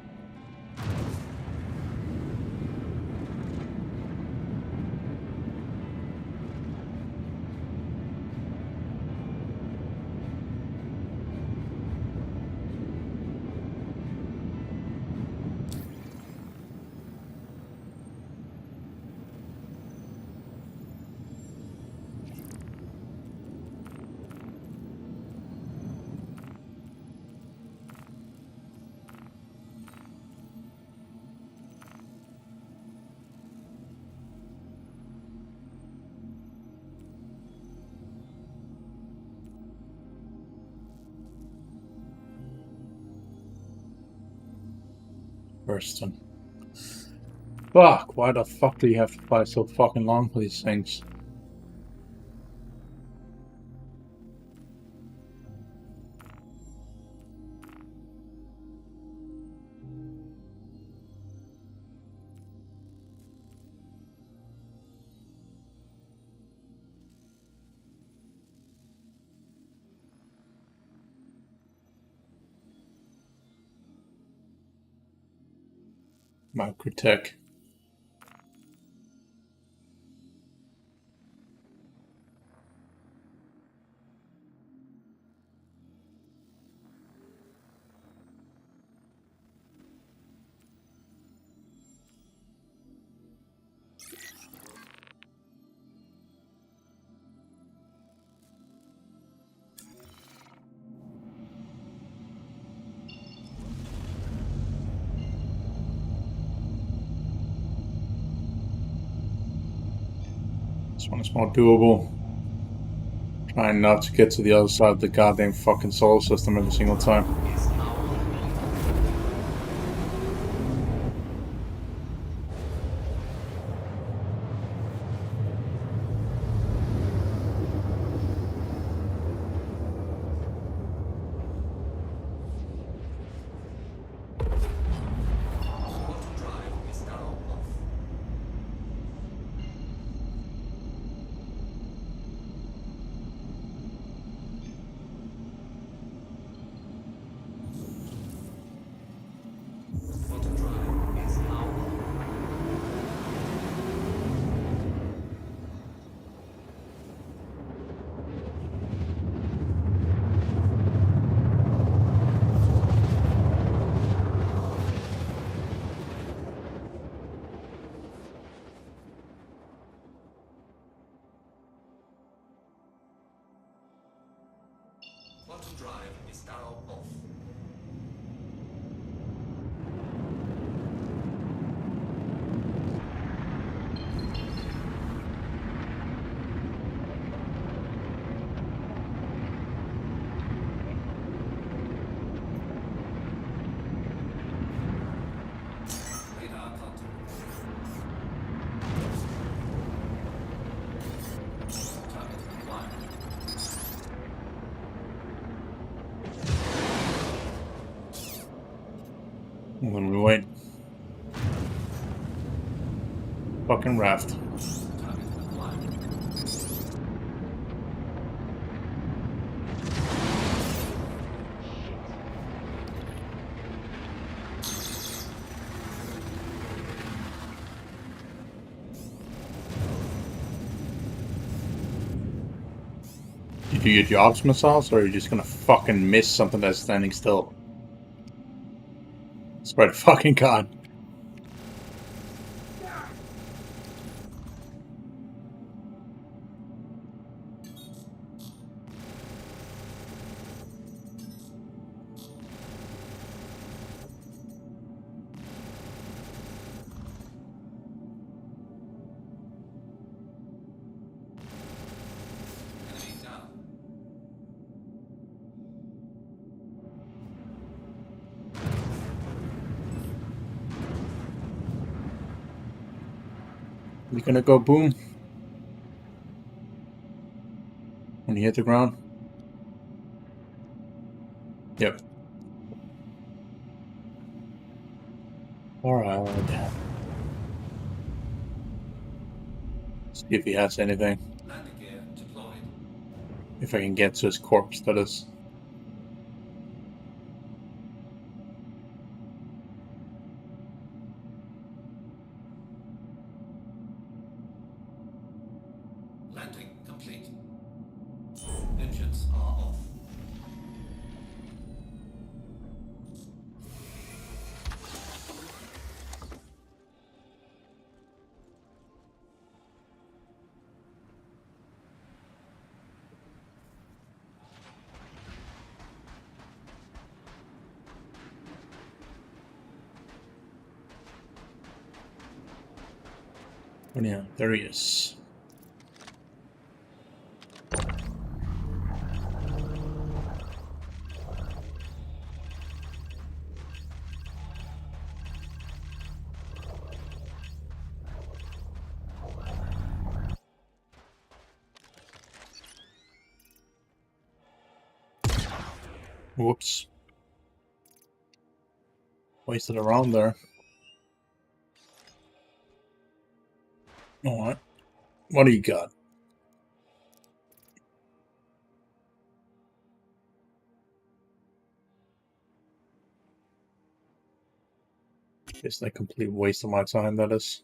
[SPEAKER 1] Burston. Fuck, why the fuck do you have to fly so fucking long for these things? Microtech. This one is more doable. Trying not to get to the other side of the goddamn fucking solar system every single time.
[SPEAKER 4] Quantum drive is now off. Quantum drive is now on. Quantum drive is now off. Radar contact. Target acquired.
[SPEAKER 1] When we wait. Fucking raft.
[SPEAKER 4] Target acquired.
[SPEAKER 1] You do your jobs, missiles, or are you just gonna fucking miss something that's standing still? Swear to fucking God.
[SPEAKER 4] Enemy down.
[SPEAKER 1] You gonna go boom? When you hit the ground? Yep. Alright. See if he has anything.
[SPEAKER 4] Landing gear deployed.
[SPEAKER 1] If I can get to his corpse, that is.
[SPEAKER 4] Landing complete. Engines are off.
[SPEAKER 1] Oh yeah, there he is. Whoops. Wasted a round there. Alright. What do you got? It's a complete waste of my time, that is.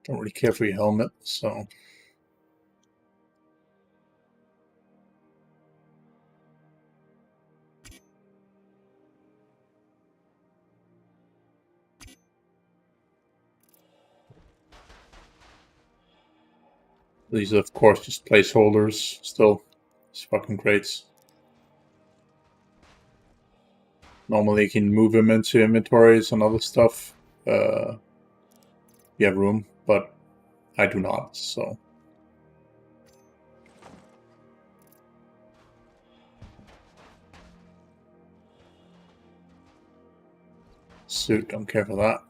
[SPEAKER 1] Don't really care for your helmet, so... These are, of course, just placeholders. Still, it's fucking great. Normally, you can move them into inventories and other stuff. You have room, but I do not, so... Suit, don't care for that.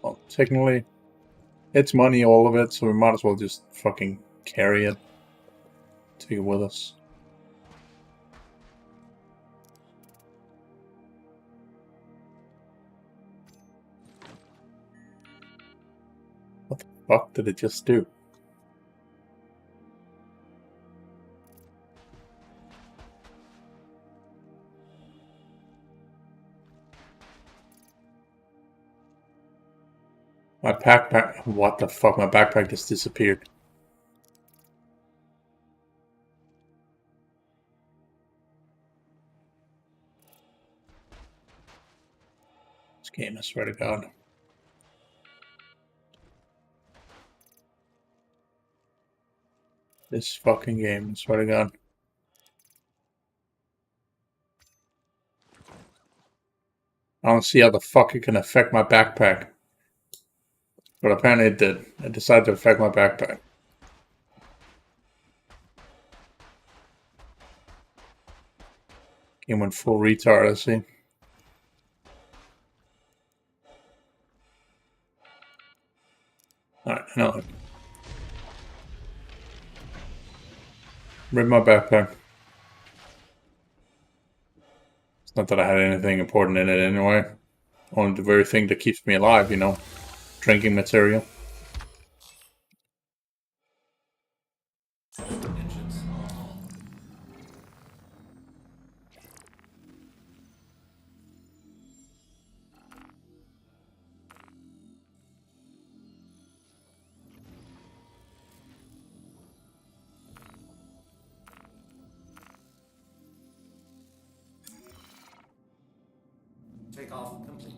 [SPEAKER 1] Well, technically, it's money, all of it, so we might as well just fucking carry it. Take it with us. What the fuck did it just do? My backpack... What the fuck? My backpack just disappeared. This game, I swear to God. This fucking game, I swear to God. I don't see how the fuck it can affect my backpack. But apparently it did. It decided to affect my backpack. Game went full retard, I see. Alright, no. Rip my backpack. It's not that I had anything important in it anyway. Only the very thing that keeps me alive, you know. Drinking material.
[SPEAKER 4] Engines on. Takeoff complete.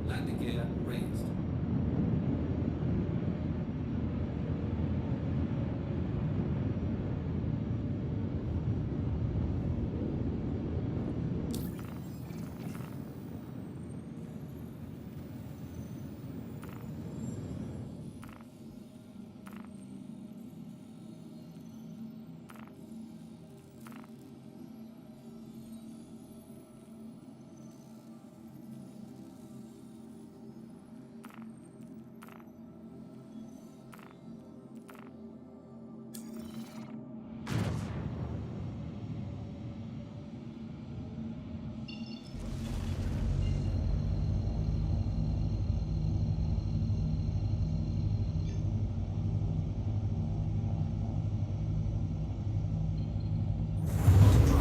[SPEAKER 4] Landing gear raised.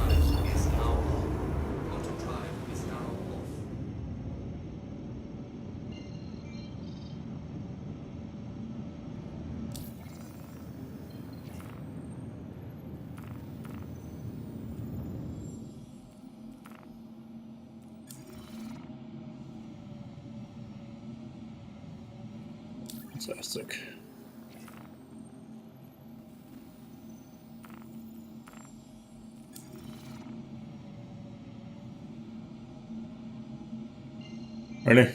[SPEAKER 4] Autodrive is now on. Autodrive is now off.
[SPEAKER 1] Fantastic. Ready?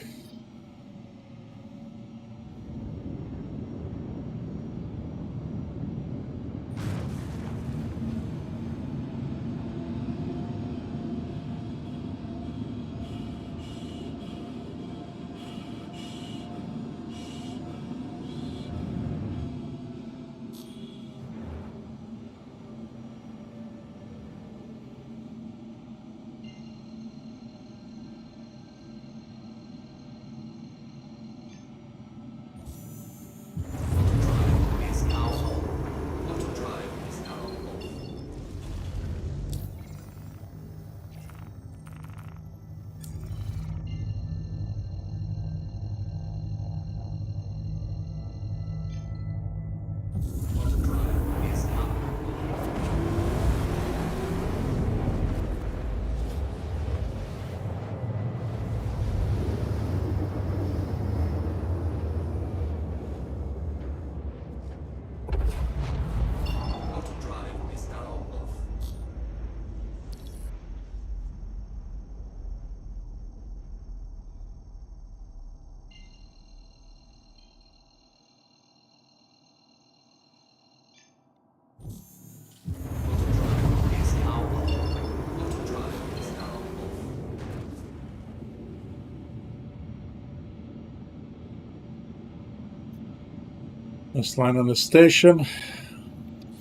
[SPEAKER 1] Let's land on the station.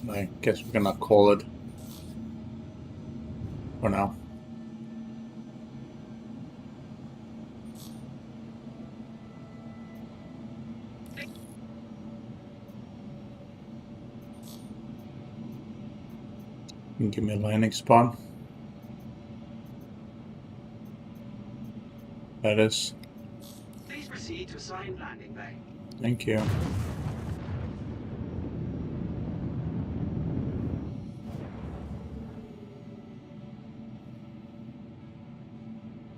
[SPEAKER 1] I guess we're gonna call it for now. You can give me a landing spot. That is.
[SPEAKER 5] Please proceed to assigned landing bay.
[SPEAKER 1] Thank you.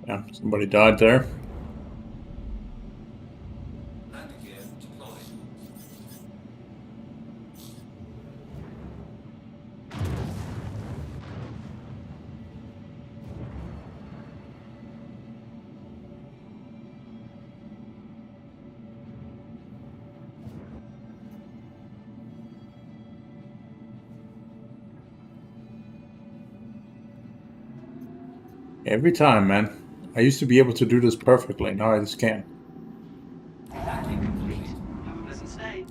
[SPEAKER 1] Yeah, somebody died there.
[SPEAKER 4] Landing gear deployed.
[SPEAKER 1] Every time, man. I used to be able to do this perfectly. Now I just can't.
[SPEAKER 5] Landing complete. Have a pleasant stay.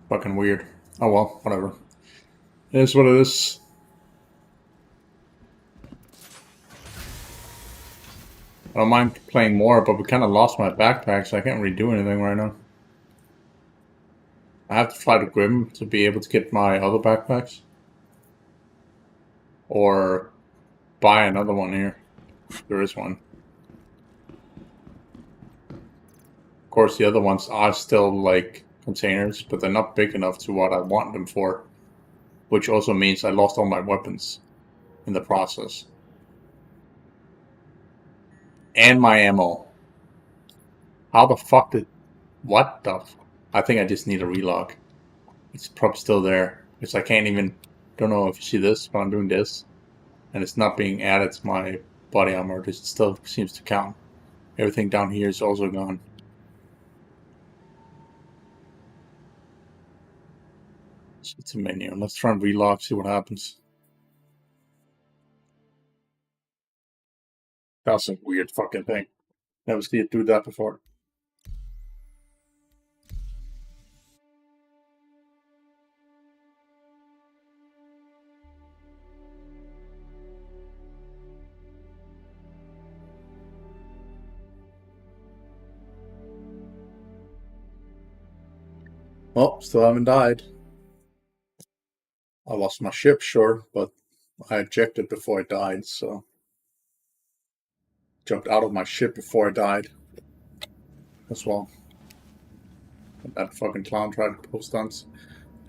[SPEAKER 1] Fucking weird. Oh well, whatever. It is what it is. I don't mind playing more, but we kind of lost my backpack, so I can't really do anything right now. I have to fly to Grim to be able to get my other backpacks. Or buy another one here. There is one. Of course, the other ones are still like containers, but they're not big enough to what I want them for. Which also means I lost all my weapons in the process. And my ammo. How the fuck did... What the... I think I just need a relog. It's probably still there. Because I can't even... Don't know if you see this, but I'm doing this. And it's not being added to my body armor. This still seems to count. Everything down here is also gone. It's a menu. Let's try and relog, see what happens. That's a weird fucking thing. Never seen it do that before. Well, still haven't died. I lost my ship, sure, but I ejected before I died, so... Jumped out of my ship before I died. As well. And that fucking clown tried to pull stunts.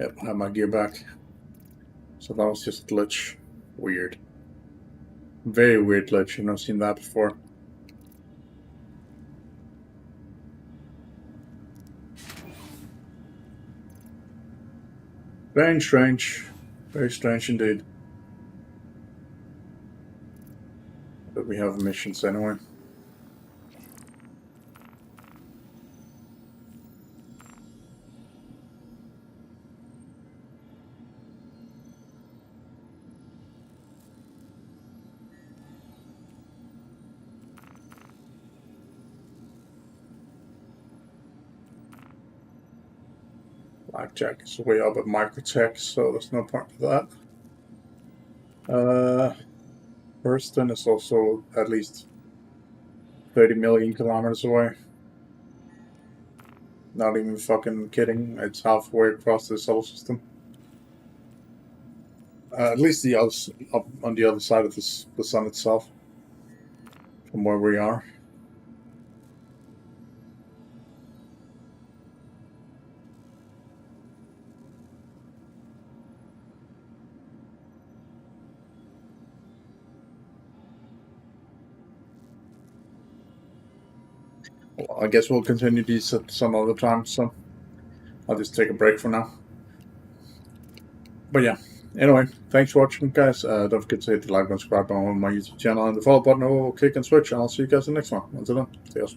[SPEAKER 1] Yep, I have my gear back. So that was just a glitch. Weird. Very weird glitch. I've never seen that before. Very strange. Very strange indeed. But we have missions anyway. Blackjack is way up at microtech, so there's no point for that. Hurston is also at least 30 million kilometers away. Not even fucking kidding. It's halfway across the solar system. At least the other, up on the other side of the sun itself, from where we are. Well, I guess we'll continue these at some other time, so I'll just take a break for now. But yeah, anyway, thanks for watching, guys. Don't forget to hit the like and subscribe button on my YouTube channel and the follow button or click and switch, and I'll see you guys in the next one. Until then, see you.